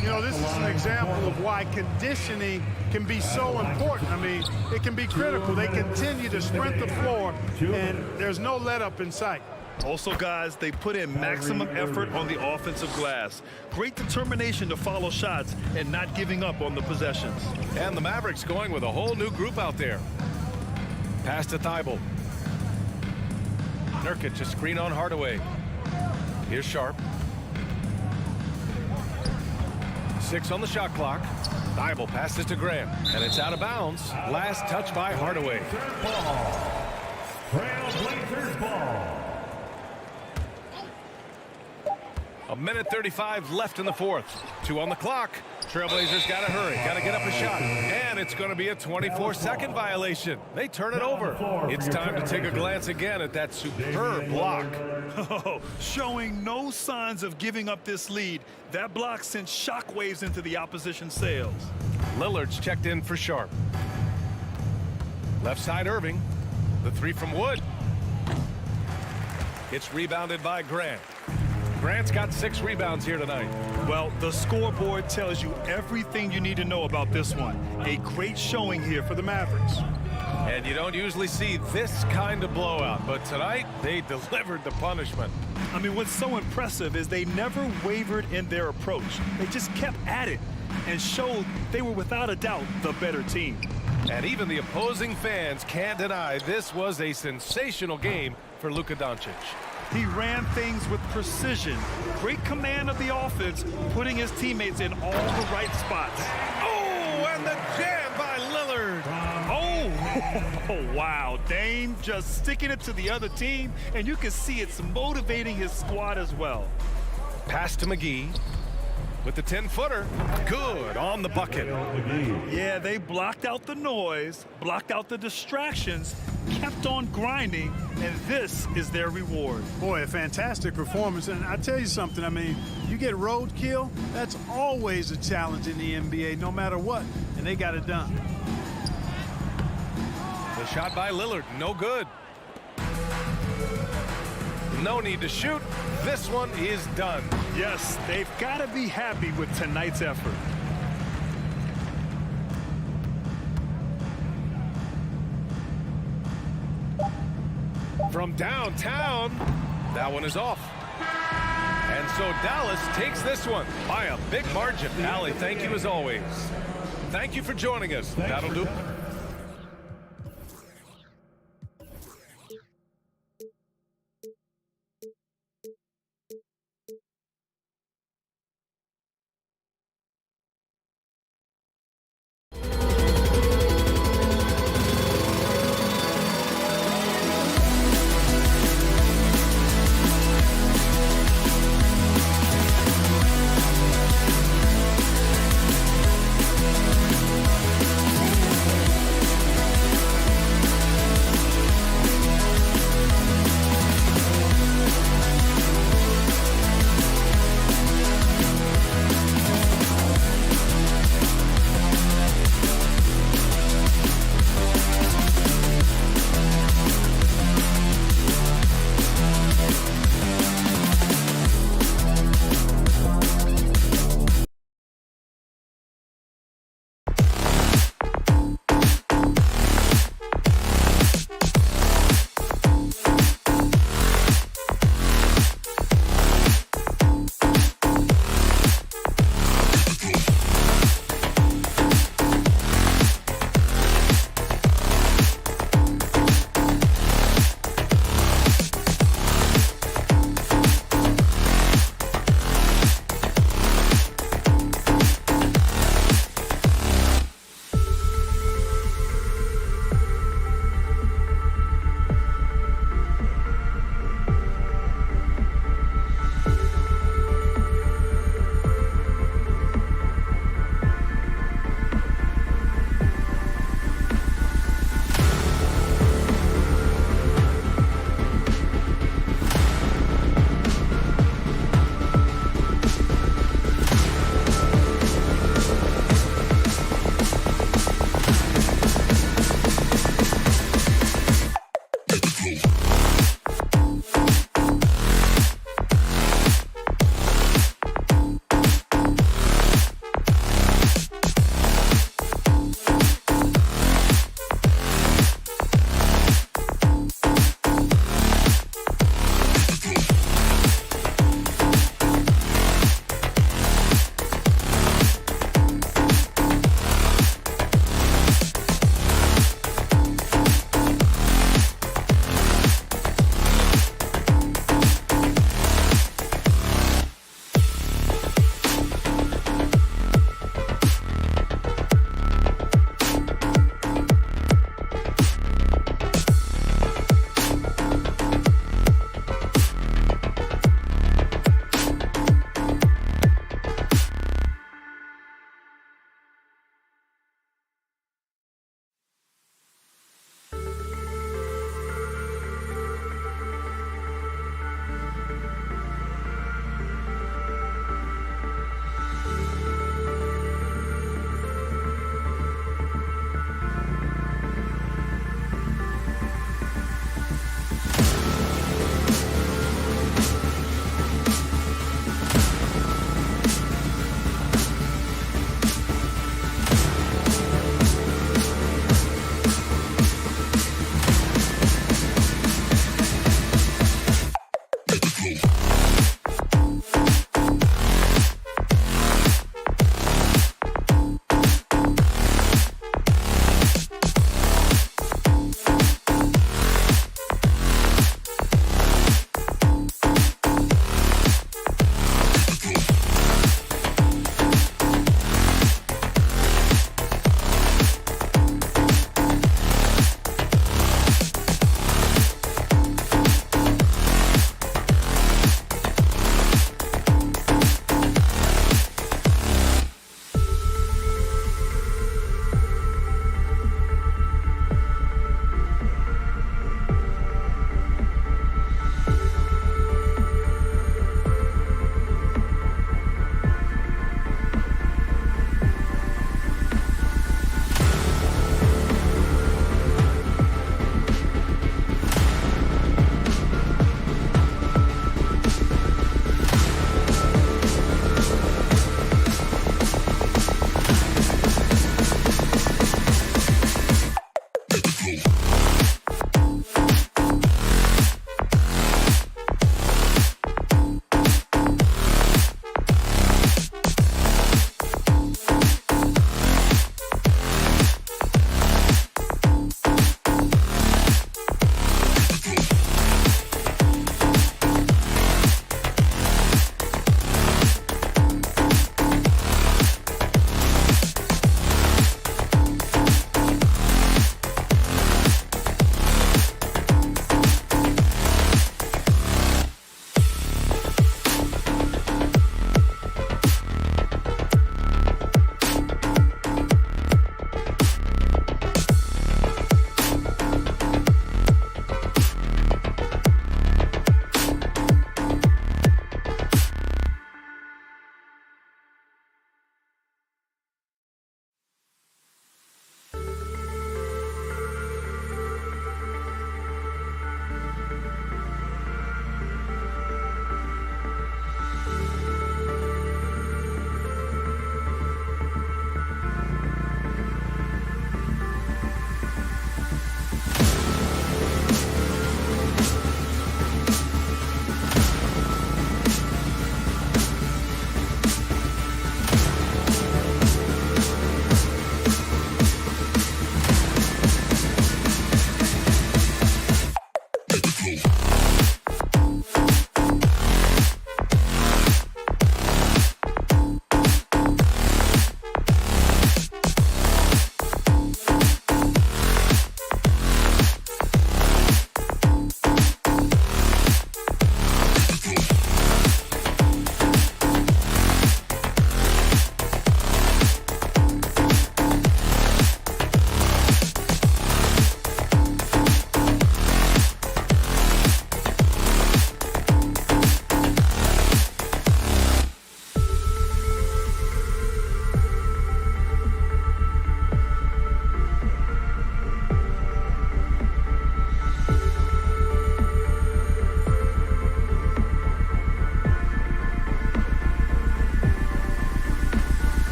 L: You know, this is an example of why conditioning can be so important. I mean, it can be critical. They continue to sprint the floor, and there's no let-up in sight.
I: Also, guys, they put in maximum effort on the offensive glass. Great determination to follow shots and not giving up on the possessions.
G: And the Mavericks going with a whole new group out there. Pass to Thibault. Nurkic, a screen on Hardaway. Here's Sharp. 6 on the shot clock. Thibault passes to Grant, and it's out of bounds. Last touch by Hardaway.
F: Trailblazers ball.
G: 1:35 left in the fourth. 2 on the clock. Trailblazers got to hurry. Got to get up a shot. And it's going to be a 24-second violation. They turn it over. It's time to take a glance again at that superb block.
I: Oh, showing no signs of giving up this lead. That block sent shockwaves into the opposition sails.
G: Lillard's checked in for Sharp. Left side Irving. The 3 from Wood. It's rebounded by Grant. Grant's got 6 rebounds here tonight.
I: Well, the scoreboard tells you everything you need to know about this one. A great showing here for the Mavericks.
G: And you don't usually see this kind of blowout, but tonight they delivered the punishment.
I: I mean, what's so impressive is they never wavered in their approach. They just kept at it and showed they were without a doubt the better team.
G: And even the opposing fans can't deny this was a sensational game for Luka Doncic.
I: He ran things with precision. Great command of the offense, putting his teammates in all the right spots.
G: Oh, and the jam by Lillard.
I: Oh, wow. Dame just sticking it to the other team, and you can see it's motivating his squad as well.
G: Pass to McGee with the 10-footer. Good on the bucket.
I: Yeah, they blocked out the noise, blocked out the distractions, kept on grinding, and this is their reward.
L: Boy, a fantastic performance. And I tell you something, I mean, you get roadkill, that's always a challenge in the NBA, no matter what, and they got it done.
G: Shot by Lillard, no good. No need to shoot. This one is done.
I: Yes, they've got to be happy with tonight's effort.
G: From downtown, that one is off. And so Dallas takes this one by a big margin. Allie, thank you as always. Thank you for joining us. That'll do.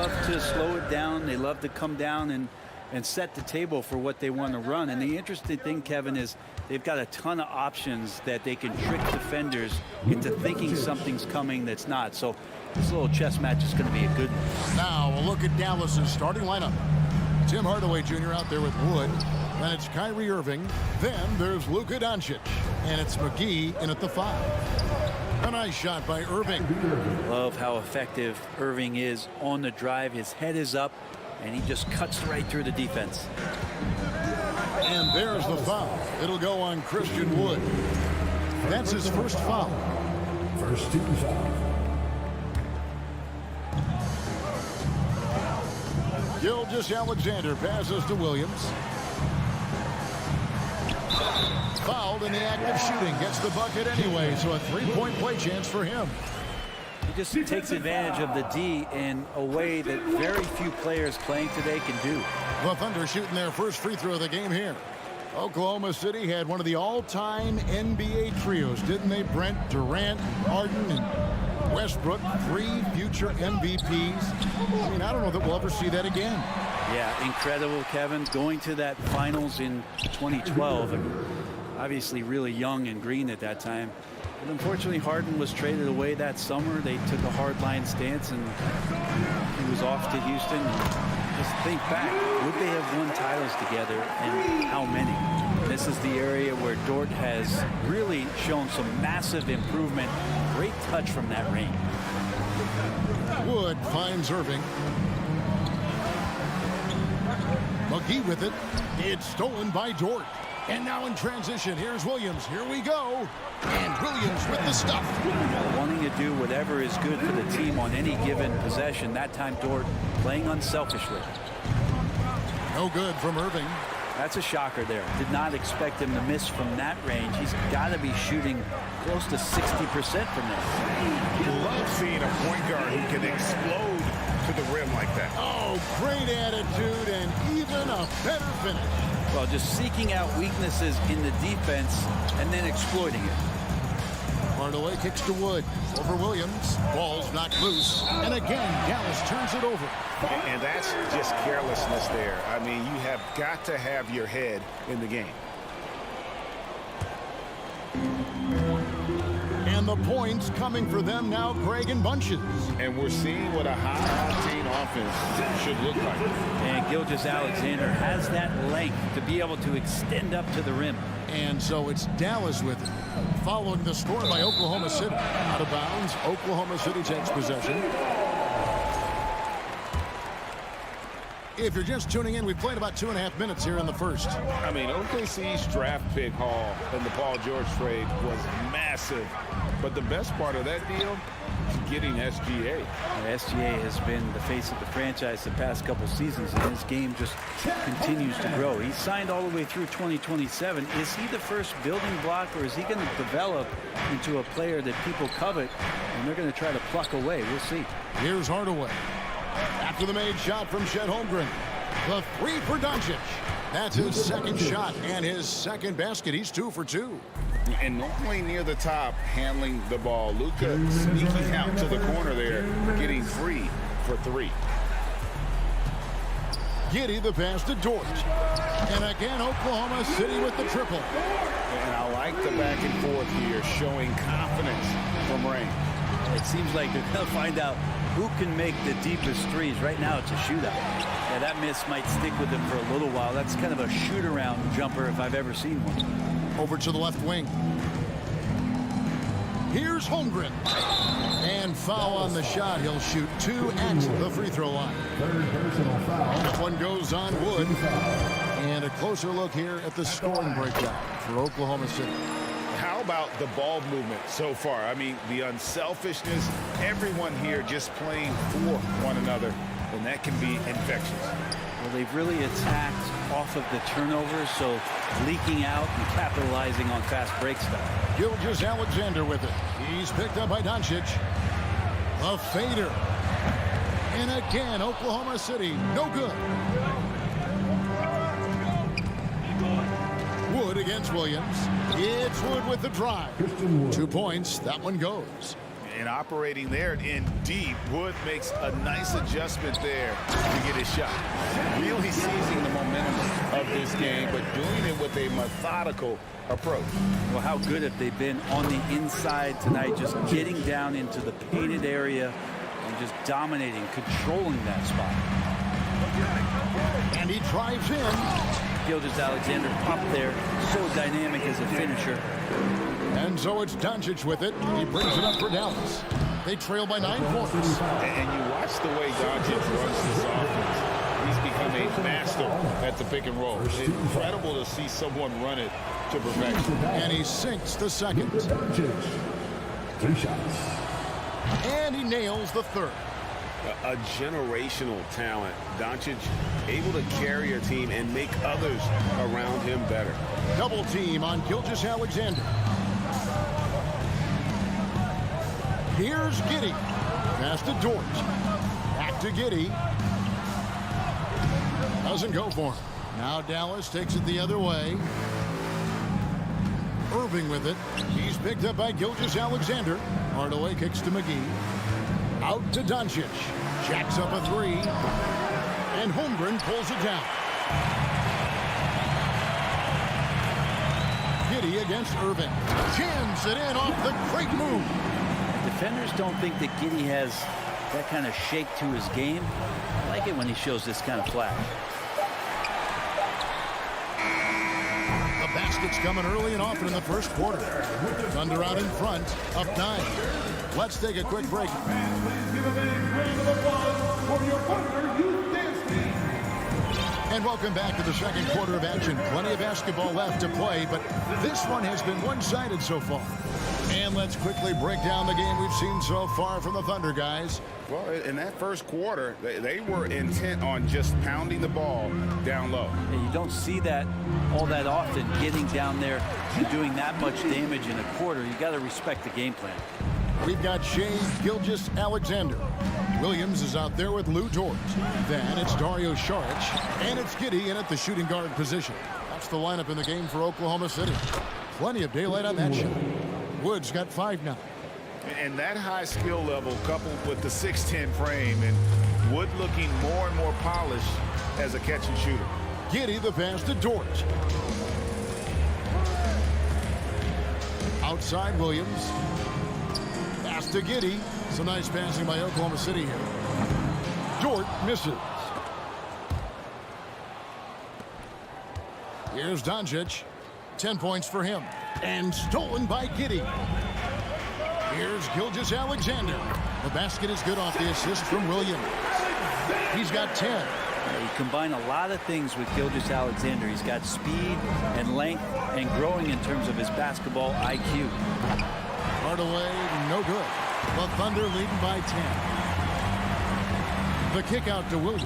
B: love to slow it down. They love to come down and set the table for what they want to run. And the interesting thing, Kevin, is they've got a ton of options that they can trick defenders into thinking something's coming that's not. So this little chess match is going to be a good one.
A: Now a look at Dallas's starting lineup. Tim Hardaway Jr. out there with Wood. Then it's Kyrie Irving. Then there's Luka Doncic. And it's McGee in at the 5. A nice shot by Irving.
B: Love how effective Irving is on the drive. His head is up, and he just cuts right through the defense.
A: And there's the foul. It'll go on Christian Wood. That's his first foul.
F: First team foul.
A: Gilgeous-Alexander passes to Williams. Fouled in the act of shooting. Gets the bucket anyway, so a three-point play chance for him.
B: He just takes advantage of the D in a way that very few players playing today can do.
A: The Thunder shooting their first free throw of the game here. Oklahoma City had one of the all-time NBA trios, didn't they? Brent, Durant, Harden, and Westbrook, 3 future MVPs. I mean, I don't know that we'll ever see that again.
B: Yeah, incredible, Kevin. Going to that finals in 2012, and obviously really young and green at that time. But unfortunately, Harden was traded away that summer. They took a hardline stance, and he was off to Houston. Just think back, would they have won titles together, and how many? This is the area where Dort has really shown some massive improvement. Great touch from that range.
A: Wood finds Irving. McGee with it. It's stolen by Dort. And now in transition, here's Williams. Here we go. And Williams with the stuff.
B: Wanting to do whatever is good for the team on any given possession. That time Dort playing unselfishly.
A: No good from Irving.
B: That's a shocker there. Did not expect him to miss from that range. He's got to be shooting close to 60% from this.
C: You love seeing a point guard who can explode to the rim like that.
A: Oh, great attitude and even a better finish.
B: Well, just seeking out weaknesses in the defense and then exploiting it.
A: Hardaway kicks to Wood. Over Williams. Ball's knocked loose. And again, Dallas turns it over.
E: And that's just carelessness there. I mean, you have got to have your head in the game.
A: And the points coming for them now, Greg, in bunches.
C: And we're seeing what a high-octane offense should look like.
B: And Gilgeous-Alexander has that length to be able to extend up to the rim.
A: And so it's Dallas with it. Following the score by Oklahoma City. Out of bounds, Oklahoma City takes possession. If you're just tuning in, we played about 2.5 minutes here in the first.
C: I mean, OKC's draft pick haul in the Paul George trade was massive. But the best part of that deal is getting SGA.
B: SGA has been the face of the franchise the past couple seasons, and his game just continues to grow. He's signed all the way through 2027. Is he the first building block, or is he going to develop into a player that people covet, and they're going to try to pluck away? We'll see.
A: Here's Hardaway. After the made shot from Chet Holmgren. The 3 for Doncic. That's his second shot and his second basket. He's 2 for 2.
C: And normally near the top, handling the ball. Luka sneaking out to the corner there, getting free for 3.
A: Giddey the pass to Dort. And again, Oklahoma City with the triple.
C: And I like the back and forth here, showing confidence from Rain.
B: It seems like they're going to find out who can make the deepest threes. Right now, it's a shootout. Yeah, that miss might stick with them for a little while. That's kind of a shoot-around jumper if I've ever seen one.
A: Over to the left wing. Here's Holmgren. And foul on the shot. He'll shoot 2 at the free throw line.
F: Third personal foul.
A: This one goes on Wood. And a closer look here at the scoring breakdown for Oklahoma City.
C: How about the ball movement so far? I mean, the unselfishness, everyone here just playing for one another, and that can be infectious.
B: Well, they've really attacked off of the turnovers, so leaking out and capitalizing on fast break stuff.
A: Gilgeous-Alexander with it. He's picked up by Doncic. A fader. And again, Oklahoma City, no good. Wood against Williams. It's Wood with the drive. 2 points. That one goes.
E: And operating there in deep, Wood makes a nice adjustment there to get his shot.
C: Really seizing the momentum of this game, but doing it with a methodical approach.
B: Well, how good have they been on the inside tonight, just getting down into the painted area and just dominating, controlling that spot.
A: And he drives in.
B: Gilgeous-Alexander up there, so dynamic as a finisher.
A: And so it's Doncic with it. He brings it up for Dallas. They trail by 9 points.
C: And you watch the way Doncic runs this offense. He's become a master at the pick and roll. It's incredible to see someone run it to perfection.
A: And he sinks the second.
F: 3 shots.
A: And he nails the third.
E: A generational talent. Doncic able to carry a team and make others around him better.
A: Double team on Gilgeous-Alexander. Here's Giddey. Pass to Dort. Back to Giddey. Doesn't go for him. Now Dallas takes it the other way. Irving with it. He's picked up by Gilgeous-Alexander. Hardaway kicks to McGee. Out to Doncic. Jacks up a 3. And Holmgren pulls it down. Giddey against Irving. Jams it in off the great move.
B: Defenders don't think that Giddey has that kind of shake to his game. I like it when he shows this kind of flash.
A: The basket's coming early and often in the first quarter. Thunder out in front, up 9. Let's take a quick break. And welcome back to the second quarter of action. Plenty of basketball left to play, but this one has been one-sided so far. And let's quickly break down the game we've seen so far from the Thunder, guys.
C: Well, in that first quarter, they were intent on just pounding the ball down low.
B: And you don't see that all that often, getting down there and doing that much damage in a quarter. You got to respect the game plan.
A: We've got Shea Gilgeous-Alexander. Williams is out there with Lou Dort. Then it's Dario Saric. And it's Giddey in at the shooting guard position. That's the lineup in the game for Oklahoma City. Plenty of daylight on that shot. Wood's got 5 now.
E: And that high skill level coupled with the 6'10 frame and Wood looking more and more polished as a catch and shooter.
A: Giddey the pass to Dort. Outside Williams. Pass to Giddey. Some nice passing by Oklahoma City here. Dort misses. Here's Doncic. 10 points for him. And stolen by Giddey. Here's Gilgeous-Alexander. The basket is good off the assist from Williams. He's got 10.
B: You combine a lot of things with Gilgeous-Alexander. He's got speed and length and growing in terms of his basketball IQ.
A: Hardaway, no good. The Thunder leading by 10. The kick out to Williams.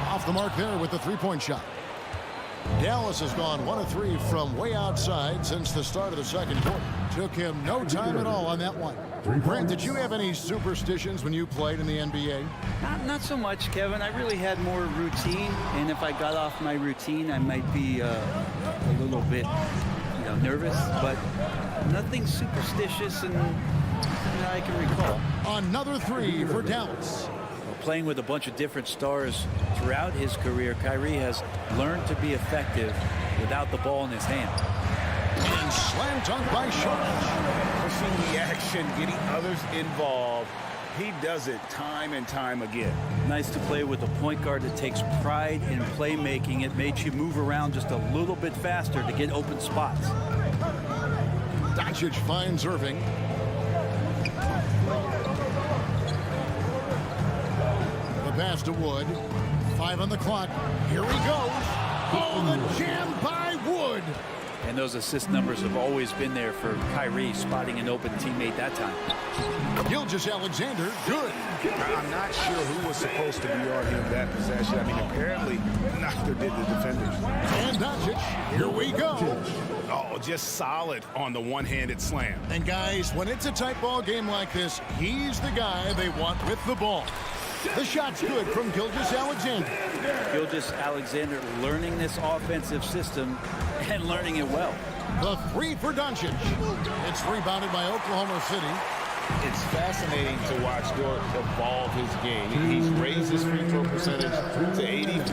A: Off the mark there with the three-point shot. Dallas has gone 1 of 3 from way outside since the start of the second quarter. Took him no time at all on that one. Brent, did you have any superstitions when you played in the NBA?
B: Not so much, Kevin. I really had more routine, and if I got off my routine, I might be a little bit, nervous, but nothing superstitious and I can recall.
A: Another 3 for Dallas.
B: Playing with a bunch of different stars throughout his career, Kyrie has learned to be effective without the ball in his hand.
A: And slam dunk by Saric.
C: Pushing the action, getting others involved. He does it time and time again.
B: Nice to play with a point guard that takes pride in playmaking. It makes you move around just a little bit faster to get open spots.
A: Doncic finds Irving. Pass to Wood. 5 on the clock. Here he goes. Oh, the jam by Wood.
B: And those assist numbers have always been there for Kyrie, spotting an open teammate that time.
A: Gilgeous-Alexander, good.
E: I'm not sure who was supposed to be on him that possession. I mean, apparently neither did the defenders.
A: And Doncic, here we go.
E: Oh, just solid on the one-handed slam.
A: And guys, when it's a tight ball game like this, he's the guy they want with the ball. The shot's good from Gilgeous-Alexander.
B: Gilgeous-Alexander learning this offensive system and learning it well.
A: The three for Doncic. It's rebounded by Oklahoma City.
C: It's fascinating to watch Dort evolve his game. He's raised his free throw percentage to 84%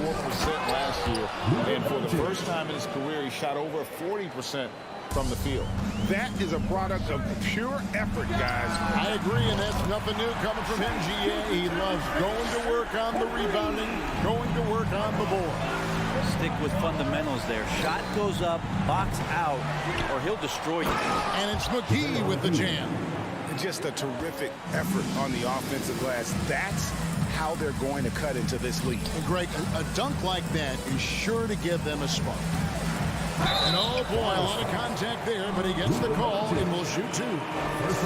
C: last year. And for the first time in his career, he shot over 40% from the field. That is a product of pure effort, guys.
A: I agree, and that's nothing new coming from him, GA. He loves going to work on the rebounding, going to work on the board.
B: Stick with fundamentals there. Shot goes up, box out, or he'll destroy you.
A: And it's McGee with the jam.
E: Just a terrific effort on the offensive glass. That's how they're going to cut into this league.
A: And Greg, a dunk like that is sure to give them a spark. And oh boy, a lot of contact there, but he gets the call and will shoot two.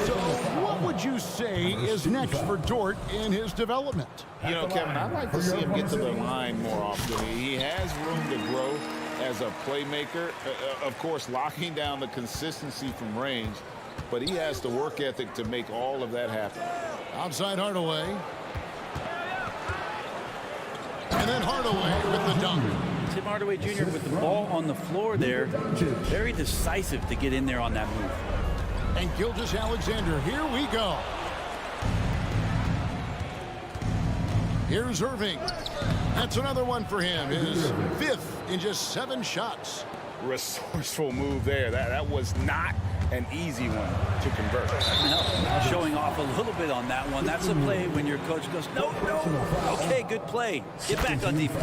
A: So what would you say is next for Dort in his development?
C: You know, Kevin, I'd like to see him get to the line more often. He has room to grow as a playmaker. Of course, locking down the consistency from range, but he has the work ethic to make all of that happen.
A: Outside Hardaway. And then Hardaway with the dunk.
B: Tim Hardaway Jr. with the ball on the floor there. Very decisive to get in there on that move.
A: And Gilgeous-Alexander, here we go. Here's Irving. That's another one for him. His fifth in just 7 shots.
C: Resourceful move there. That was not an easy one to convert.
B: No, showing off a little bit on that one. That's a play when your coach goes, no. Okay, good play. Get back on defense.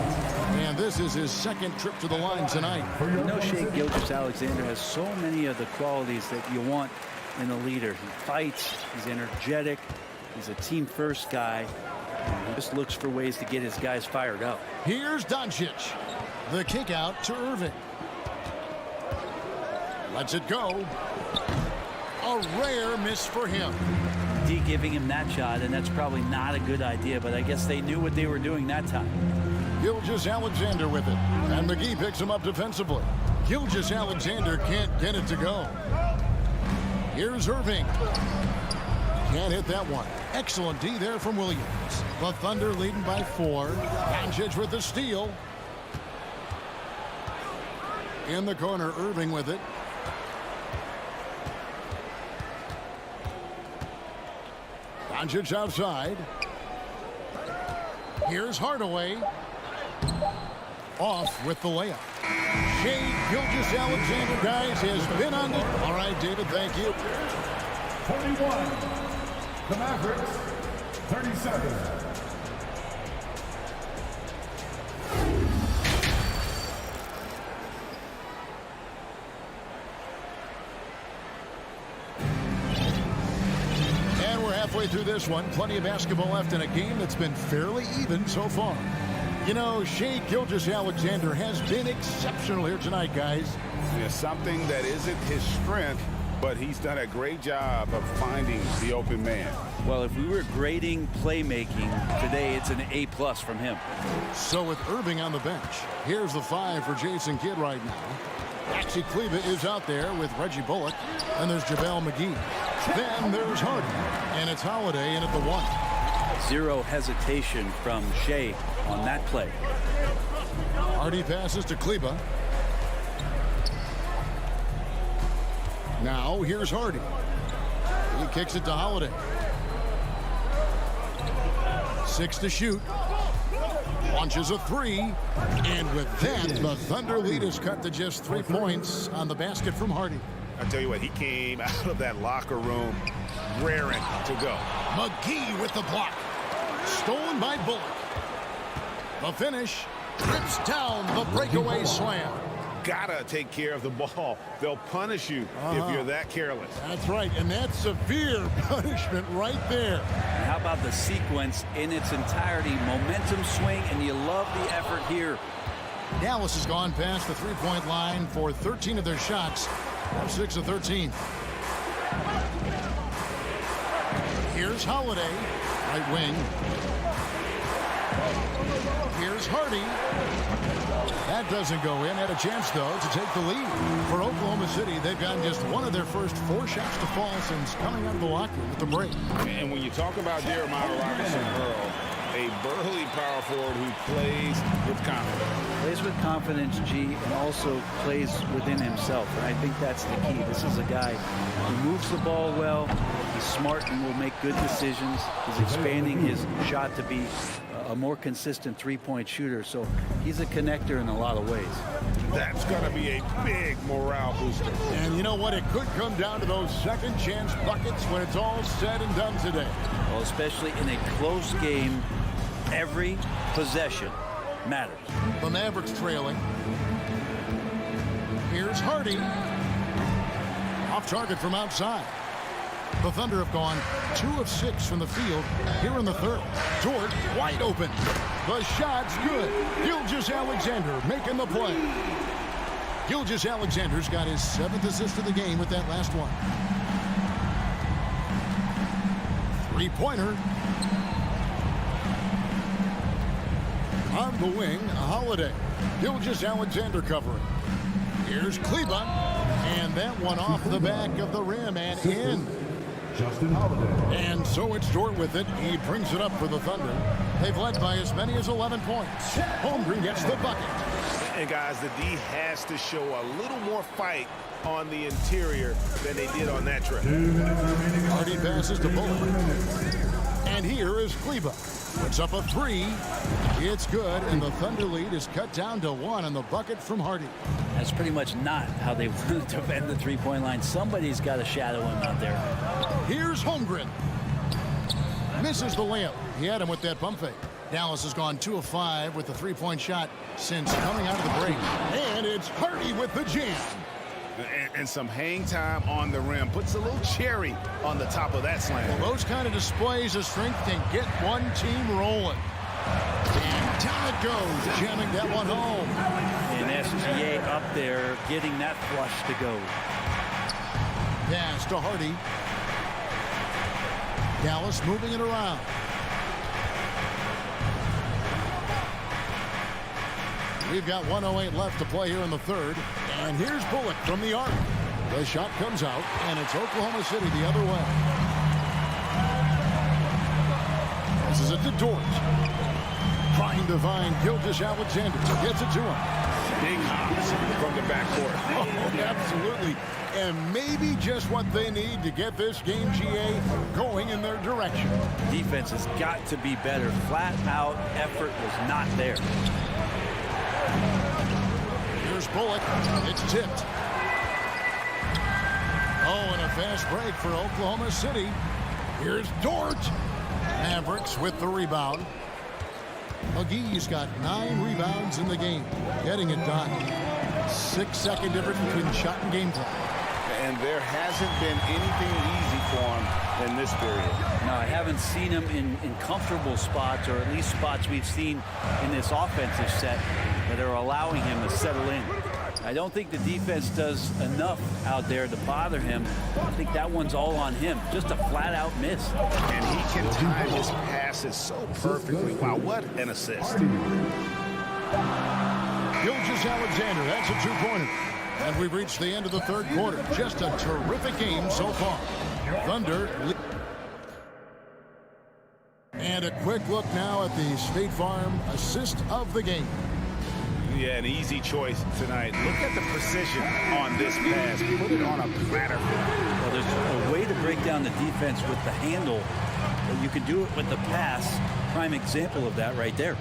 A: And this is his second trip to the line tonight.
B: You know, Shai Gilgeous-Alexander has so many of the qualities that you want in a leader. He fights, he's energetic, he's a team-first guy. And he just looks for ways to get his guys fired up.
A: Here's Doncic. The kick out to Irving. Lets it go. A rare miss for him.
B: D giving him that shot, and that's probably not a good idea, but I guess they knew what they were doing that time.
A: Gilgeous-Alexander with it. And McGee picks him up defensively. Gilgeous-Alexander can't get it to go. Here's Irving. Can't hit that one. Excellent D there from Williams. The Thunder leading by 4. Doncic with the steal. In the corner, Irving with it. Doncic outside. Here's Hardaway. Off with the layup. Shai Gilgeous-Alexander, guys, has been on it. All right, David, thank you.
F: 41. The Mavericks, 37.
A: Halfway through this one, plenty of basketball left in a game that's been fairly even so far. You know, Shai Gilgeous-Alexander has been exceptional here tonight, guys.
C: Yeah, something that isn't his strength, but he's done a great job of finding the open man.
B: Well, if we were grading playmaking today, it's an A+ from him.
A: So with Irving on the bench, here's the 5 for Jason Kidd right now. Maxi Kleber is out there with Reggie Bullock, and there's JaVale McGee. Then there's Harden, and it's Holiday in at the 1.
B: Zero hesitation from Shai on that play.
A: Hardy passes to Kleber. Now here's Hardy. He kicks it to Holiday. 6 to shoot. Launches a 3. And with that, the Thunder lead is cut to just 3 points on the basket from Hardy.
E: I tell you what, he came out of that locker room raring to go.
A: McGee with the block. Stolen by Bullock. The finish. Trips down the breakaway slam.
E: Gotta take care of the ball. They'll punish you if you're that careless.
A: That's right, and that's severe punishment right there.
B: And how about the sequence in its entirety? Momentum swing, and you love the effort here.
A: Dallas has gone past the three-point line for 13 of their shots. 6 of 13. Here's Holiday, right wing. Here's Hardy. That doesn't go in. Had a chance, though, to take the lead. For Oklahoma City, they've gotten just one of their first 4 shots to fall since coming out of the locker room with the break.
C: And when you talk about Jeremiah Robinson Earl, A burly power forward who plays with confidence.
B: Plays with confidence, G, and also plays within himself. And I think that's the key. This is a guy who moves the ball well. He's smart and will make good decisions. He's expanding his shot to be a more consistent three-point shooter. So he's a connector in a lot of ways.
C: That's going to be a big morale booster.
A: And you know what? It could come down to those second chance buckets when it's all said and done today.
B: Well, especially in a close game, every possession matters.
A: The Mavericks trailing. Here's Hardy. Off target from outside. The Thunder have gone 2 of 6 from the field here in the third. Dort wide open. The shot's good. Gilgeous-Alexander making the play. Gilgeous-Alexander's got his 7th assist of the game with that last one. Three-pointer. On the wing, Holiday. Gilgeous-Alexander covering. Here's Kleba. And that one off the back of the rim and in. And so it's Dort with it. He brings it up for the Thunder. They've led by as many as 11 points. Holmgren gets the bucket.
E: And guys, the D has to show a little more fight on the interior than they did on that trip.
A: Hardy passes to Bullock. And here is Kleba. Puts up a 3. It's good, and the Thunder lead is cut down to 1 on the bucket from Hardy.
B: That's pretty much not how they want to defend the three-point line. Somebody's got to shadow him out there.
A: Here's Holmgren. Misses the layup. He had him with that bump fake. Dallas has gone 2 of 5 with the three-point shot since coming out of the break. And it's Hardy with the jam.
E: And some hang time on the rim. Puts a little cherry on the top of that slam.
A: Well, those kind of displays of strength can get one team rolling. And down it goes, jamming that one home.
B: And SGA up there getting that flush to go.
A: Pass to Hardy. Dallas moving it around. We've got 1:08 left to play here in the third. And here's Bullock from the arc. The shot comes out, and it's Oklahoma City the other way. This is it to Dort. Trying to find Gilgeous-Alexander. Gets it to him.
C: Big hops from the backcourt.
A: Oh, absolutely. And maybe just what they need to get this game, GA, going in their direction.
B: Defense has got to be better. Flat out effort was not there.
A: Here's Bullock. It's tipped. Oh, and a fast break for Oklahoma City. Here's Dort. Mavericks with the rebound. McGee's got 9 rebounds in the game. Getting it done. 6-second difference between shot and game time.
C: And there hasn't been anything easy for him in this period.
B: No, I haven't seen him in comfortable spots, or at least spots we've seen in this offensive set that are allowing him to settle in. I don't think the defense does enough out there to bother him. I think that one's all on him. Just a flat-out miss.
E: And he can time his passes so perfectly. Wow, what an assist.
A: Gilgeous-Alexander, that's a 2-pointer. And we've reached the end of the third quarter. Just a terrific game so far. Thunder. And a quick look now at the State Farm assist of the game.
E: Yeah, an easy choice tonight. Look at the precision on this pass. Put it on a platter.
B: Well, there's a way to break down the defense with the handle. You can do it with the pass. Prime example of that right there.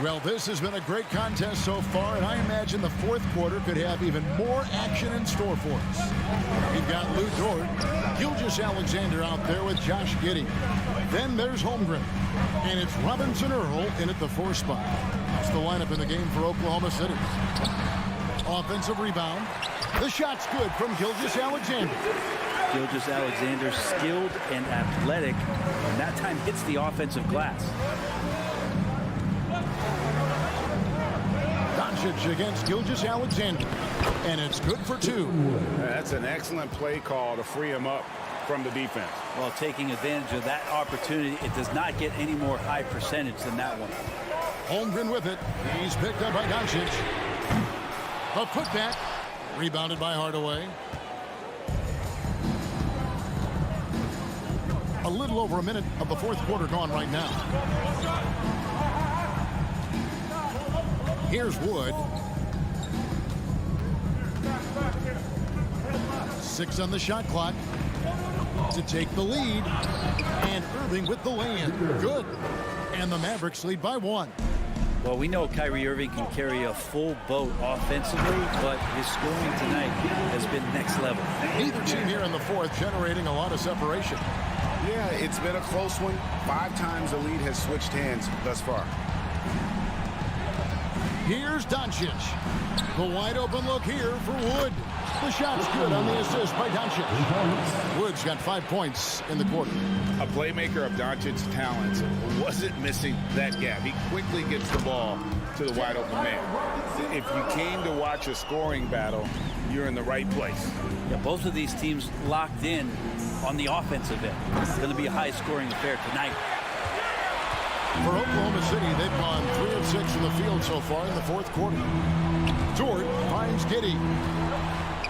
A: Well, this has been a great contest so far, and I imagine the fourth quarter could have even more action in store for us. We've got Lou Dort, Gilgeous-Alexander out there with Josh Giddey. Then there's Holmgren, and it's Robinson Earl in at the 4 spot. That's the lineup in the game for Oklahoma City. Offensive rebound. The shot's good from Gilgeous-Alexander.
B: Gilgeous-Alexander skilled and athletic, and that time hits the offensive glass.
A: Doncic against Gilgeous-Alexander, and it's good for 2.
C: That's an excellent play call to free him up from the defense.
B: Well, taking advantage of that opportunity, it does not get any more high percentage than that one.
A: Holmgren with it. He's picked up by Doncic. A putback. Rebounded by Hardaway. A little over a minute of the fourth quarter gone right now. Here's Wood. 6 on the shot clock to take the lead. And Irving with the lay-in. Good. And the Mavericks lead by 1.
B: Well, we know Kyrie Irving can carry a full boat offensively, but his scoring tonight has been next level.
A: Neither team here in the fourth generating a lot of separation.
E: Yeah, it's been a close one. 5 times the lead has switched hands thus far.
A: Here's Doncic. The wide open look here for Wood. The shot's good on the assist by Doncic. Wood's got 5 points in the quarter.
C: A playmaker of Doncic's talents wasn't missing that gap. He quickly gets the ball to the wide open man. If you came to watch a scoring battle, you're in the right place.
B: Yeah, both of these teams locked in on the offensive end. It's going to be a high-scoring affair tonight.
A: For Oklahoma City, they've gone 3 of 6 in the field so far in the fourth quarter. Dort finds Giddey.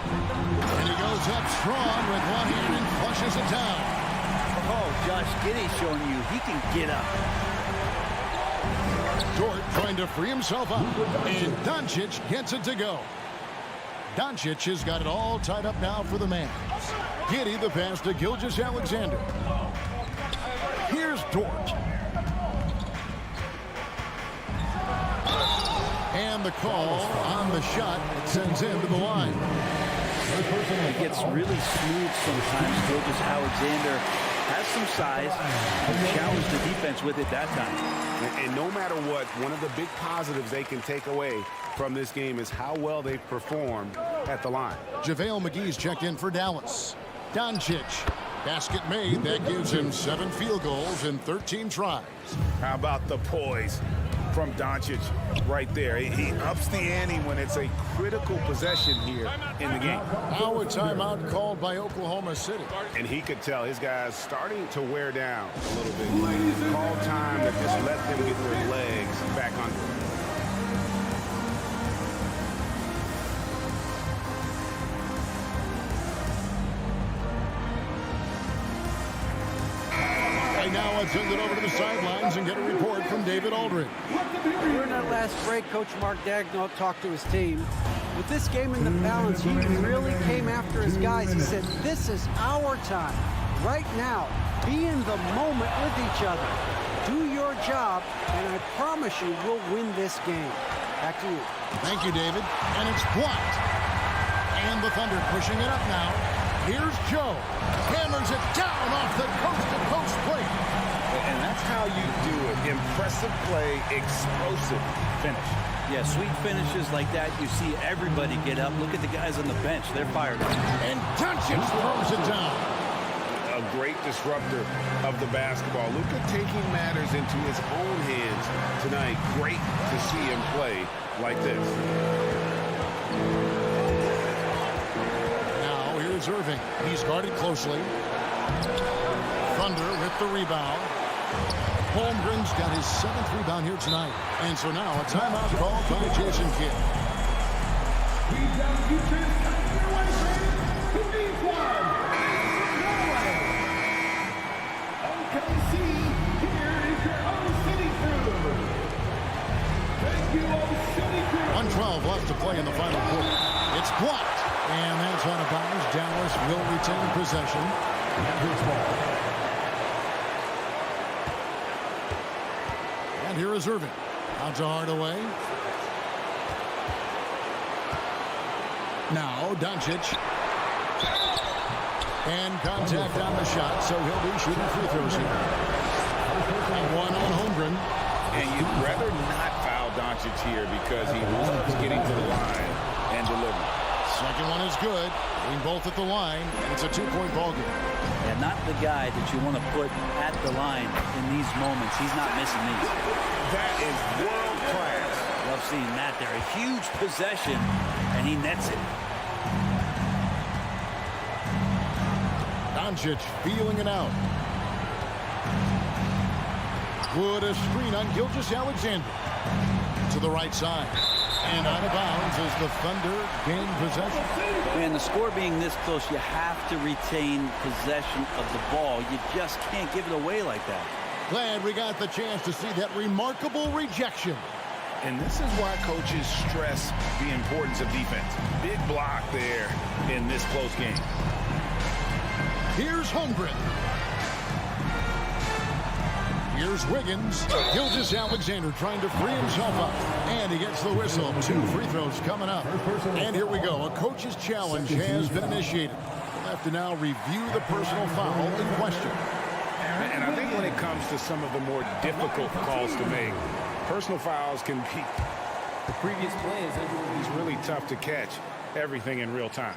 A: And he goes up strong with one hand and flushes it down.
B: Oh, Josh Giddey showing you he can get up.
A: Dort trying to free himself up. And Doncic gets it to go. Doncic has got it all tied up now for the Mavs. Giddey the pass to Gilgeous-Alexander. Here's Dort. And the call on the shot sends him to the line.
B: It gets really smooth sometimes. Gilgeous-Alexander has some size and challenged the defense with it that time.
E: And no matter what, one of the big positives they can take away from this game is how well they've performed at the line.
A: JaVale McGee's checked in for Dallas. Doncic. Basket made. That gives him 7 field goals in 13 tries.
C: How about the poise from Doncic right there? He ups the ante when it's a critical possession here in the game.
A: Now a timeout called by Oklahoma City.
E: And he could tell his guys starting to wear down a little bit. Call time to just let them get their legs back under it.
A: Now let's send it over to the sidelines and get a report from David Aldridge.
D: During that last break, Coach Mark Daigneault talked to his team. With this game in the balance, he really came after his guys. He said, this is our time. Right now, be in the moment with each other. Do your job, and I promise you we'll win this game. Back to you.
A: Thank you, David. And it's blocked. And the Thunder pushing it up now. Here's Joe. Hammers it down off the coast-to-coast plate.
C: And that's how you do it. Impressive play, explosive finish.
B: Yeah, sweet finishes like that, you see everybody get up. Look at the guys on the bench. They're fired up.
A: And Doncic throws it down.
C: A great disruptor of the basketball. Luka taking matters into his own hands tonight. Great to see him play like this.
A: Irving. He's guarded closely. Thunder with the rebound. Holmgren's got his 7th rebound here tonight. And so now a timeout called by Jason Kidd. One 12 left to play in the final quarter. It's blocked. And that's out of bounds. Dallas will retain possession. And here is Irving. Out to Hardaway. Now Doncic. And contact on the shot, so he'll be shooting free throws here. And one on Holmgren.
C: And you'd rather not foul Doncic here because he loves getting to the line and delivering.
A: Second one is good. Being both at the line, and it's a 2-point ball game.
B: Yeah, not the guy that you want to put at the line in these moments. He's not missing these.
C: That is world class.
B: Love seeing that there. A huge possession, and he nets it.
A: Doncic feeling it out. Wood a screen on Gilgeous-Alexander. To the right side. And out of bounds as the Thunder gain possession.
B: And the score being this close, you have to retain possession of the ball. You just can't give it away like that.
A: Glad we got the chance to see that remarkable rejection.
C: And this is why coaches stress the importance of defense. Big block there in this close game.
A: Here's Holmgren. Here's Wiggins. Gilgeous-Alexander trying to free himself up. And he gets the whistle. 2 free throws coming up. And here we go. A coach's challenge has been initiated. We'll have to now review the personal foul in question.
C: And I think when it comes to some of the more difficult calls to make, personal fouls can be the previous play is really tough to catch everything in real time.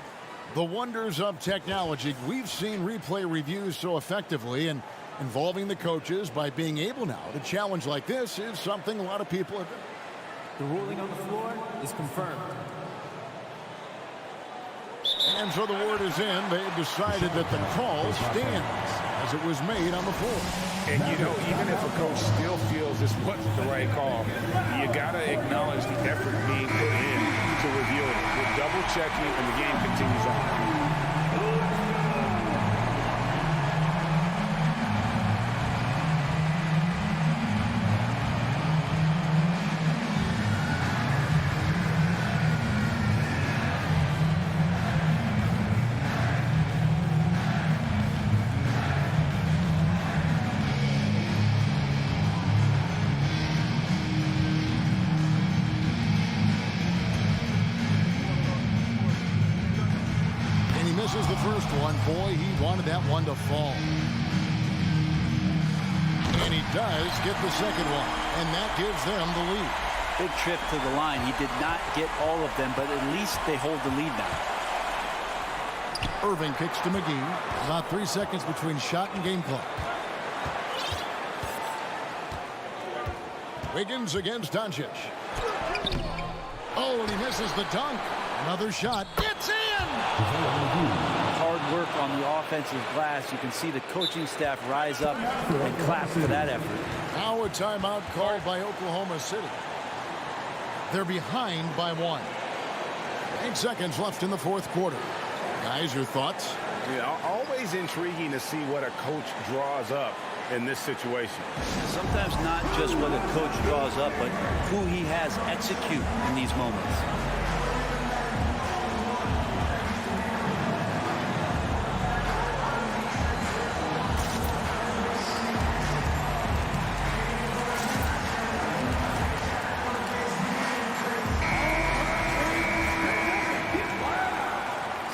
A: The wonders of technology. We've seen replay reviews so effectively, and involving the coaches by being able now to challenge like this is something a lot of people have done.
M: The ruling on the floor is confirmed.
A: And so the word is in. They've decided that the call stands as it was made on the floor.
C: And, you know, even if a coach still feels this wasn't the right call, you got to acknowledge the effort being put in to review it. We're double-checking, and the game continues on.
A: Misses the first one. Boy, he wanted that one to fall. And he does get the second one. And that gives them the lead.
B: Big trip to the line. He did not get all of them, but at least they hold the lead now.
A: Irving kicks to McGee. About 3 seconds between shot and game clock. Wiggins against Doncic. Oh, and he misses the dunk. Another shot. It's in!
B: Hard work on the offensive glass. You can see the coaching staff rise up and clap for that effort.
A: Now a timeout called by Oklahoma City. They're behind by 1. 8 seconds left in the fourth quarter. Guys, your thoughts?
C: Yeah, always intriguing to see what a coach draws up in this situation.
B: Sometimes not just what a coach draws up, but who he has execute in these moments.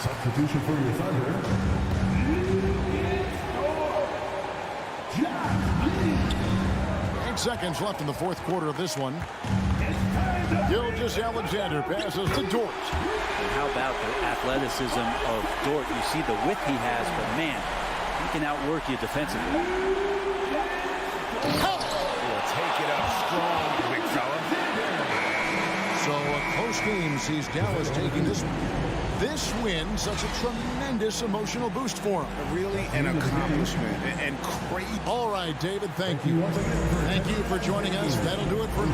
F: Substitution for your Thunder.
A: 8 seconds left in the fourth quarter of this one. Gilgeous-Alexander passes to Dort.
B: And how about the athleticism of Dort? You see the width he has, but man, he can outwork you defensively.
C: He'll take it up strong, big fella.
A: So a close game sees Dallas taking this one. This win, such a tremendous emotional boost for him.
C: Really an accomplishment and great.
A: All right, David, thank you. Thank you for joining us. That'll do it for...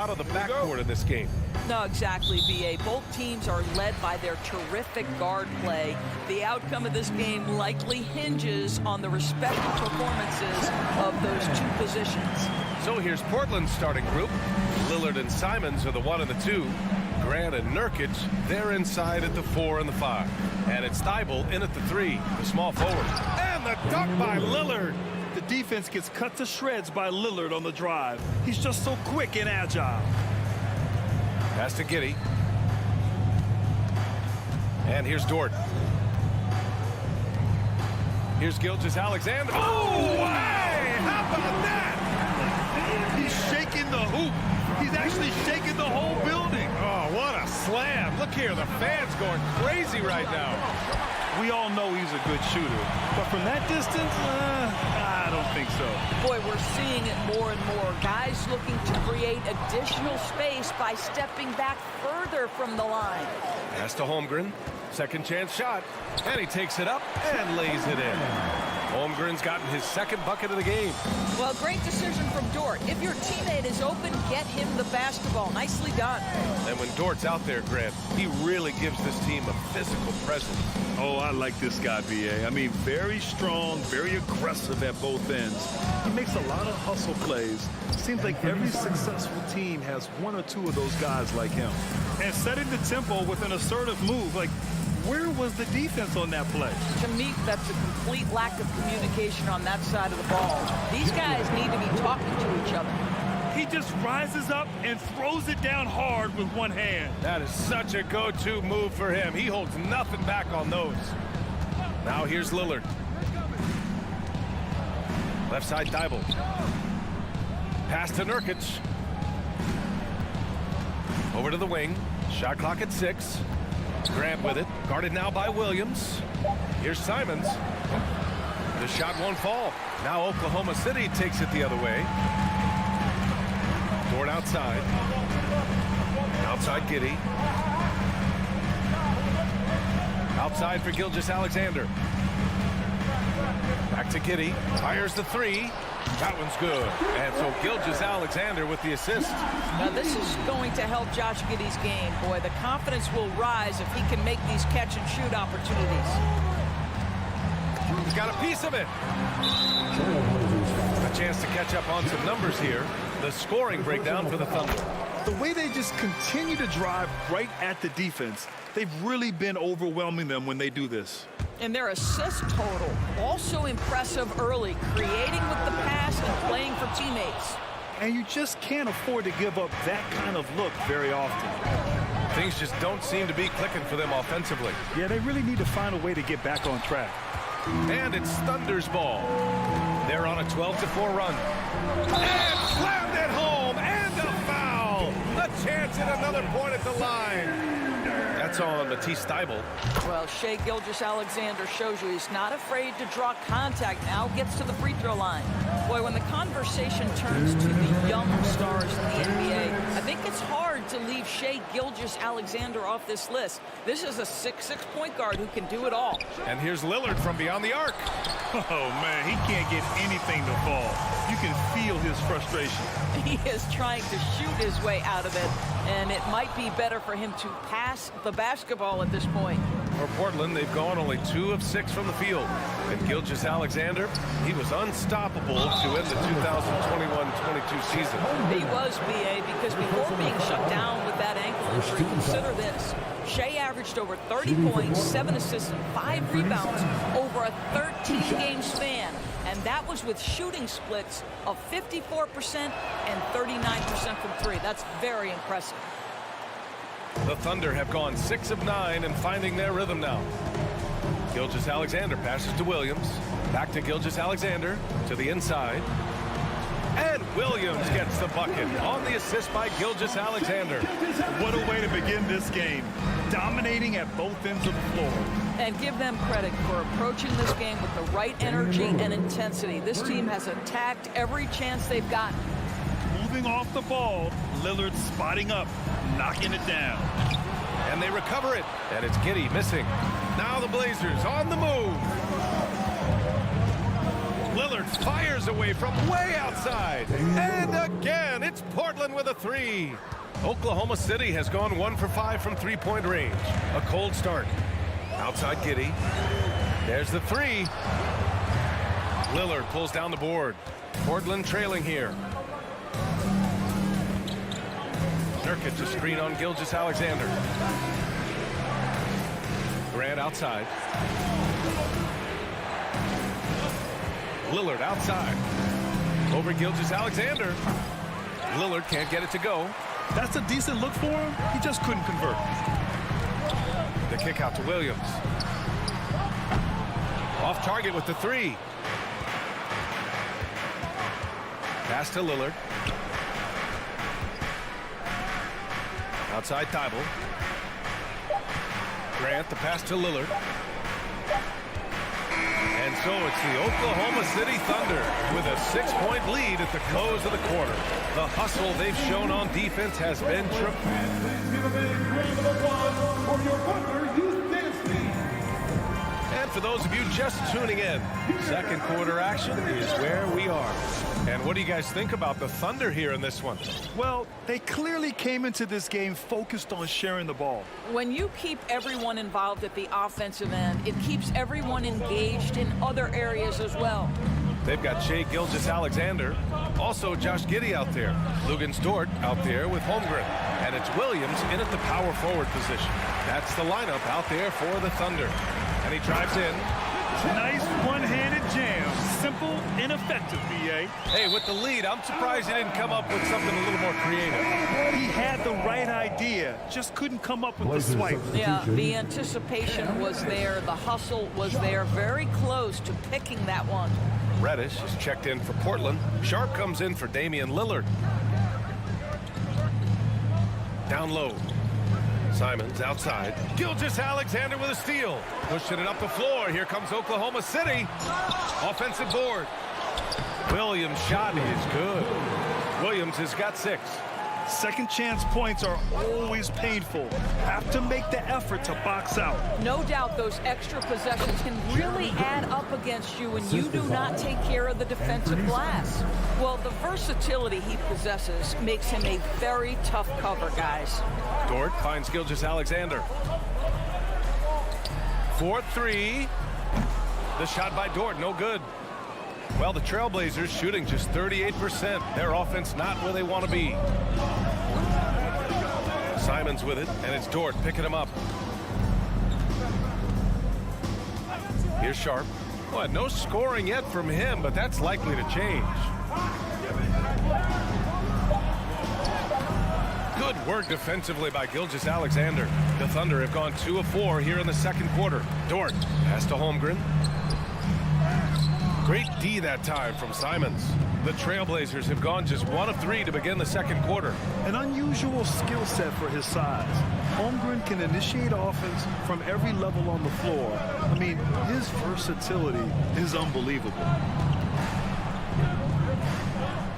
G: out of the backcourt in this game.
H: No, exactly, B.A. Both teams are led by their terrific guard play. The outcome of this game likely hinges on the respective performances of those two positions.
G: So here's Portland's starting group. Lillard and Simons are the 1 and the 2. Grant and Nurkic, they're inside at the 4 and the 5. And it's Thibault in at the 3, the small forward.
I: And the dunk by Lillard. The defense gets cut to shreds by Lillard on the drive. He's just so quick and agile.
G: Pass to Giddey. And here's Dort. Here's Gilgeous-Alexander. Oh, hey! How about that?
I: He's shaking the hoop. He's actually shaking the whole building.
G: Oh, what a slam. Look here, the fans going crazy right now.
I: We all know he's a good shooter, but from that distance, I don't think so.
H: Boy, we're seeing it more and more. Guys looking to create additional space by stepping back further from the line.
G: Pass to Holmgren. Second chance shot. And he takes it up and lays it in. Holmgren's gotten his second bucket of the game.
H: Well, great decision from Dort. If your teammate is open, get him the basketball. Nicely done.
G: And when Dort's out there, Grant, he really gives this team a physical presence.
I: Oh, I like this guy, B.A. I mean, very strong, very aggressive at both ends. He makes a lot of hustle plays. Seems like every successful team has 1 or 2 of those guys like him. And setting the tempo with an assertive move, like, where was the defense on that play?
H: To me, that's a complete lack of communication on that side of the ball. These guys need to be talking to each other.
I: He just rises up and throws it down hard with one hand.
G: That is such a go-to move for him. He holds nothing back on those. Now here's Lillard. Left side, Thibault. Pass to Nurkic. Over to the wing. Shot clock at 6. Grant with it. Guarded now by Williams. Here's Simons. The shot won't fall. Now Oklahoma City takes it the other way. Dort outside. Outside Giddey. Outside for Gilgeous-Alexander. Back to Giddey. Fires the 3. That one's good. And so Gilgeous-Alexander with the assist.
H: Now this is going to help Josh Giddey's game. Boy, the confidence will rise if he can make these catch and shoot opportunities.
G: He's got a piece of it. A chance to catch up on some numbers here. The scoring breakdown for the Thunder.
I: The way they just continue to drive right at the defense, they've really been overwhelming them when they do this.
H: And their assist total, also impressive early, creating with the pass and playing for teammates.
I: And you just can't afford to give up that kind of look very often.
G: Things just don't seem to be clicking for them offensively.
I: Yeah, they really need to find a way to get back on track.
G: And it's Thunder's ball. They're on a 12-4 run. And slammed it home, and a foul. A chance at another point at the line. That's on Matisse Thybulle.
H: Well, Shai Gilgeous-Alexander shows you he's not afraid to draw contact. Now gets to the free throw line. Boy, when the conversation turns to the young stars in the NBA, I think it's hard to leave Shai Gilgeous-Alexander off this list. This is a 6'6" point guard who can do it all.
G: And here's Lillard from beyond the arc.
I: Oh, man, he can't get anything to fall. You can feel his frustration.
H: He is trying to shoot his way out of it, and it might be better for him to pass the basketball at this point.
G: For Portland, they've gone only 2 of 6 from the field. And Gilgeous-Alexander, he was unstoppable to end the 2021-22 season.
H: He was, B.A., because before being shut down with that ankle injury, consider this. Shai averaged over 30 points, 7 assists, and 5 rebounds over a 13-game span. And that was with shooting splits of 54% and 39% from 3. That's very impressive.
G: The Thunder have gone 6 of 9 and finding their rhythm now. Gilgeous-Alexander passes to Williams. Back to Gilgeous-Alexander to the inside. And Williams gets the bucket on the assist by Gilgeous-Alexander.
I: What a way to begin this game. Dominating at both ends of the floor.
H: And give them credit for approaching this game with the right energy and intensity. This team has attacked every chance they've gotten.
I: Moving off the ball, Lillard spotting up, knocking it down.
G: And they recover it. And it's Giddey missing. Now the Blazers on the move. Lillard fires away from way outside. And again, it's Portland with a three. Oklahoma City has gone 1 for 5 from three-point range. A cold start. Outside Giddey. There's the three. Lillard pulls down the board. Portland trailing here. Nurkic a screen on Gilgeous-Alexander. Grant outside. Lillard outside. Over Gilgeous-Alexander. Lillard can't get it to go.
I: That's a decent look for him. He just couldn't convert.
G: The kick out to Williams. Off target with the three. Pass to Lillard. Outside Thibault. Grant the pass to Lillard. And so it's the Oklahoma City Thunder with a 6-point lead at the close of the quarter. The hustle they've shown on defense has been And for those of you just tuning in, second quarter action is where we are. And what do you guys think about the Thunder here in this one?
I: Well, they clearly came into this game focused on sharing the ball.
H: When you keep everyone involved at the offensive end, it keeps everyone engaged in other areas as well.
G: They've got Shai Gilgeous-Alexander, also Josh Giddey out there. Luguentz Dort out there with Holmgren. And it's Williams in at the power forward position. That's the lineup out there for the Thunder. And he drives in.
I: Nice one-handed jam. Simple and effective, B.A.
G: Hey, with the lead, I'm surprised he didn't come up with something a little more creative.
I: He had the right idea, just couldn't come up with the swipe.
H: Yeah, the anticipation was there. The hustle was there. Very close to picking that one.
G: Reddish is checked in for Portland. Sharp comes in for Damian Lillard. Down low. Simons outside. Gilgeous-Alexander with a steal. Pushing it up the floor. Here comes Oklahoma City. Offensive board. Williams' shot is good. Williams has got 6.
I: Second chance points are always painful. Have to make the effort to box out.
H: No doubt those extra possessions can really add up against you when you do not take care of the defensive glass. Well, the versatility he possesses makes him a very tough cover, guys.
G: Dort finds Gilgeous-Alexander. 4-3. The shot by Dort, no good. Well, the Trailblazers shooting just 38%. Their offense not where they want to be. Simons with it, and it's Dort picking him up. Here's Sharp. Well, no scoring yet from him, but that's likely to change. Good work defensively by Gilgeous-Alexander. The Thunder have gone 2 of 4 here in the second quarter. Dort pass to Holmgren. Great D that time from Simons. The Trailblazers have gone just 1 of 3 to begin the second quarter.
I: An unusual skill set for his size. Holmgren can initiate offense from every level on the floor. I mean, his versatility is unbelievable.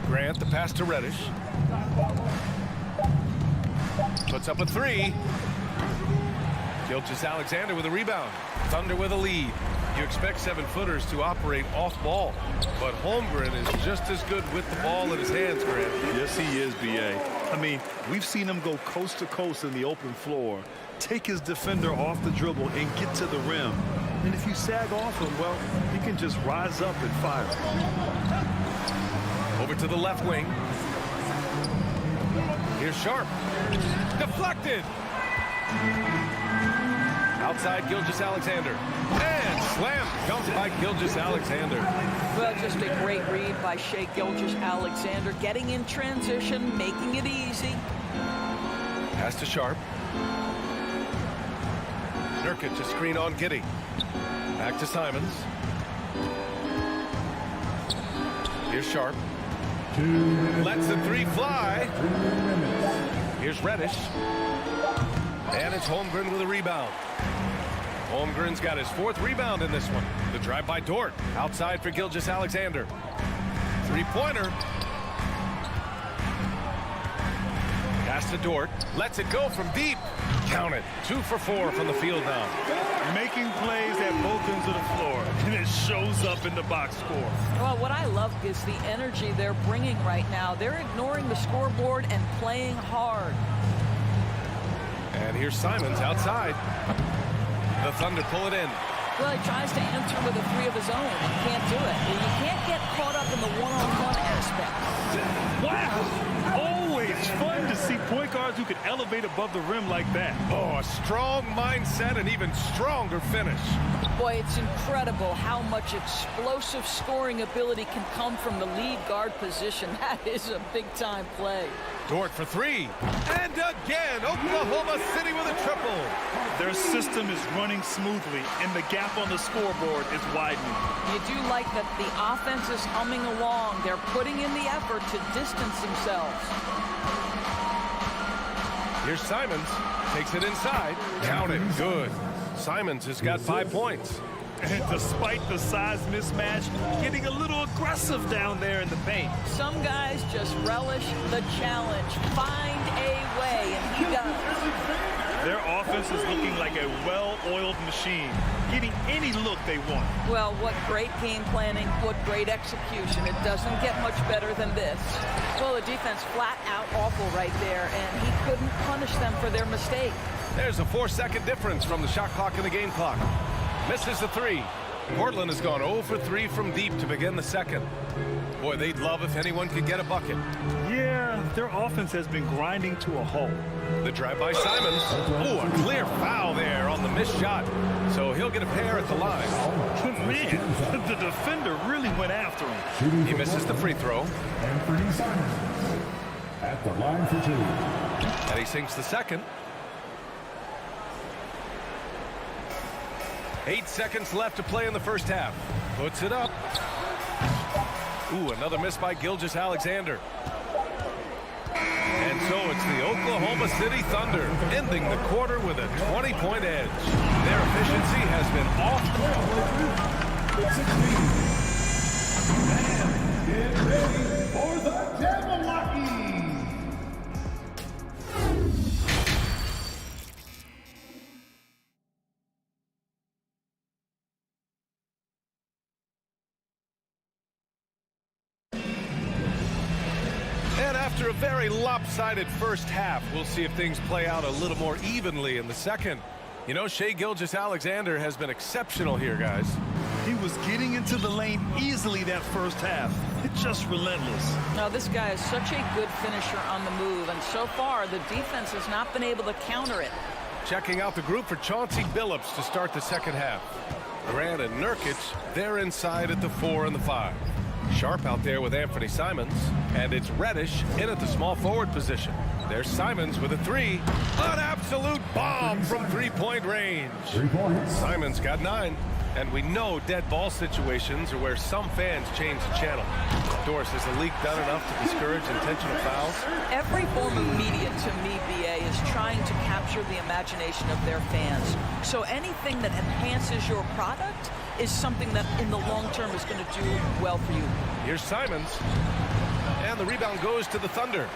G: Grant the pass to Reddish. Puts up a 3. Gilgeous-Alexander with a rebound. Thunder with a lead. You expect 7-footers to operate off ball, but Holmgren is just as good with the ball in his hands, Grant.
I: Yes, he is, B.A. I mean, we've seen him go coast to coast in the open floor, take his defender off the dribble and get to the rim. And if you sag off him, well, he can just rise up and fire.
G: Over to the left wing. Here's Sharp. Deflected. Outside Gilgeous-Alexander. And slam dunked by Gilgeous-Alexander.
H: Well, just a great read by Shai Gilgeous-Alexander. Getting in transition, making it easy.
G: Pass to Sharp. Nurkic a screen on Giddey. Back to Simons. Here's Sharp. Lets the 3 fly. Here's Reddish. And it's Holmgren with a rebound. Holmgren's got his 4th rebound in this one. The drive by Dort. Outside for Gilgeous-Alexander. 3-pointer. Pass to Dort. Lets it go from deep. Count it. 2 for 4 from the field now.
I: Making plays at both ends of the floor, and it shows up in the box score.
H: Well, what I love is the energy they're bringing right now. They're ignoring the scoreboard and playing hard.
G: And here's Simons outside. The Thunder pull it in.
H: Well, he tries to answer with a 3 of his own and can't do it. You can't get caught up in the one-on-one aspect.
I: Wow! Always fun to see point guards who can elevate above the rim like that.
G: Oh, a strong mindset and even stronger finish.
H: Boy, it's incredible how much explosive scoring ability can come from the lead guard position. That is a big-time play.
G: Dort for 3. And again, Oklahoma City with a triple.
I: Their system is running smoothly, and the gap on the scoreboard is widening.
H: You do like that the offense is humming along. They're putting in the effort to distance themselves.
G: Here's Simons. Takes it inside. Count it. Good. Simons has got 5 points.
I: And despite the size mismatch, getting a little aggressive down there in the paint.
H: Some guys just relish the challenge. Find a way, and he does.
I: Their offense is looking like a well-oiled machine, getting any look they want.
H: Well, what great game planning, what great execution. It doesn't get much better than this. Well, the defense flat out awful right there, and he couldn't punish them for their mistake.
G: There's a 4-second difference from the shot clock and the game clock. Misses the 3. Portland has gone 0 for 3 from deep to begin the second. Boy, they'd love if anyone could get a bucket.
I: Yeah, their offense has been grinding to a halt.
G: The drive by Simons. Oh, a clear foul there on the missed shot. So he'll get a pair at the line.
I: Man, the defender really went after him.
G: He misses the free throw.
F: Anthony Simons at the line for 2.
G: And he sinks the second. 8 seconds left to play in the first half. Puts it up. Ooh, another miss by Gilgeous-Alexander. And so it's the Oklahoma City Thunder ending the quarter with a 20-point edge. Their efficiency has been off the
F: And get ready for the Jabberwocky.
G: After a very lopsided first half, we'll see if things play out a little more evenly in the second. You know, Shai Gilgeous-Alexander has been exceptional here, guys.
I: He was getting into the lane easily that first half. It's just relentless.
H: Now, this guy is such a good finisher on the move, and so far, the defense has not been able to counter it.
G: Checking out the group for Chauncey Billups to start the second half. Grant and Nurkic, they're inside at the 4 and the 5. Sharp out there with Anthony Simons, and it's Reddish in at the small forward position. There's Simons with a 3. An absolute bomb from 3-point range.
F: 3 points.
G: Simons got 9. And we know dead ball situations are where some fans change the channel. Doris, has the league done enough to discourage intentional fouls?
H: Every form of media, to me, BA, is trying to capture the imagination of their fans. So anything that enhances your product is something that in the long term is going to do well for you.
G: Here's Simons. And the rebound goes to the Thunder.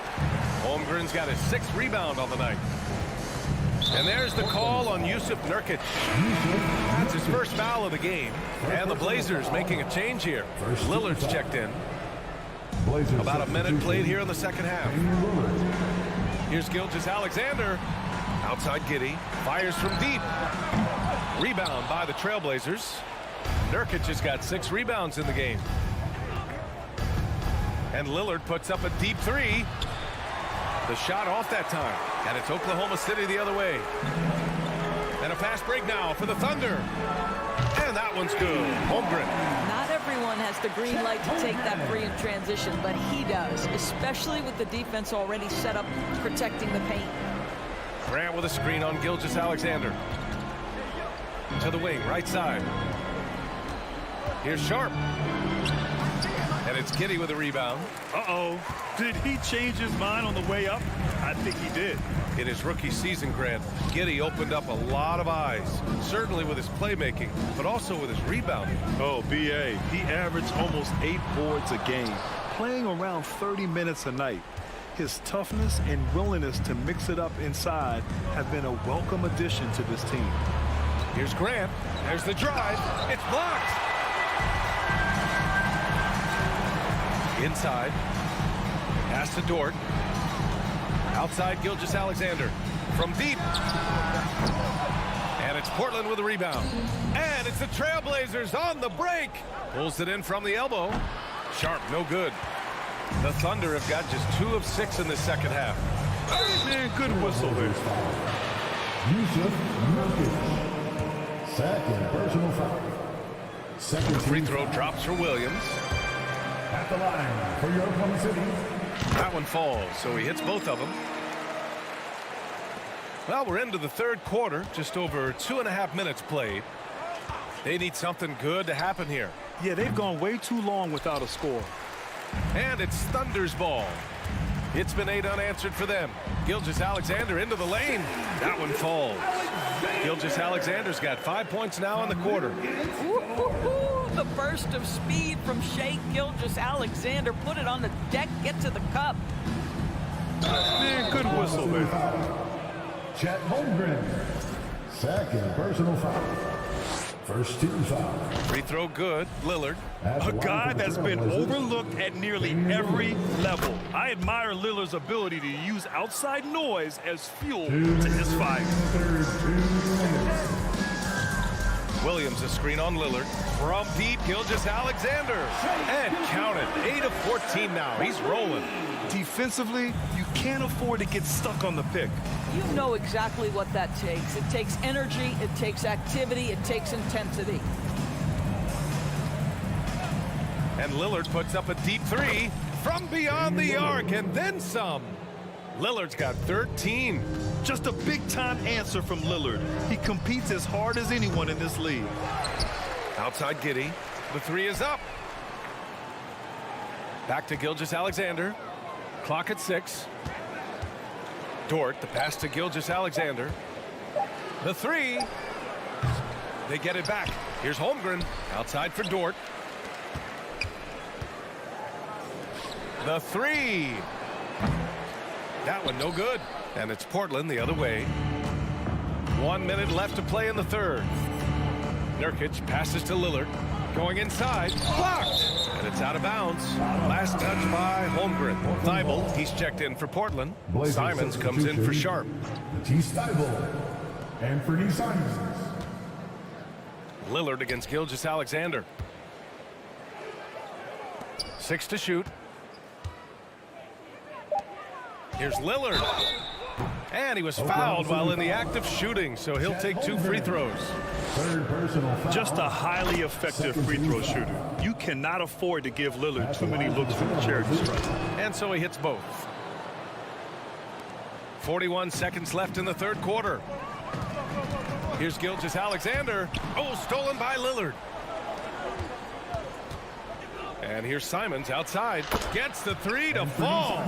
G: Holmgren's got his 6th rebound on the night. And there's the call on Jusuf Nurkic. That's his first foul of the game. And the Blazers making a change here. Lillard's checked in. About a minute played here in the second half. Here's Gilgeous-Alexander. Outside Giddey. Fires from deep. Rebound by the Trailblazers. Nurkic has got 6 rebounds in the game. And Lillard puts up a deep 3. The shot off that time. And it's Oklahoma City the other way. And a fast break now for the Thunder. And that one's good. Holmgren.
H: Not everyone has the green light to take that 3 in transition, but he does, especially with the defense already set up protecting the paint.
G: Grant with a screen on Gilgeous-Alexander. To the wing, right side. Here's Sharp. And it's Giddey with a rebound.
I: Uh-oh. Did he change his mind on the way up? I think he did.
G: In his rookie season, Grant, Giddey opened up a lot of eyes, certainly with his playmaking, but also with his rebounding.
I: Oh, BA, he averaged almost 8 boards a game, playing around 30 minutes a night. His toughness and willingness to mix it up inside have been a welcome addition to this team.
G: Here's Grant. There's the drive. It's blocked. Inside. Pass to Dort. Outside Gilgeous-Alexander. From deep. And it's Portland with a rebound. And it's the Trailblazers on the break. Pulls it in from the elbow. Sharp, no good. The Thunder have got just 2 of 6 in the second half.
I: Man, good whistle there.
A: Second personal foul. Second
G: free throw drops for Williams.
A: At the line for your Oklahoma City.
G: That one falls, so he hits both of them. Well, we're into the third quarter, just over 2.5 minutes played. They need something good to happen here.
I: Yeah, they've gone way too long without a score.
G: And it's Thunder's ball. It's been 8 unanswered for them. Gilgeous-Alexander into the lane. That one falls. Gilgeous-Alexander's got 5 points now in the quarter.
H: The burst of speed from Shai Gilgeous-Alexander. Put it on the deck, get to the cup.
I: Man, good whistle there.
A: Chet Holmgren. Second personal foul. First team foul.
G: Free throw good. Lillard.
I: A guy that's been overlooked at nearly every level. I admire Lillard's ability to use outside noise as fuel to his fire.
G: Williams a screen on Lillard. From deep, Gilgeous-Alexander. And counted. 8 of 14 now. He's rolling.
I: Defensively, you can't afford to get stuck on the pick.
H: You know exactly what that takes. It takes energy, it takes activity, it takes intensity.
G: And Lillard puts up a deep 3 from beyond the arc and then some. Lillard's got 13.
I: Just a big-time answer from Lillard. He competes as hard as anyone in this league.
G: Outside Giddey. The 3 is up. Back to Gilgeous-Alexander. Clock at 6. Dort, the pass to Gilgeous-Alexander. The 3. They get it back. Here's Holmgren. Outside for Dort. The 3. That one no good. And it's Portland the other way. 1 minute left to play in the third. Nurkic passes to Lillard. Going inside. Blocked. And it's out of bounds. Last touch by Holmgren. Thibault, he's checked in for Portland. Simons comes in for Sharp.
A: Thibault. And for Simons.
G: Lillard against Gilgeous-Alexander. 6 to shoot. Here's Lillard. And he was fouled while in the act of shooting, so he'll take 2 free throws.
A: Third personal foul.
I: Just a highly effective free throw shooter. You cannot afford to give Lillard too many looks from the charity stripe.
G: And so he hits both. 41 seconds left in the third quarter. Here's Gilgeous-Alexander. Oh, stolen by Lillard. And here's Simons outside. Gets the 3 to fall.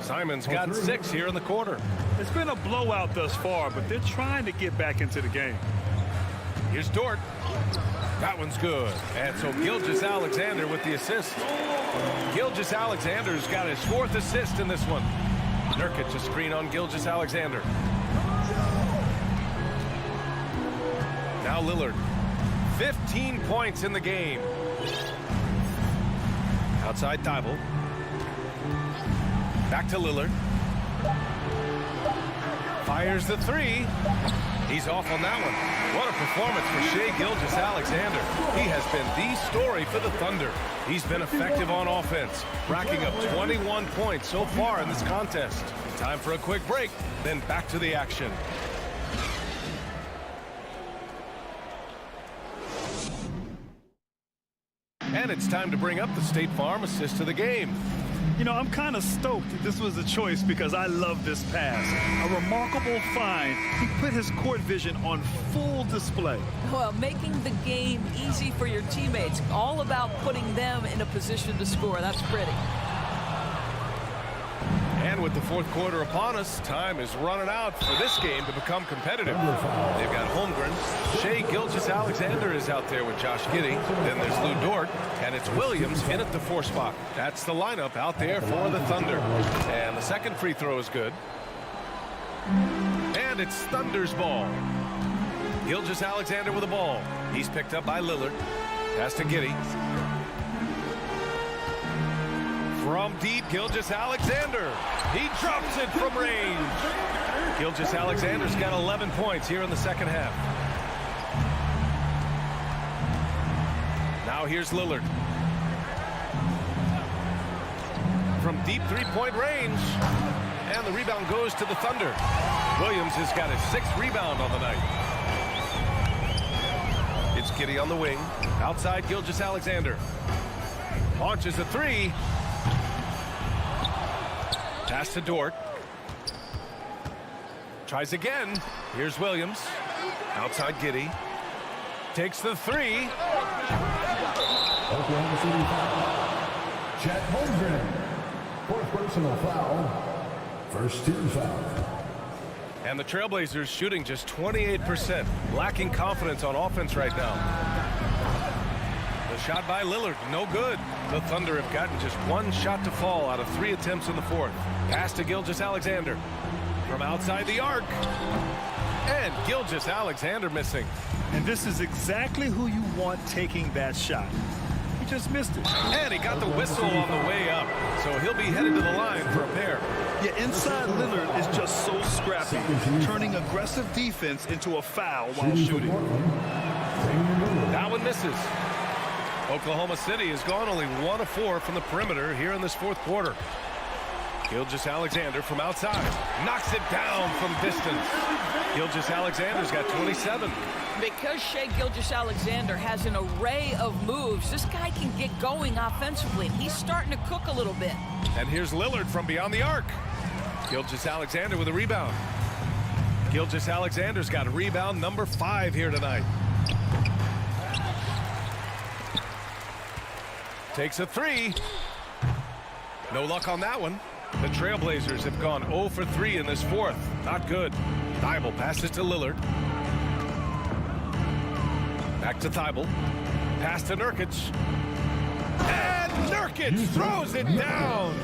G: Simons got 6 here in the quarter.
I: It's been a blowout thus far, but they're trying to get back into the game.
G: Here's Dort. That one's good. And so Gilgeous-Alexander with the assist. Gilgeous-Alexander's got his 4th assist in this one. Nurkic a screen on Gilgeous-Alexander. Now Lillard. 15 points in the game. Outside Thibault. Back to Lillard. Fires the 3. He's off on that one. What a performance for Shai Gilgeous-Alexander. He has been the story for the Thunder. He's been effective on offense, racking up 21 points so far in this contest. Time for a quick break, then back to the action. And it's time to bring up the State Farm assist of the game.
I: You know, I'm kind of stoked this was a choice because I love this pass. A remarkable find. He put his court vision on full display.
H: Well, making the game easy for your teammates. All about putting them in a position to score. That's pretty.
G: And with the fourth quarter upon us. Time is running out for this game to become competitive. They've got Holmgren. Shai Gilgeous-Alexander is out there with Josh Giddey. Then there's Lou Dort. And it's Williams in at the 4 spot. That's the lineup out there for the Thunder. And the second free throw is good. And it's Thunder's ball. Gilgeous-Alexander with the ball. He's picked up by Lillard. Pass to Giddey. From deep, Gilgeous-Alexander. He drops it from range. Gilgeous-Alexander's got 11 points here in the second half. Now here's Lillard. From deep 3-point range. And the rebound goes to the Thunder. Williams has got his 6th rebound on the night. It's Giddey on the wing. Outside Gilgeous-Alexander. Launches a 3. Pass to Dort. Tries again. Here's Williams. Outside Giddey. Takes the 3.
F: Oklahoma City foul. Chet Holmgren. 4th personal foul. First team foul.
G: And the Trailblazers shooting just 28%. Lacking confidence on offense right now. The shot by Lillard, no good. The Thunder have gotten just 1 shot to fall out of 3 attempts in the 4th. Pass to Gilgeous-Alexander. From outside the arc. And Gilgeous-Alexander missing.
I: And this is exactly who you want taking that shot. He just missed it.
G: And he got the whistle on the way up. So he'll be headed to the line for a pair.
I: Yeah, inside Lillard is just so scrappy, turning aggressive defense into a foul while shooting.
G: That one misses. Oklahoma City has gone only 1 of 4 from the perimeter here in this 4th quarter. Gilgeous-Alexander from outside. Knocks it down from distance. Gilgeous-Alexander's got 27.
H: Because Shai Gilgeous-Alexander has an array of moves, this guy can get going offensively. He's starting to cook a little bit.
G: And here's Lillard from beyond the arc. Gilgeous-Alexander with a rebound. Gilgeous-Alexander's got rebound number 5 here tonight. Takes a 3. No luck on that one. The Trailblazers have gone 0 for 3 in this 4th. Not good. Thibault passes to Lillard. Back to Thibault. Pass to Nurkic. And Nurkic throws it down.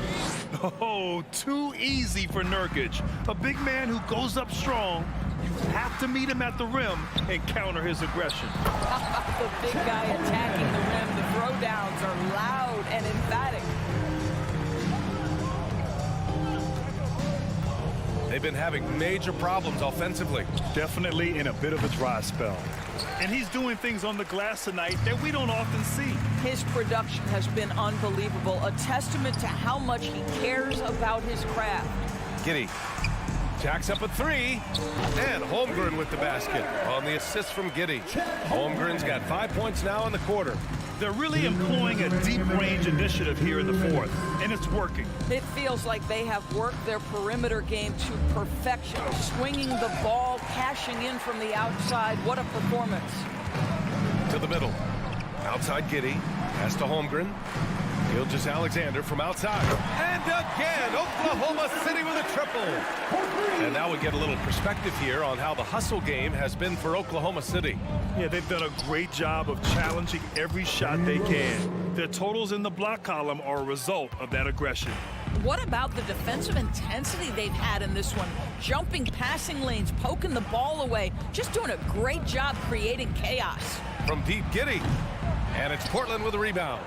I: Oh, too easy for Nurkic. A big man who goes up strong. You have to meet him at the rim and counter his aggression.
H: The big guy attacking the rim. The throwdowns are loud and emphatic.
G: They've been having major problems offensively.
I: Definitely in a bit of a dry spell. And he's doing things on the glass tonight that we don't often see.
H: His production has been unbelievable, a testament to how much he cares about his craft.
G: Giddey jacks up a 3, and Holmgren with the basket on the assist from Giddey. Holmgren's got 5 points now in the quarter.
I: They're really employing a deep range initiative here in the 4th, and it's working.
H: It feels like they have worked their perimeter game to perfection, swinging the ball, cashing in from the outside. What a performance.
G: To the middle. Outside Giddey. Pass to Holmgren. Gilgeous-Alexander from outside. And again, Oklahoma City with a triple. And now we get a little perspective here on how the hustle game has been for Oklahoma City.
I: Yeah, they've done a great job of challenging every shot they can. Their totals in the block column are a result of that aggression.
H: What about the defensive intensity they've had in this one? Jumping passing lanes, poking the ball away, just doing a great job creating chaos.
G: From deep, Giddey. And it's Portland with a rebound.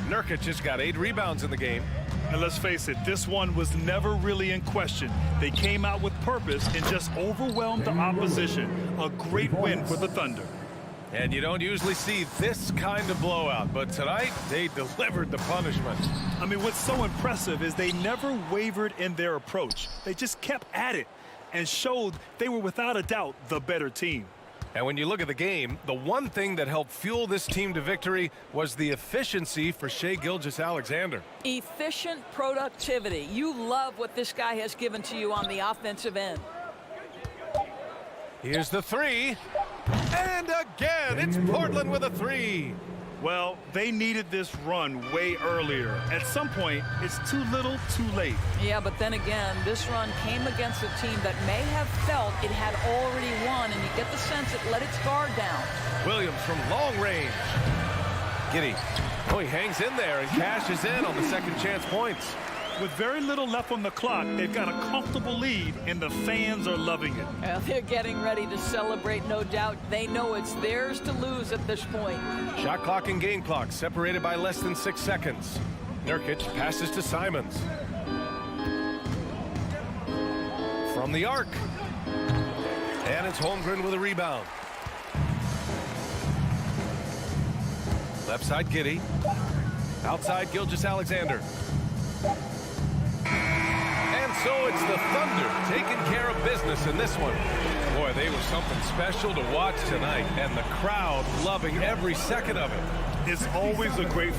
G: Nurkic has got 8 rebounds in the game.
I: And let's face it, this one was never really in question. They came out with purpose and just overwhelmed the opposition. A great win for the Thunder.
G: And you don't usually see this kind of blowout, but tonight they delivered the punishment.
I: I mean, what's so impressive is they never wavered in their approach. They just kept at it and showed they were without a doubt the better team.
G: And when you look at the game, the one thing that helped fuel this team to victory was the efficiency for Shai Gilgeous-Alexander.
H: Efficient productivity. You love what this guy has given to you on the offensive end.
G: Here's the 3. And again, it's Portland with a 3.
I: Well, they needed this run way earlier. At some point, it's too little, too late.
H: Yeah, but then again, this run came against a team that may have felt it had already won, and you get the sense it let its guard down.
G: Williams from long range. Giddey. Oh, he hangs in there and cashes in on the second chance points.
I: With very little left on the clock, they've got a comfortable lead, and the fans are loving it.
H: Well, they're getting ready to celebrate, no doubt. They know it's theirs to lose at this point.
G: Shot clock and game clock separated by less than 6 seconds. Nurkic passes to Simons. From the arc. And it's Holmgren with a rebound. Left side, Giddey. Outside, Gilgeous-Alexander. And so it's the Thunder taking care of business in this one. Boy, they were something special to watch tonight, and the crowd loving every second of it.
I: It's always a great